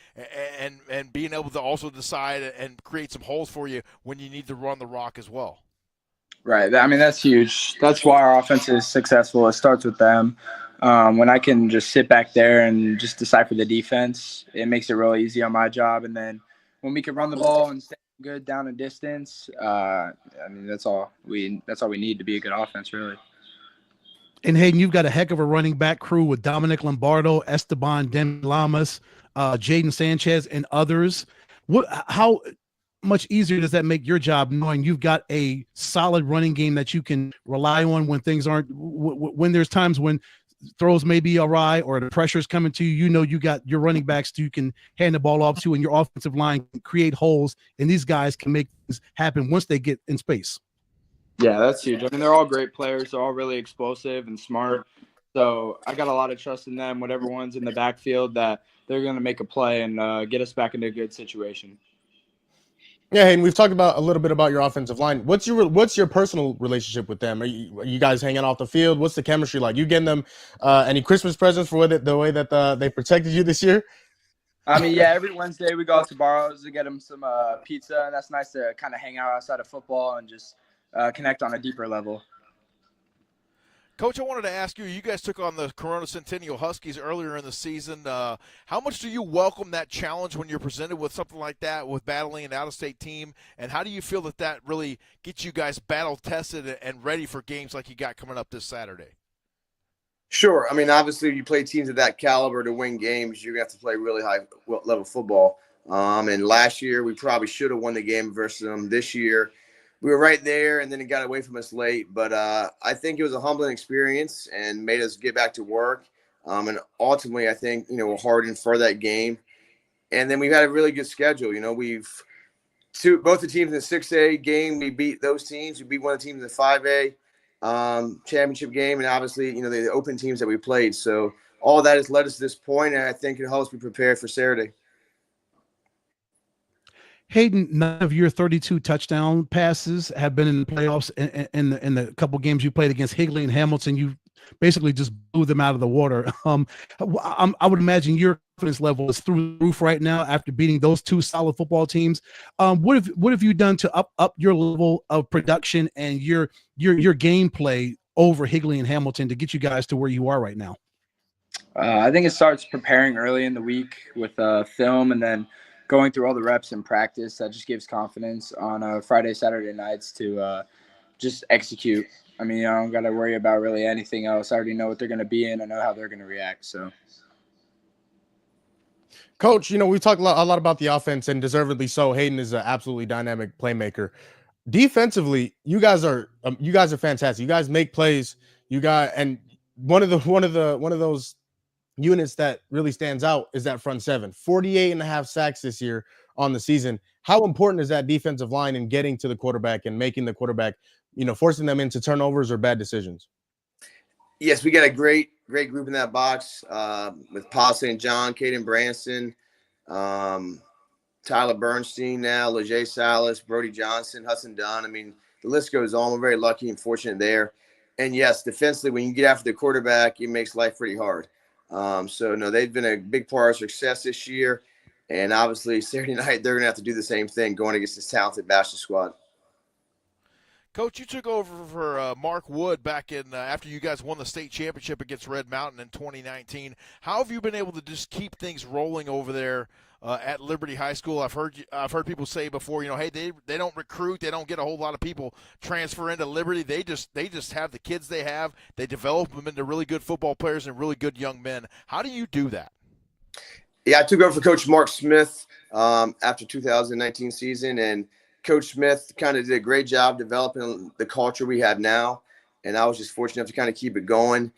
and being able to also decide and create some holes for you when you need to run the rock as well. Right. I mean, that's huge. That's why our offense is successful. It starts with them. When I can just sit back there and just decipher the defense, it makes it real easy on my job. And then when we can run the ball and stay good down a distance, I mean, that's all we need to be a good offense, really. And Hayden, you've got a heck of a running back crew with Dominic Lombardo, Esteban Demi Lamas, Jaden Sanchez, and others. How much easier does that make your job knowing you've got a solid running game that you can rely on when things aren't, when there's times when throws may be awry or the pressure's coming to you, you know, you got your running backs you can hand the ball off to, and your offensive line can create holes, and these guys can make things happen once they get in space. Yeah, that's huge. I mean, they're all great players. They're all really explosive and smart. So I got a lot of trust in them, whatever one's in the backfield, that they're going to make a play and get us back into a good situation. Yeah, Hayden, we've talked about a little bit about your offensive line. What's your personal relationship with them? Are you guys hanging off the field? What's the chemistry like? You getting them any Christmas presents for the way that they protected you this year? I mean, yeah, every Wednesday we go out to Barrows to get them some pizza, and that's nice to kind of hang out outside of football and just connect on a deeper level. Coach, I wanted to ask you, you guys took on the Corona Centennial Huskies earlier in the season. How much do you welcome that challenge when you're presented with something like that, with battling an out-of-state team? And how do you feel that really gets you guys battle-tested and ready for games like you got coming up this Saturday? Sure. I mean, obviously, you play teams of that caliber to win games, you're going to have to play really high-level football. And last year, we probably should have won the game versus them. This year, we were right there, and then it got away from us late. But I think it was a humbling experience and made us get back to work. And ultimately, I think, we're hardened for that game. And then we've had a really good schedule. Both the teams in the 6A game, we beat those teams. We beat one of the teams in the 5A championship game, and obviously, the open teams that we played. So all that has led us to this point, and I think it helps me prepare for Saturday. Hayden, none of your 32 touchdown passes have been in the playoffs. In the couple games you played against Higley and Hamilton, you basically just blew them out of the water. I would imagine your confidence level is through the roof right now after beating those two solid football teams. What have you done to up your level of production and your gameplay over Higley and Hamilton to get you guys to where you are right now? I think it starts preparing early in the week with film, and then going through all the reps in practice. That just gives confidence on Friday, Saturday nights to just execute. I mean, I don't got to worry about really anything else. I already know what they're going to be in. I know how they're going to react. So, Coach, we talked a lot about the offense, and deservedly so. Hayden is an absolutely dynamic playmaker. Defensively, you guys are fantastic. You guys make plays. And one of those units that really stands out is that front seven. 48.5 sacks this year on the season. How important is that defensive line in getting to the quarterback and making the quarterback, forcing them into turnovers or bad decisions? Yes, we got a great group in that box with Paul St. John, Caden Branson, Tyler Bernstein now, Leger Salas, Brody Johnson, Hudson Dunn. I mean, the list goes on. We're very lucky and fortunate there. And yes, defensively, when you get after the quarterback, it makes life pretty hard. They've been a big part of our success this year. And obviously, Saturday night, they're going to have to do the same thing going against this talented Bachelor squad. Coach, you took over for Mark Wood back in after you guys won the state championship against Red Mountain in 2019. How have you been able to just keep things rolling over there at Liberty High School? I've heard people say before, hey, they don't recruit, they don't get a whole lot of people transfer into Liberty. They just have the kids they have. They develop them into really good football players and really good young men. How do you do that? Yeah, I took over for Coach Mark Smith after 2019 season, and Coach Smith kind of did a great job developing the culture we have now, and I was just fortunate enough to kind of keep it going.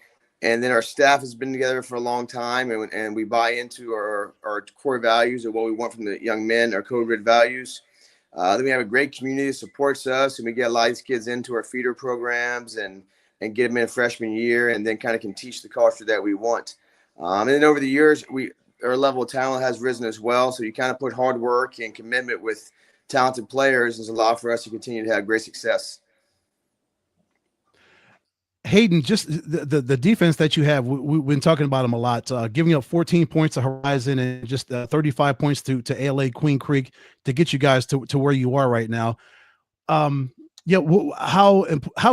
And then our staff has been together for a long time, and we buy into our core values of what we want from the young men, our code red values. Then we have a great community that supports us, and we get a lot of these kids into our feeder programs and get them in freshman year, and then kind of can teach the culture that we want. And then over the years, our level of talent has risen as well, so you kind of put hard work and commitment with talented players has allowed for us to continue to have great success. Hayden, just the defense that you have, we've been talking about them a lot, giving up 14 points to Horizon and just 35 points to ALA Queen Creek to get you guys to where you are right now. How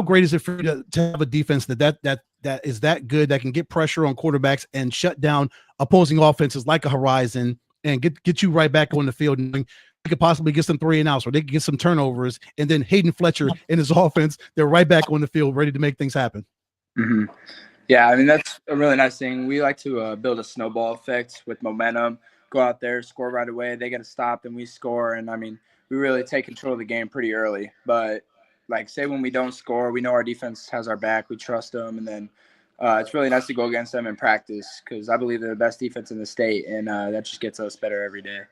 great is it for you to have a defense that is that good, that can get pressure on quarterbacks and shut down opposing offenses like a Horizon and get you right back on the field, and they could possibly get some 3 and outs, or they could get some turnovers, and then Hayden Fletcher and his offense, they're right back on the field ready to make things happen. Mm-hmm. Yeah, I mean, that's a really nice thing. We like to build a snowball effect with momentum, go out there, score right away. They get a stop, and we score. And, I mean, we really take control of the game pretty early. But, say when we don't score, we know our defense has our back. We trust them. And then it's really nice to go against them in practice because I believe they're the best defense in the state, and that just gets us better every day.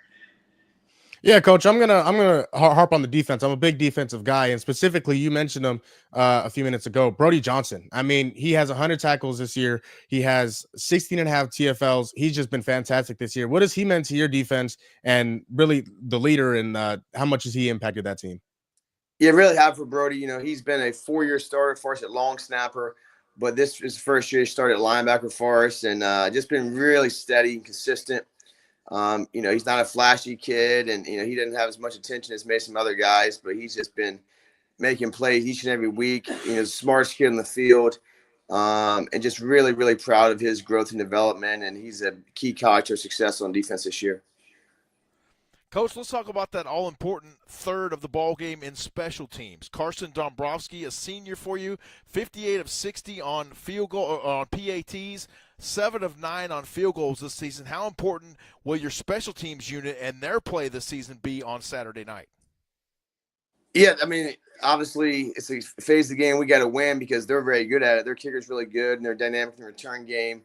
Yeah, Coach, I'm gonna harp on the defense. I'm a big defensive guy, and specifically, you mentioned him a few minutes ago, Brody Johnson. I mean, he has 100 tackles this year. He has 16 and a half TFLs. He's just been fantastic this year. What has he meant to your defense, and really the leader, and how much has he impacted that team? Yeah, really have for Brody. He's been a 4-year starter for us at long snapper, but this is the first year he started at linebacker for us, and just been really steady and consistent. He's not a flashy kid, and he doesn't have as much attention as maybe some other guys, but he's just been making plays each and every week. Smartest kid in the field, and just really, really proud of his growth and development. And he's a key cog to success on defense this year. Coach, let's talk about that all-important third of the ball game in special teams. Carson Dombrowski, a senior for you, 58 of 60 on field goal on PATs, 7 of 9 on field goals this season. How important will your special teams unit and their play this season be on Saturday night? Yeah, I mean, obviously it's a phase of the game we got to win because they're very good at it. Their kicker's really good and they're dynamic in the return game.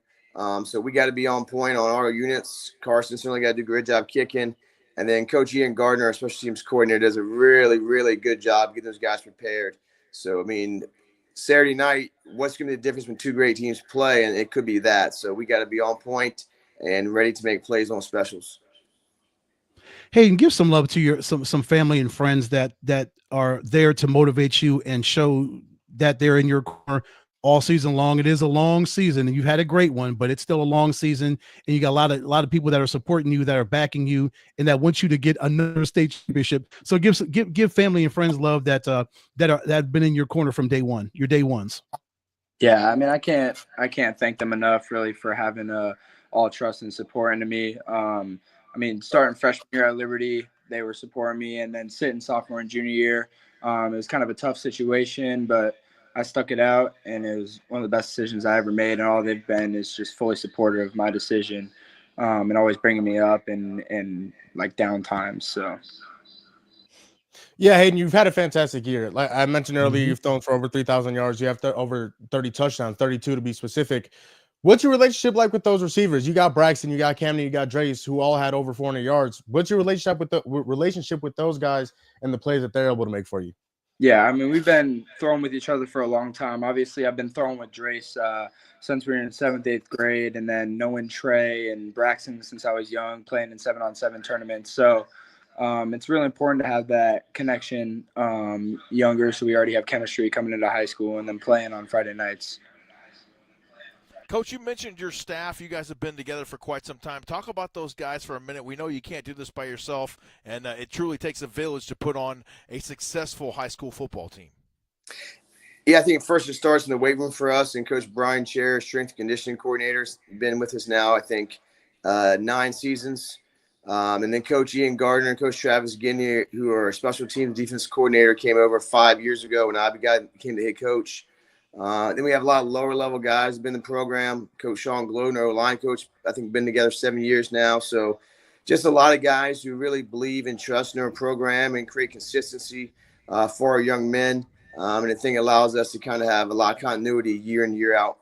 So we got to be on point on our units. Carson certainly got to do a great job kicking. And then Coach Ian Gardner, our special teams coordinator, does a really, really good job getting those guys prepared. So, I mean, Saturday night, what's going to be the difference when two great teams play? And it could be that. So we got to be on point and ready to make plays on specials. Hey, and give some love to your some family and friends that are there to motivate you and show that they're in your corner all season long. It is a long season, and you've had a great one, but it's still a long season, and you got a lot of people that are supporting you, that are backing you, and that want you to get another state championship. So give family and friends love that have been in your corner from day one, your day ones. Yeah, I mean, I can't thank them enough really for having all trust and support into me. I mean, starting freshman year at Liberty, they were supporting me, and then sitting sophomore and junior year, it was kind of a tough situation, but I stuck it out, and it was one of the best decisions I ever made. And all they've been is just fully supportive of my decision, and always bringing me up in like down times. So. Yeah, Hayden, you've had a fantastic year. Like I mentioned earlier, you've thrown for over 3,000 yards. You have over 30 touchdowns, 32 to be specific. What's your relationship like with those receivers? You got Braxton, you got Camden, you got Drace, who all had over 400 yards. What's your relationship with those guys and the plays that they're able to make for you? Yeah, I mean, we've been throwing with each other for a long time. Obviously, I've been throwing with Drace since we were in 7th, 8th grade, and then knowing Trey and Braxton since I was young, playing in 7-on-7 tournaments. So it's really important to have that connection younger, so we already have chemistry coming into high school and then playing on Friday nights. Coach, you mentioned your staff. You guys have been together for quite some time. Talk about those guys for a minute. We know you can't do this by yourself, and it truly takes a village to put on a successful high school football team. Yeah, I think first it starts in the weight room for us, and Coach Brian Chair, strength and conditioning coordinators, been with us now, I think, 9 seasons. And then Coach Ian Gardner and Coach Travis Guinea, who are our special teams defense coordinator, came over 5 years ago when I became the head coach. Then we have a lot of lower level guys who've been in the program. Coach Sean Glodner, line coach, I think been together 7 years now. So just a lot of guys who really believe and trust in our program and create consistency for our young men. And I think it allows us to kind of have a lot of continuity year in, year out.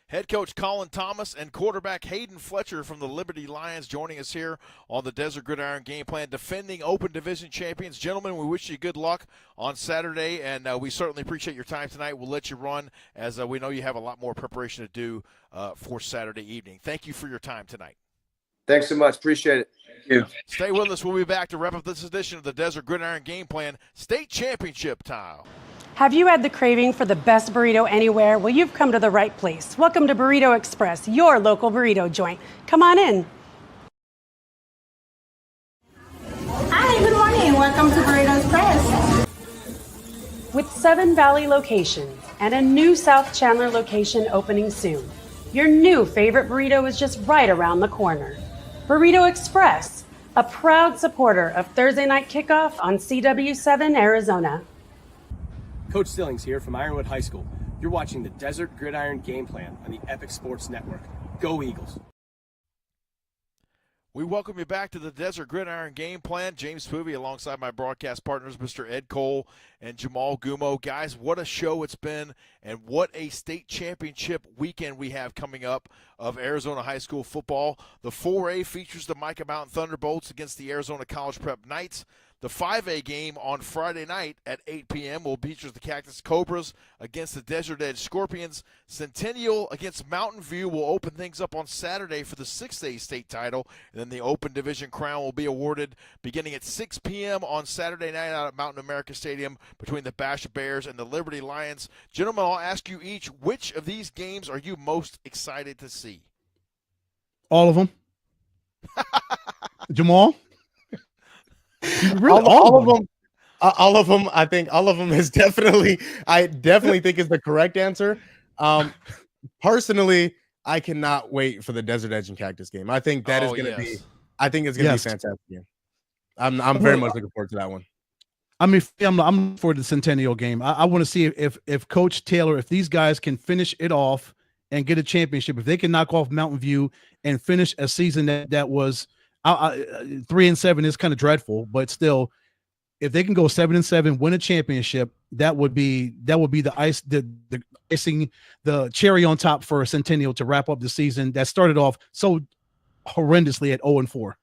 Head coach Colin Thomas and quarterback Hayden Fletcher from the Liberty Lions joining us here on the Desert Gridiron Game Plan, defending Open Division champions. Gentlemen, we wish you good luck on Saturday, and we certainly appreciate your time tonight. We'll let you run, as we know you have a lot more preparation to do for Saturday evening. Thank you for your time tonight. Thanks so much. Appreciate it. Thank you. Stay with us. We'll be back to wrap up this edition of the Desert Gridiron Game Plan State Championship time. Have you had the craving for the best burrito anywhere? Well, you've come to the right place. Welcome to Burrito Express, your local burrito joint. Come on in. Hi, good morning. Welcome to Burrito Express. With 7 Valley locations and a new South Chandler location opening soon, your new favorite burrito is just right around the corner. Burrito Express, a proud supporter of Thursday night kickoff on CW7 Arizona. Coach Stillings here from Ironwood High School. You're watching the Desert Gridiron Game Plan on the Epic Sports Network. Go Eagles. We welcome you back to the Desert Gridiron Game Plan. James Poovey alongside my broadcast partners, Mr. Ed Cole and Jamal Gumo. Guys, what a show it's been, and what a state championship weekend we have coming up of Arizona high school football. The 4A features the Micah Mountain Thunderbolts against the Arizona College Prep Knights. The 5A game on Friday night at 8 p.m. will feature the Cactus Cobras against the Desert Edge Scorpions. Centennial against Mountain View will open things up on Saturday for the 6A state title. And then the Open Division crown will be awarded beginning at 6 p.m. on Saturday night out at Mountain America Stadium between the Bash Bears and the Liberty Lions. Gentlemen, I'll ask you each, which of these games are you most excited to see? All of them. Jamal? Really, all of them. All of them. I think all of them is definitely. I definitely think is the correct answer. Personally, I cannot wait for the Desert Edge and Cactus game. I think that is going to be. I think it's going to be a fantastic game. I'm very much looking forward to that one. I mean, I'm for the Centennial game. I want to see if Coach Taylor, if these guys can finish it off and get a championship, if they can knock off Mountain View and finish a season that was 3-7 is kind of dreadful, but still, if they can go 7-7, win a championship, that would be the icing, the cherry on top for Centennial to wrap up the season that started off so horrendously at 0-4.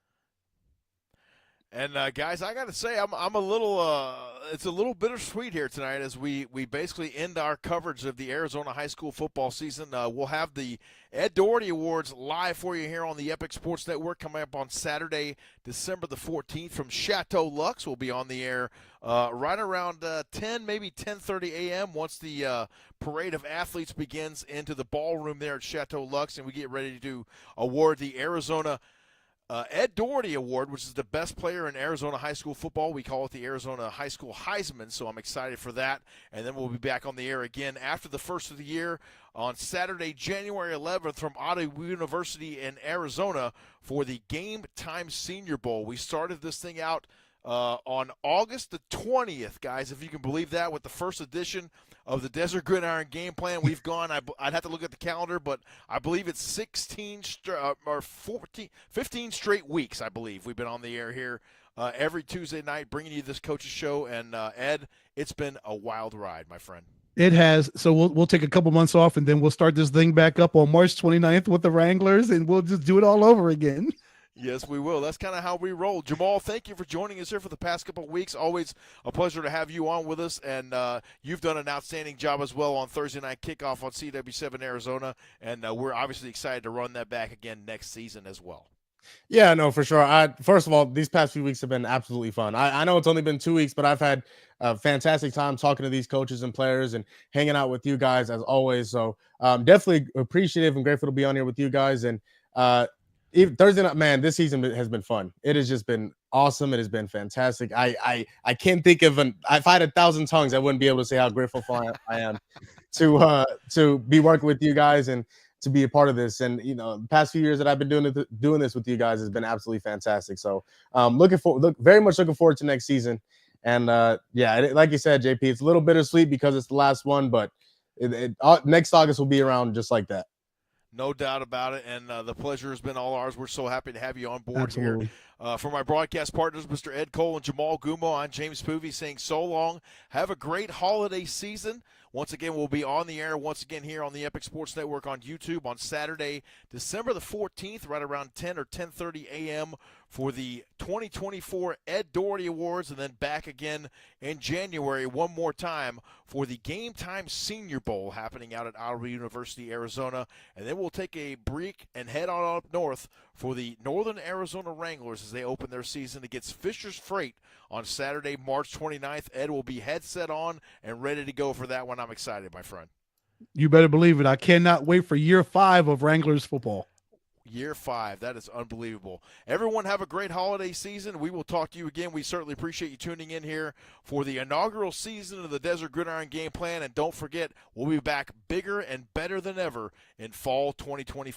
And guys, I got to say, I'm a little. It's a little bittersweet here tonight as we basically end our coverage of the Arizona high school football season. We'll have the Ed Doherty Awards live for you here on the Epic Sports Network coming up on Saturday, December the 14th from Chateau Lux. We'll be on the air right around 10, maybe 10:30 a.m. once the parade of athletes begins into the ballroom there at Chateau Lux, and we get ready to award the Arizona Ed Doherty Award, which is the best player in Arizona high school football. We call it the Arizona High School Heisman, so I'm excited for that. And then we'll be back on the air again after the first of the year on Saturday, January 11th from Ottawa University in Arizona for the Game Time Senior Bowl. We started this thing out on August the 20th, guys, if you can believe that, with the first edition of the Desert Gridiron Game Plan. We've gone, I'd have to look at the calendar, but I believe it's 15 straight weeks, I believe. We've been on the air here every Tuesday night bringing you this coach's show. And, Ed, it's been a wild ride, my friend. It has. So we'll take a couple months off, and then we'll start this thing back up on March 29th with the Wranglers, and we'll just do it all over again. Yes, we will. That's kind of how we roll. Jamal, thank you for joining us here for the past couple of weeks. Always a pleasure to have you on with us, and you've done an outstanding job as well on Thursday Night Kickoff on CW7 Arizona, and we're obviously excited to run that back again next season as well. Yeah, no, for sure. First of all, these past few weeks have been absolutely fun. I know it's only been 2 weeks, but I've had a fantastic time talking to these coaches and players and hanging out with you guys as always. So definitely appreciative and grateful to be on here with you guys. And even Thursday night, man, this season has been fun. It has just been awesome. It has been fantastic. I can't think of if I had 1,000 tongues, I wouldn't be able to say how grateful I am to be working with you guys and to be a part of this. And the past few years that I've been doing this with you guys has been absolutely fantastic. So very much looking forward to next season. And like you said, JP, it's a little bittersweet because it's the last one, but next August will be around just like that. No doubt about it, and the pleasure has been all ours. We're so happy to have you on board Absolutely. here. For my broadcast partners, Mr. Ed Cole and Jamal Gumo, I'm James Poovey saying so long. Have a great holiday season. Once again, we'll be on the air once again here on the Epic Sports Network on YouTube on Saturday, December the 14th, right around 10 or 10:30 a.m. for the 2024 Ed Doherty Awards, and then back again in January one more time for the Game Time Senior Bowl happening out at Ottawa University, Arizona. And then we'll take a break and head on up north for the Northern Arizona Wranglers as they open their season against Fisher's Freight on Saturday, March 29th. Ed will be headset on and ready to go for that one. I'm excited, my friend. You better believe it. I cannot wait for year 5 of Wranglers football. Year 5. That is unbelievable. Everyone have a great holiday season. We will talk to you again. We certainly appreciate you tuning in here for the inaugural season of the Desert Gridiron Game Plan. And don't forget, we'll be back bigger and better than ever in fall 2025.